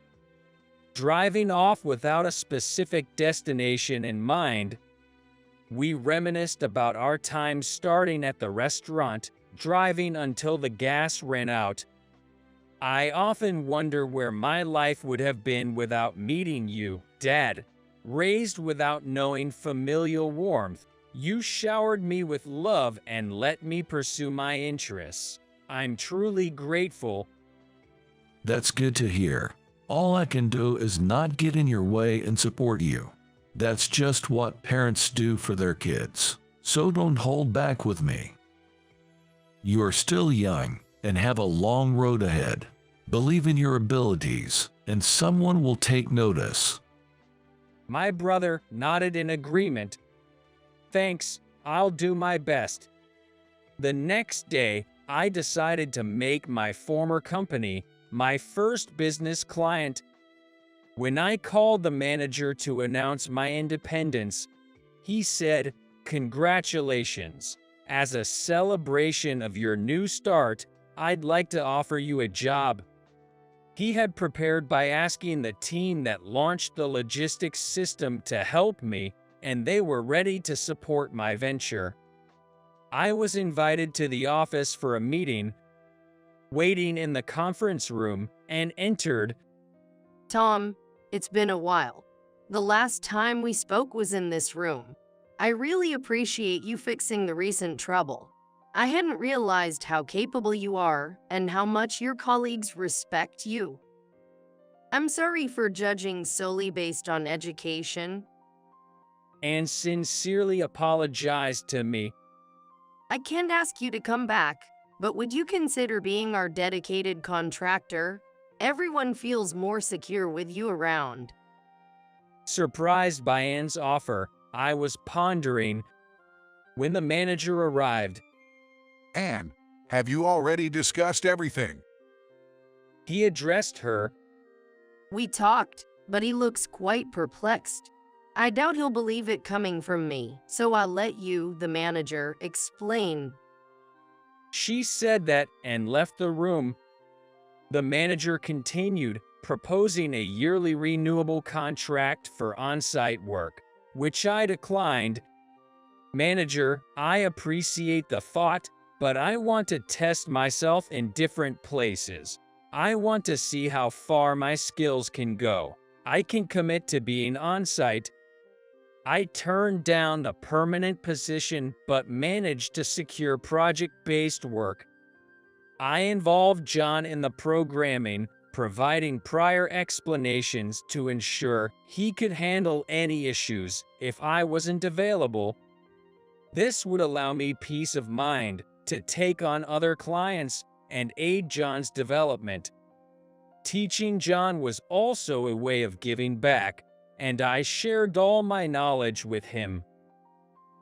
Driving off without a specific destination in mind, we reminisced about our time starting at the restaurant, driving until the gas ran out. I often wonder where my life would have been without meeting you, Dad. Raised without knowing familial warmth, you showered me with love and let me pursue my interests. I'm truly grateful. That's good to hear. All I can do is not get in your way and support you. That's just what parents do for their kids. So don't hold back with me. You are still young and have a long road ahead. Believe in your abilities, and someone will take notice. My brother nodded in agreement. Thanks, I'll do my best. The next day, I decided to make my former company my first business client. When I called the manager to announce my independence, he said, "Congratulations. As a celebration of your new start, I'd like to offer you a job." He had prepared by asking the team that launched the logistics system to help me, and they were ready to support my venture. I was invited to the office for a meeting, waiting in the conference room, and entered. Tom, it's been a while. The last time we spoke was in this room. I really appreciate you fixing the recent trouble. I hadn't realized how capable you are and how much your colleagues respect you. I'm sorry for judging solely based on education. And sincerely apologized to me. I can't ask you to come back, but would you consider being our dedicated contractor? Everyone feels more secure with you around. Surprised by Anne's offer, I was pondering when the manager arrived. Anne, have you already discussed everything? He addressed her. We talked, but he looks quite perplexed. I doubt he'll believe it coming from me, so I'll let you, the manager, explain. She said that and left the room. The manager continued, proposing a yearly renewable contract for on-site work, which I declined. Manager, I appreciate the thought, but I want to test myself in different places. I want to see how far my skills can go. I can commit to being on-site. I turned down the permanent position but managed to secure project-based work. I involved John in the programming, providing prior explanations to ensure he could handle any issues if I wasn't available. This would allow me peace of mind to take on other clients and aid John's development. Teaching John was also a way of giving back, and I shared all my knowledge with him.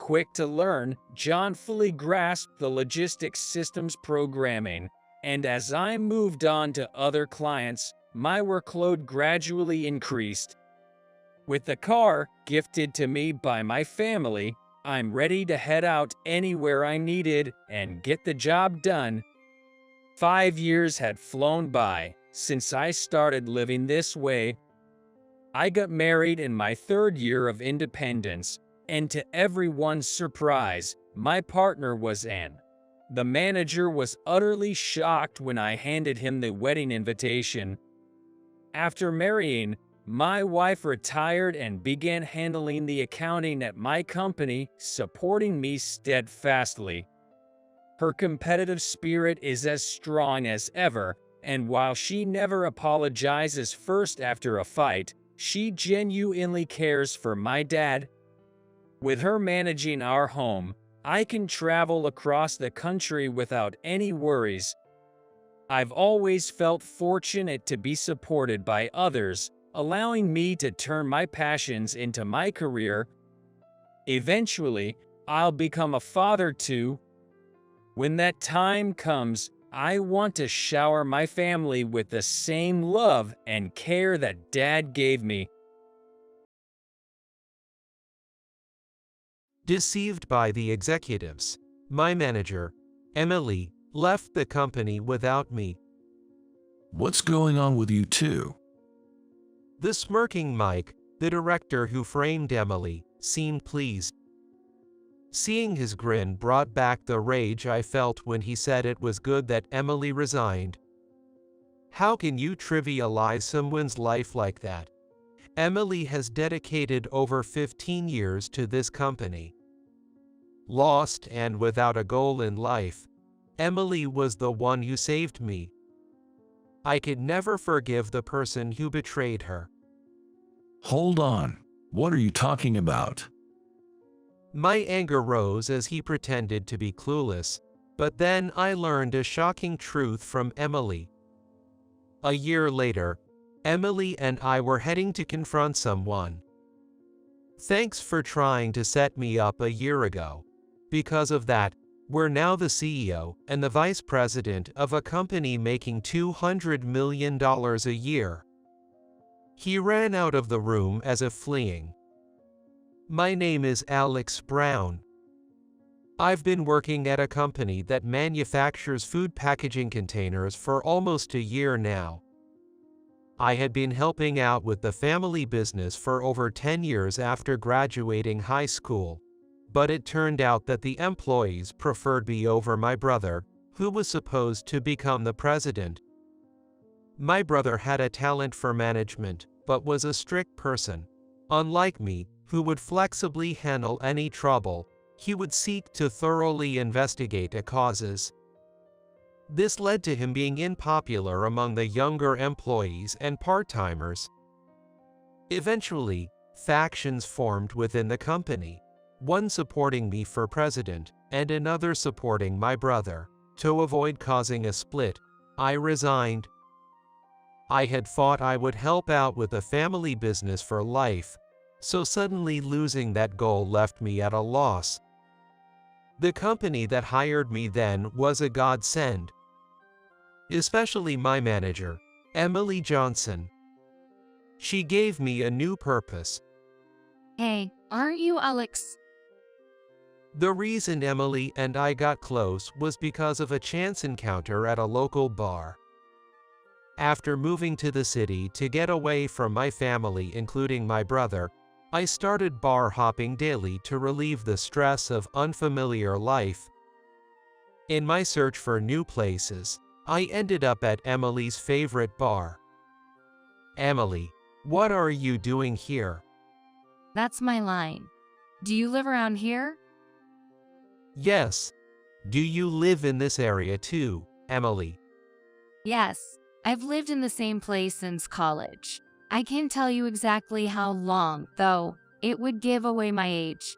Quick to learn, John fully grasped the logistics systems programming, and as I moved on to other clients, my workload gradually increased. With the car gifted to me by my family, I'm ready to head out anywhere I needed and get the job done. 5 years had flown by since I started living this way. I got married in my 3rd year of independence, and to everyone's surprise, my partner was Anne. The manager was utterly shocked when I handed him the wedding invitation. After marrying, my wife retired and began handling the accounting at my company, supporting me steadfastly. Her competitive spirit is as strong as ever, and while she never apologizes first after a fight, she genuinely cares for my dad. With her managing our home, I can travel across the country without any worries. I've always felt fortunate to be supported by others, allowing me to turn my passions into my career. Eventually, I'll become a father too. When that time comes, I want to shower my family with the same love and care that Dad gave me. Deceived by the executives, my manager, Emily, left the company without me. What's going on with you two? The smirking Mike, the director who framed Emily, seemed pleased. Seeing his grin brought back the rage I felt when he said it was good that Emily resigned. How can you trivialize someone's life like that? Emily has dedicated over 15 years to this company. Lost and without a goal in life, Emily was the one who saved me. I could never forgive the person who betrayed her. Hold on. What are you talking about? My anger rose as he pretended to be clueless, but then I learned a shocking truth from Emily. A year later, Emily and I were heading to confront someone. Thanks for trying to set me up a year ago. Because of that, we're now the CEO and the vice president of a company making $200 million a year. He ran out of the room as if fleeing. My name is Alex Brown. I've been working at a company that manufactures food packaging containers for almost a year now. I had been helping out with the family business for over 10 years after graduating high school, but it turned out that the employees preferred me over my brother, who was supposed to become the president. My brother had a talent for management, but was a strict person. Unlike me, who would flexibly handle any trouble, he would seek to thoroughly investigate the causes. This led to him being unpopular among the younger employees and part-timers. Eventually, factions formed within the company, one supporting me for president and another supporting my brother. To avoid causing a split, I resigned. I had thought I would help out with a family business for life, so suddenly losing that goal left me at a loss. The company that hired me then was a godsend, especially my manager, Emily Johnson. She gave me a new purpose. Hey, aren't you Alex? The reason Emily and I got close was because of a chance encounter at a local bar. After moving to the city to get away from my family, including my brother, I started bar hopping daily to relieve the stress of unfamiliar life. In my search for new places, I ended up at Emily's favorite bar. Emily, what are you doing here? That's my line. Do you live around here? Yes. Do you live in this area too, Emily? Yes. I've lived in the same place since college. I can't tell you exactly how long, though. It would give away my age.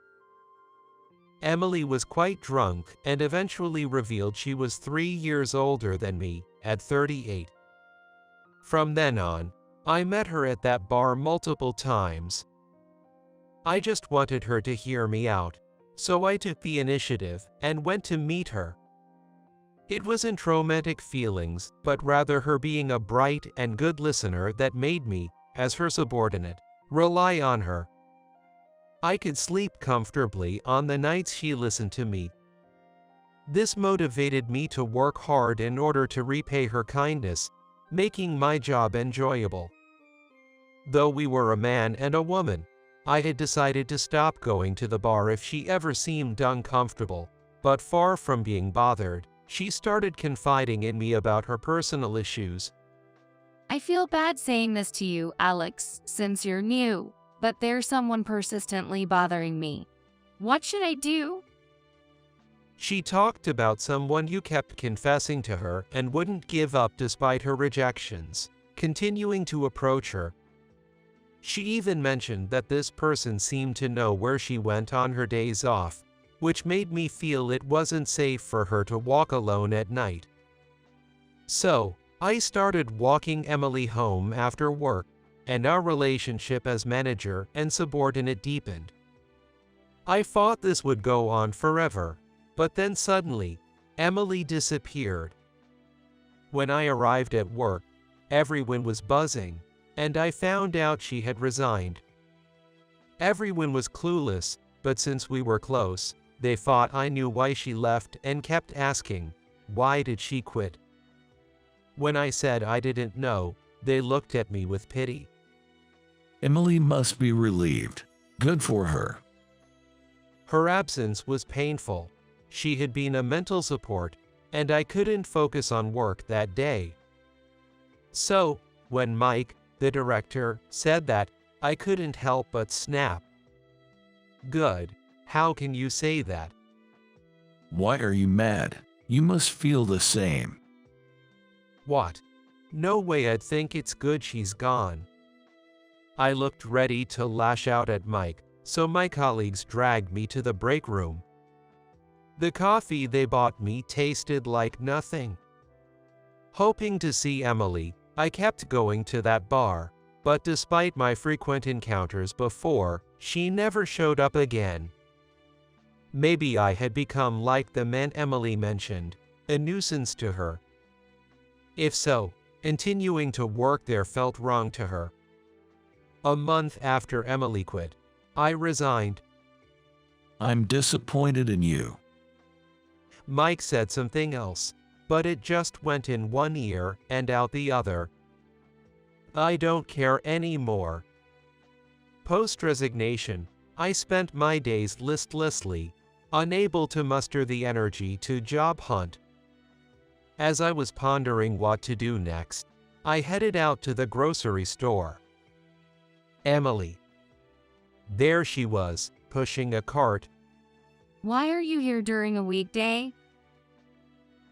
Emily was quite drunk and eventually revealed she was 3 years older than me, at 38. From then on, I met her at that bar multiple times. I just wanted her to hear me out, so I took the initiative and went to meet her. It wasn't romantic feelings, but rather her being a bright and good listener that made me, as her subordinate, rely on her. I could sleep comfortably on the nights she listened to me. This motivated me to work hard in order to repay her kindness, making my job enjoyable. Though we were a man and a woman, I had decided to stop going to the bar if she ever seemed uncomfortable, but far from being bothered, she started confiding in me about her personal issues. I feel bad saying this to you, Alex, since you're new, but there's someone persistently bothering me. What should I do? She talked about someone you kept confessing to her and wouldn't give up despite her rejections, continuing to approach her. She even mentioned that this person seemed to know where she went on her days off, which made me feel it wasn't safe for her to walk alone at night. So, I started walking Emily home after work, and our relationship as manager and subordinate deepened. I thought this would go on forever, but then suddenly, Emily disappeared. When I arrived at work, everyone was buzzing, and I found out she had resigned. Everyone was clueless, but since we were close, they thought I knew why she left and kept asking, why did she quit? When I said I didn't know, they looked at me with pity. Emily must be relieved. Good for her. Her absence was painful. She had been a mental support, and I couldn't focus on work that day. So, when Mike, the director, said that, I couldn't help but snap. Good. How can you say that? Why are you mad? You must feel the same. What? No way, I'd think it's good she's gone. I looked ready to lash out at Mike, so my colleagues dragged me to the break room. The coffee they bought me tasted like nothing. Hoping to see Emily, I kept going to that bar, but despite my frequent encounters before, she never showed up again. Maybe I had become like the man Emily mentioned, a nuisance to her. If so, continuing to work there felt wrong to her. A month after Emily quit, I resigned. I'm disappointed in you. Mike said something else, but it just went in one ear and out the other. I don't care anymore. Post-resignation, I spent my days listlessly, unable to muster the energy to job hunt. As I was pondering what to do next, I headed out to the grocery store. Emily. There she was, pushing a cart. Why are you here during a weekday?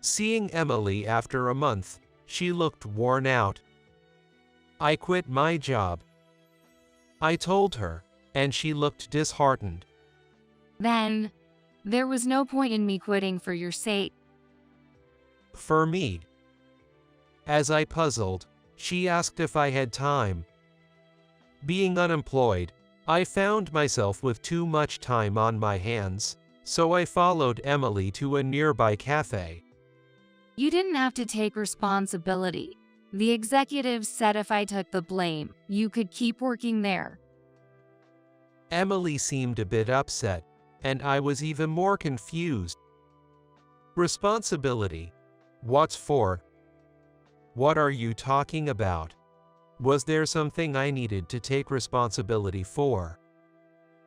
Seeing Emily after a month, she looked worn out. I quit my job. I told her, and she looked disheartened. Then, there was no point in me quitting for your sake. For me. As I puzzled, she asked if I had time. Being unemployed, I found myself with too much time on my hands, so I followed Emily to a nearby cafe. You didn't have to take responsibility. The executives said if I took the blame, you could keep working there. Emily seemed a bit upset, and I was even more confused. Responsibility? What's for? What are you talking about? Was there something I needed to take responsibility for?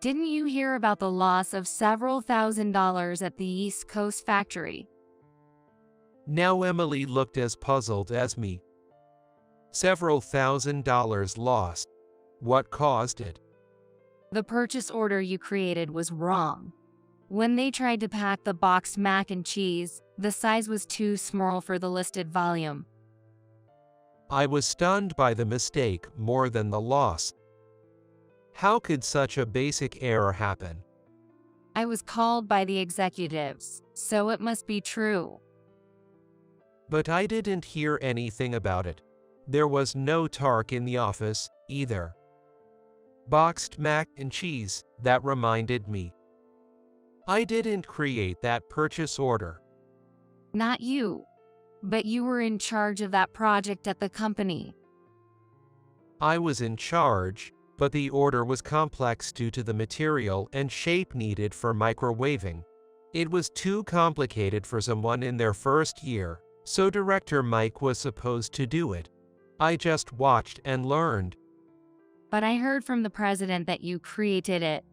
Didn't you hear about the loss of several $1,000s at the East Coast factory? Now Emily looked as puzzled as me. Several $1,000s lost. What caused it? The purchase order you created was wrong. When they tried to pack the boxed mac and cheese, the size was too small for the listed volume. I was stunned by the mistake more than the loss. How could such a basic error happen? I was called by the executives, so it must be true. But I didn't hear anything about it. There was no talk in the office, either. Boxed mac and cheese, that reminded me. I didn't create that purchase order. Not you. But you were in charge of that project at the company. I was in charge, but the order was complex due to the material and shape needed for microwaving. It was too complicated for someone in their first year, so Director Mike was supposed to do it. I just watched and learned. But I heard from the president that you created it.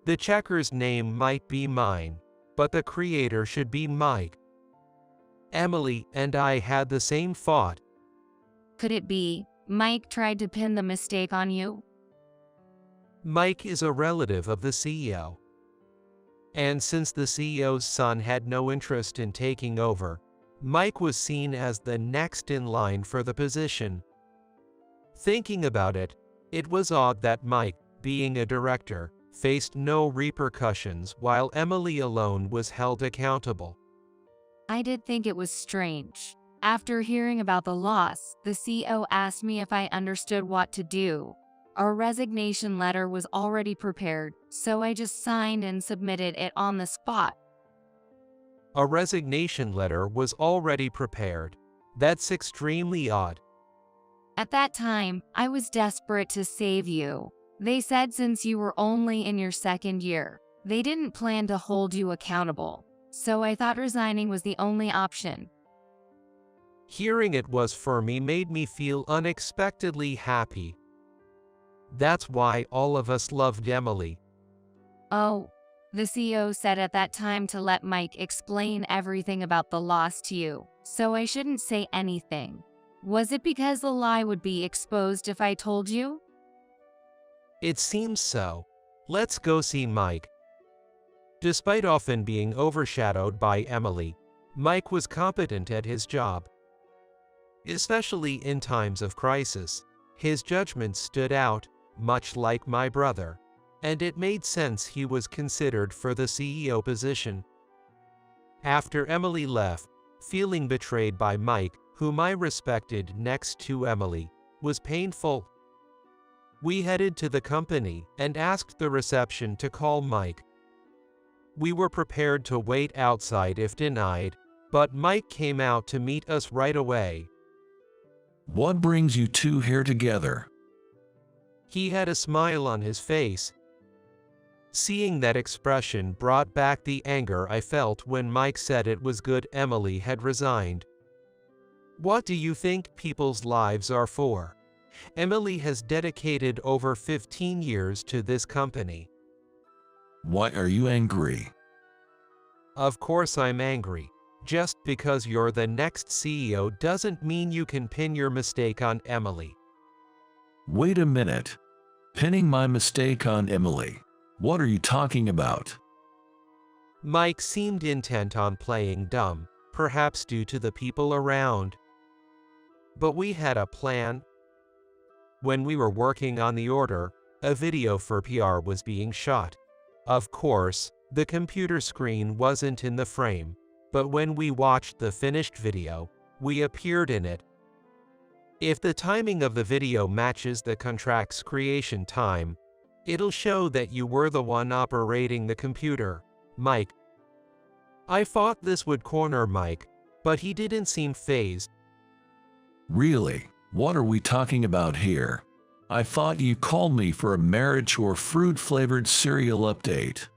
The checker's name might be mine, but the creator should be Mike. Emily and I had the same thought. Could it be Mike tried to pin the mistake on you? Mike is a relative of the CEO. And since the CEO's son had no interest in taking over, Mike was seen as the next in line for the position. Thinking about it, it was odd that Mike, being a director, faced no repercussions while Emily alone was held accountable. I did think it was strange. After hearing about the loss, the CEO asked me if I understood what to do. Our resignation letter was already prepared, so I just signed and submitted it on the spot. A resignation letter was already prepared. That's extremely odd. At that time, I was desperate to save you. They said since you were only in your second year, they didn't plan to hold you accountable. So I thought resigning was the only option. Hearing it was for me made me feel unexpectedly happy. That's why all of us loved Emily. Oh, the CEO said at that time to let Mike explain everything about the loss to you, so I shouldn't say anything. Was it because the lie would be exposed if I told you? It seems so. Let's go see Mike. Despite often being overshadowed by Emily, Mike was competent at his job. Especially in times of crisis, his judgment stood out, much like my brother, and it made sense he was considered for the CEO position. After Emily left, feeling betrayed by Mike, whom I respected next to Emily, was painful. We headed to the company and asked the reception to call Mike. We were prepared to wait outside if denied, but Mike came out to meet us right away. What brings you two here together? He had a smile on his face. Seeing that expression brought back the anger I felt when Mike said it was good Emily had resigned. What do you think people's lives are for? Emily has dedicated over 15 years to this company. Why are you angry? Of course I'm angry. Just because you're the next CEO doesn't mean you can pin your mistake on Emily. Wait a minute. Pinning my mistake on Emily. What are you talking about? Mike seemed intent on playing dumb, perhaps due to the people around. But we had a plan. When we were working on the order, a video for PR was being shot. Of course, the computer screen wasn't in the frame, but when we watched the finished video, we appeared in it. If the timing of the video matches the contract's creation time, it'll show that you were the one operating the computer, Mike. I thought this would corner Mike, but he didn't seem fazed. Really? What are we talking about here? I thought you called me for a marriage or fruit-flavored cereal update.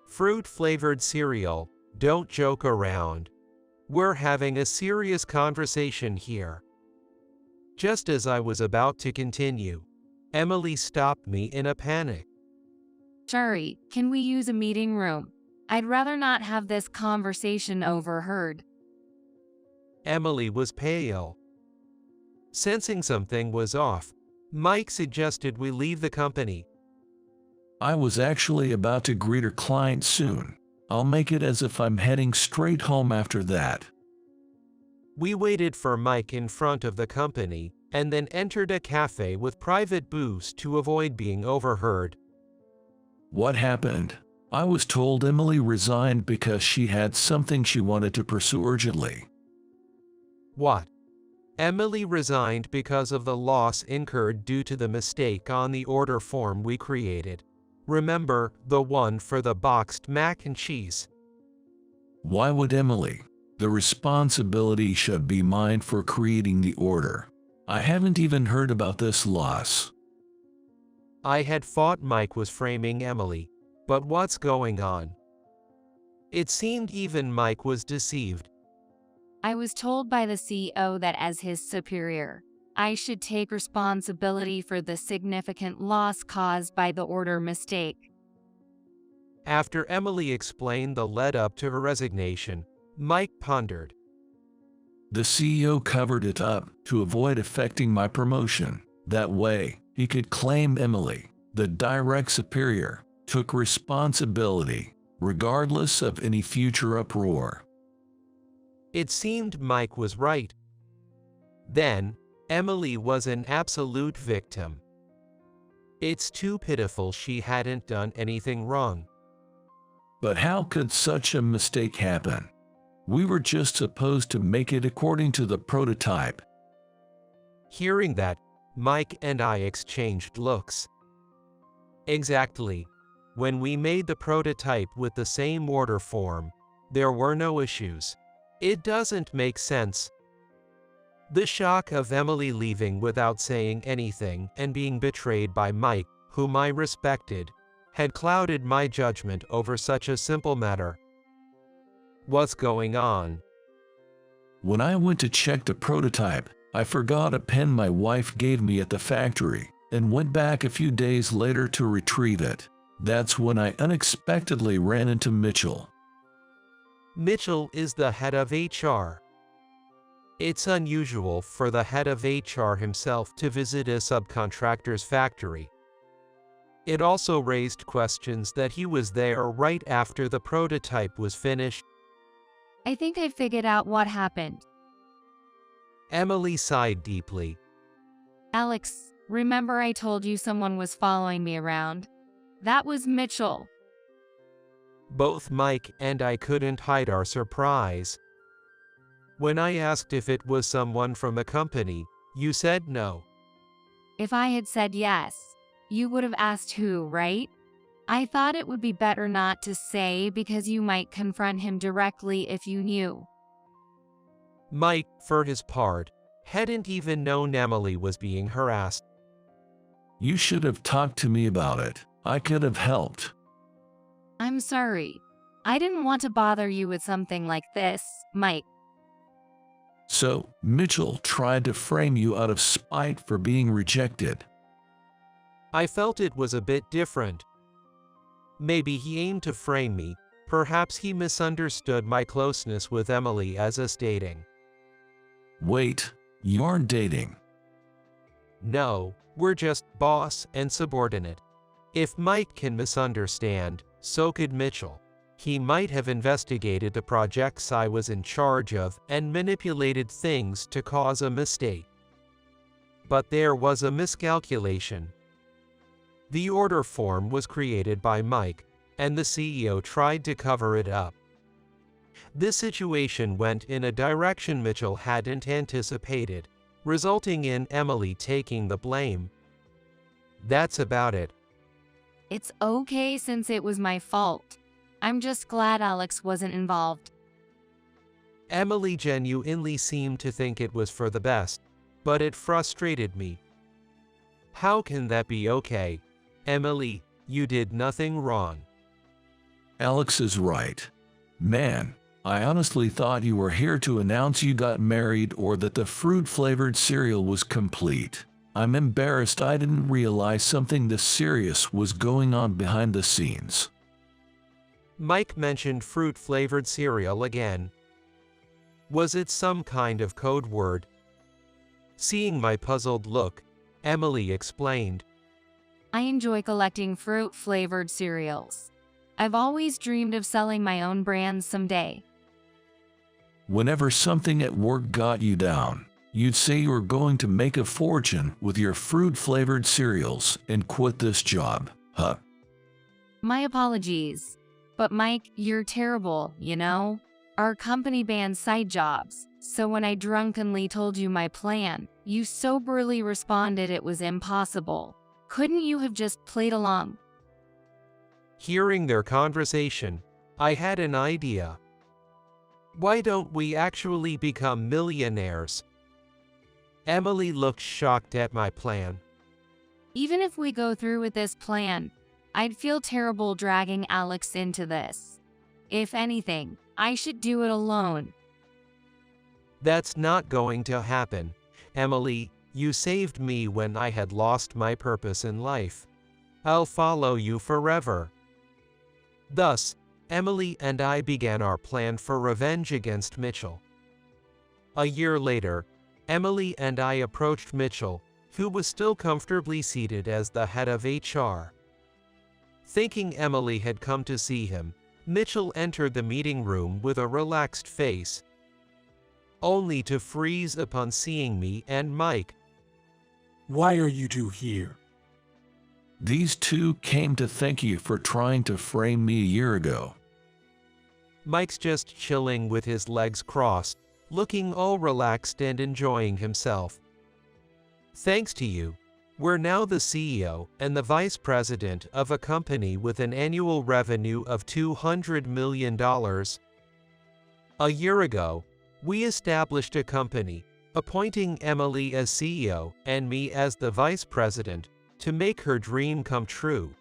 Fruit-flavored cereal, don't joke around. We're having a serious conversation here. Just as I was about to continue, Emily stopped me in a panic. Sorry, can we use a meeting room? I'd rather not have this conversation overheard. Emily was pale. Sensing something was off, Mike suggested we leave the company. I was actually about to greet her client soon. I'll make it as if I'm heading straight home after that. We waited for Mike in front of the company and then entered a cafe with private booze to avoid being overheard. What happened? I was told Emily resigned because she had something she wanted to pursue urgently. What? Emily resigned because of the loss incurred due to the mistake on the order form we created. Remember, the one for the boxed mac and cheese. Why would Emily? The responsibility should be mine for creating the order. I haven't even heard about this loss. I had thought Mike was framing Emily, but what's going on? It seemed even Mike was deceived. I was told by the CEO that as his superior, I should take responsibility for the significant loss caused by the order mistake. After Emily explained the lead-up to her resignation, Mike pondered. The CEO covered it up to avoid affecting my promotion. That way, he could claim Emily, the direct superior, took responsibility, regardless of any future uproar. It seemed Mike was right. Then, Emily was an absolute victim. It's too pitiful she hadn't done anything wrong. But how could such a mistake happen? We were just supposed to make it according to the prototype. Hearing that, Mike and I exchanged looks. Exactly. When we made the prototype with the same order form, there were no issues. It doesn't make sense. The shock of Emily leaving without saying anything and being betrayed by Mike, whom I respected, had clouded my judgment over such a simple matter. What's going on? When I went to check the prototype, I forgot a pen my wife gave me at the factory and went back a few days later to retrieve it. That's when I unexpectedly ran into Mitchell. Mitchell is the head of HR. It's unusual for the head of HR himself to visit a subcontractor's factory. It also raised questions that he was there right after the prototype was finished. I think I figured out what happened. Emily sighed deeply. Alex, remember I told you someone was following me around? That was Mitchell. Both Mike and I couldn't hide our surprise. When I asked if it was someone from the company, you said no. If I had said yes, you would have asked who, right? I thought it would be better not to say because you might confront him directly if you knew. Mike, for his part, hadn't even known Emily was being harassed. You should have talked to me about it. I could have helped. I'm sorry. I didn't want to bother you with something like this, Mike. So, Mitchell tried to frame you out of spite for being rejected. I felt it was a bit different. Maybe he aimed to frame me. Perhaps he misunderstood my closeness with Emily as us dating. Wait, you aren't dating. No, we're just boss and subordinate. If Mike can misunderstand, so could Mitchell. He might have investigated the projects I was in charge of and manipulated things to cause a mistake. But there was a miscalculation. The order form was created by Mike, and the CEO tried to cover it up. This situation went in a direction Mitchell hadn't anticipated, resulting in Emily taking the blame. That's about it. It's okay since it was my fault. I'm just glad Alex wasn't involved. Emily genuinely seemed to think it was for the best, but it frustrated me. How can that be okay? Emily, you did nothing wrong. Alex is right. Man, I honestly thought you were here to announce you got married or that the fruit-flavored cereal was complete. I'm embarrassed I didn't realize something this serious was going on behind the scenes. Mike mentioned fruit-flavored cereal again. Was it some kind of code word? Seeing my puzzled look, Emily explained. I enjoy collecting fruit-flavored cereals. I've always dreamed of selling my own brands someday. Whenever something at work got you down, you'd say you were going to make a fortune with your fruit-flavored cereals and quit this job, huh? My apologies. But Mike, you're terrible, you know? Our company bans side jobs, so when I drunkenly told you my plan, you soberly responded it was impossible. Couldn't you have just played along? Hearing their conversation, I had an idea. Why don't we actually become millionaires? Emily looked shocked at my plan. Even if we go through with this plan, I'd feel terrible dragging Alex into this. If anything, I should do it alone. That's not going to happen. Emily, you saved me when I had lost my purpose in life. I'll follow you forever. Thus, Emily and I began our plan for revenge against Mitchell. A year later, Emily and I approached Mitchell, who was still comfortably seated as the head of HR. Thinking Emily had come to see him, Mitchell entered the meeting room with a relaxed face, only to freeze upon seeing me and Mike. Why are you two here? These two came to thank you for trying to frame me a year ago. Mike's just chilling with his legs crossed, looking all relaxed and enjoying himself. Thanks to you, we're now the CEO and the vice president of a company with an annual revenue of $200 million. A year ago, we established a company, appointing Emily as CEO and me as the vice president to make her dream come true.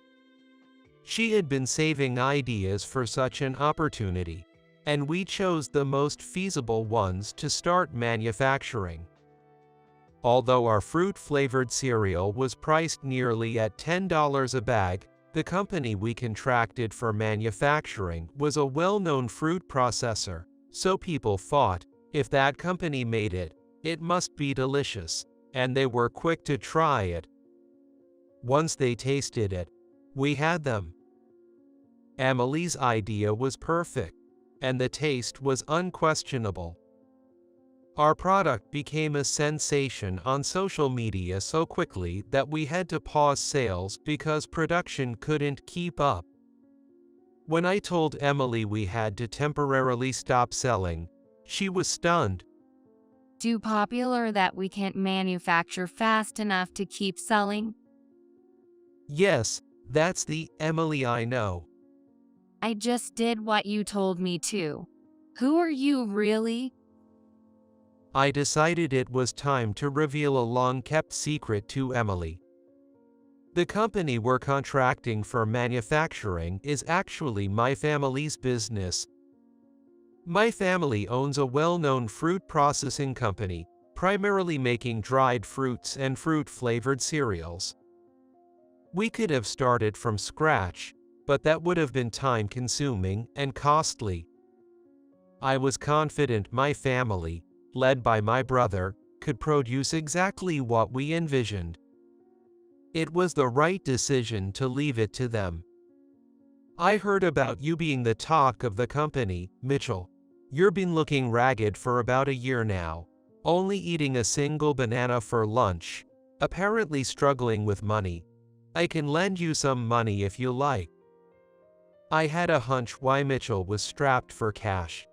She had been saving ideas for such an opportunity, and we chose the most feasible ones to start manufacturing. Although our fruit-flavored cereal was priced nearly at $10 a bag, the company we contracted for manufacturing was a well-known fruit processor, so people thought, if that company made it, it must be delicious, and they were quick to try it. Once they tasted it, we had them. Emily's idea was perfect, and the taste was unquestionable. Our product became a sensation on social media so quickly that we had to pause sales because production couldn't keep up. When I told Emily we had to temporarily stop selling, she was stunned. Too popular that we can't manufacture fast enough to keep selling? Yes, that's the Emily I know. I just did what you told me to. Who are you really? I decided it was time to reveal a long-kept secret to Emily. The company we're contracting for manufacturing is actually my family's business. My family owns a well-known fruit processing company, primarily making dried fruits and fruit-flavored cereals. We could have started from scratch, but that would have been time-consuming and costly. I was confident my family, led by my brother, could produce exactly what we envisioned. It was the right decision to leave it to them. I heard about you being the talk of the company, Mitchell. You've been looking ragged for about a year now, only eating a single banana for lunch, apparently struggling with money. I can lend you some money if you like. I had a hunch why Mitchell was strapped for cash.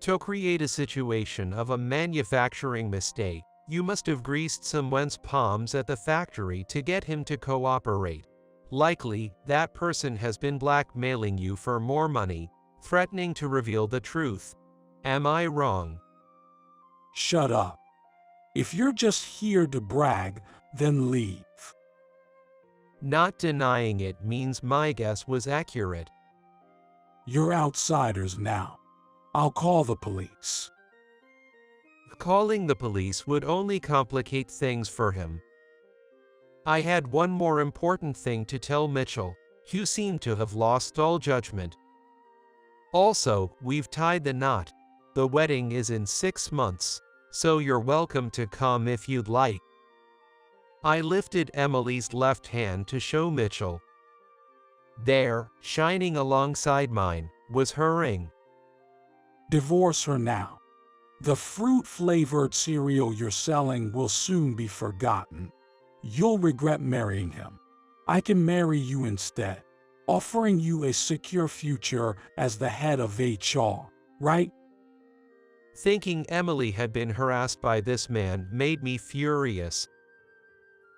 To create a situation of a manufacturing mistake, you must have greased someone's palms at the factory to get him to cooperate. Likely, that person has been blackmailing you for more money, threatening to reveal the truth. Am I wrong? Shut up. If you're just here to brag, then leave. Not denying it means my guess was accurate. You're outsiders now. I'll call the police. Calling the police would only complicate things for him. I had one more important thing to tell Mitchell. You seem to have lost all judgment. Also, we've tied the knot. The wedding is in 6 months, so you're welcome to come if you'd like. I lifted Emily's left hand to show Mitchell. There, shining alongside mine, was her ring. Divorce her now. The fruit-flavored cereal you're selling will soon be forgotten. You'll regret marrying him. I can marry you instead, offering you a secure future as the head of HR, right? Thinking Emily had been harassed by this man made me furious.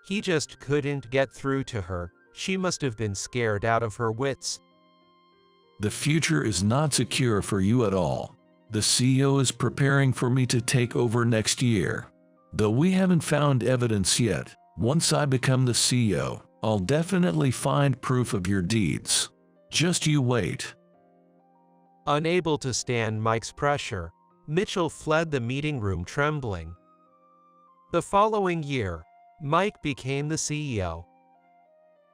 He just couldn't get through to her. She must have been scared out of her wits. The future is not secure for you at all. The CEO is preparing for me to take over next year. Though we haven't found evidence yet, once I become the CEO, I'll definitely find proof of your deeds. Just you wait. Unable to stand Mike's pressure, Mitchell fled the meeting room trembling. The following year, Mike became the CEO.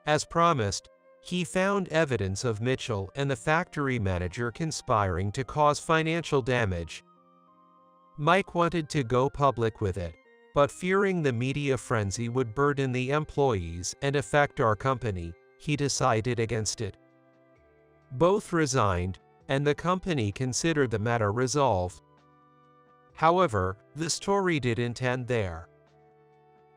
As promised, he found evidence of Mitchell and the factory manager conspiring to cause financial damage. Mike wanted to go public with it, but fearing the media frenzy would burden the employees and affect our company, he decided against it. Both resigned, and the company considered the matter resolved. However, the story didn't end there.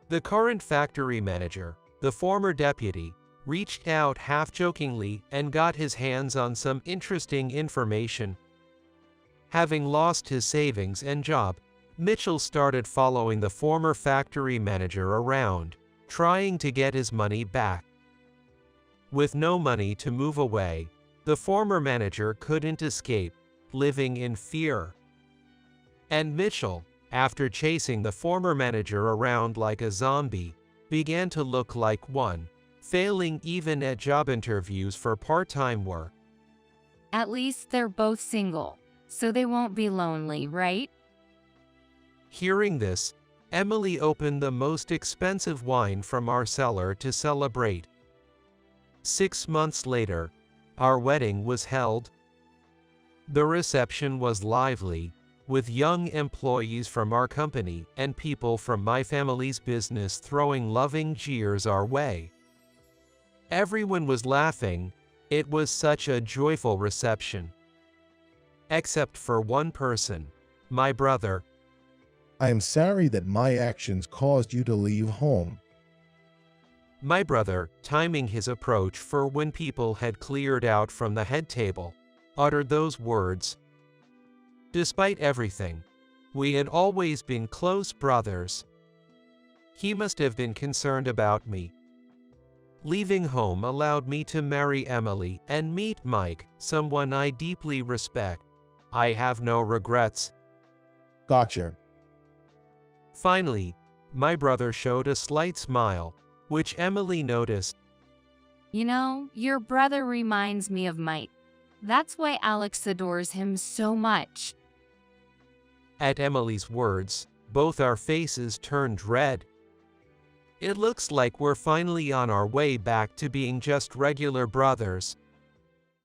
The current factory manager, the former deputy, reached out half-jokingly and got his hands on some interesting information. Having lost his savings and job, Mitchell started following the former factory manager around, trying to get his money back. With no money to move away, the former manager couldn't escape, living in fear. And Mitchell, after chasing the former manager around like a zombie, began to look like one, failing even at job interviews for part-time work. At least they're both single, so they won't be lonely, right? Hearing this, Emily opened the most expensive wine from our cellar to celebrate. 6 months later, our wedding was held. The reception was lively, with young employees from our company and people from my family's business throwing loving jeers our way. Everyone was laughing. It was such a joyful reception. Except for one person, my brother. I am sorry that my actions caused you to leave home. My brother, timing his approach for when people had cleared out from the head table, uttered those words. Despite everything, we had always been close brothers. He must have been concerned about me. Leaving home allowed me to marry Emily and meet Mike, someone I deeply respect. I have no regrets. Gotcha. Finally, my brother showed a slight smile, which Emily noticed. You know, your brother reminds me of Mike. That's why Alex adores him so much. At Emily's words, both our faces turned red. It looks like we're finally on our way back to being just regular brothers.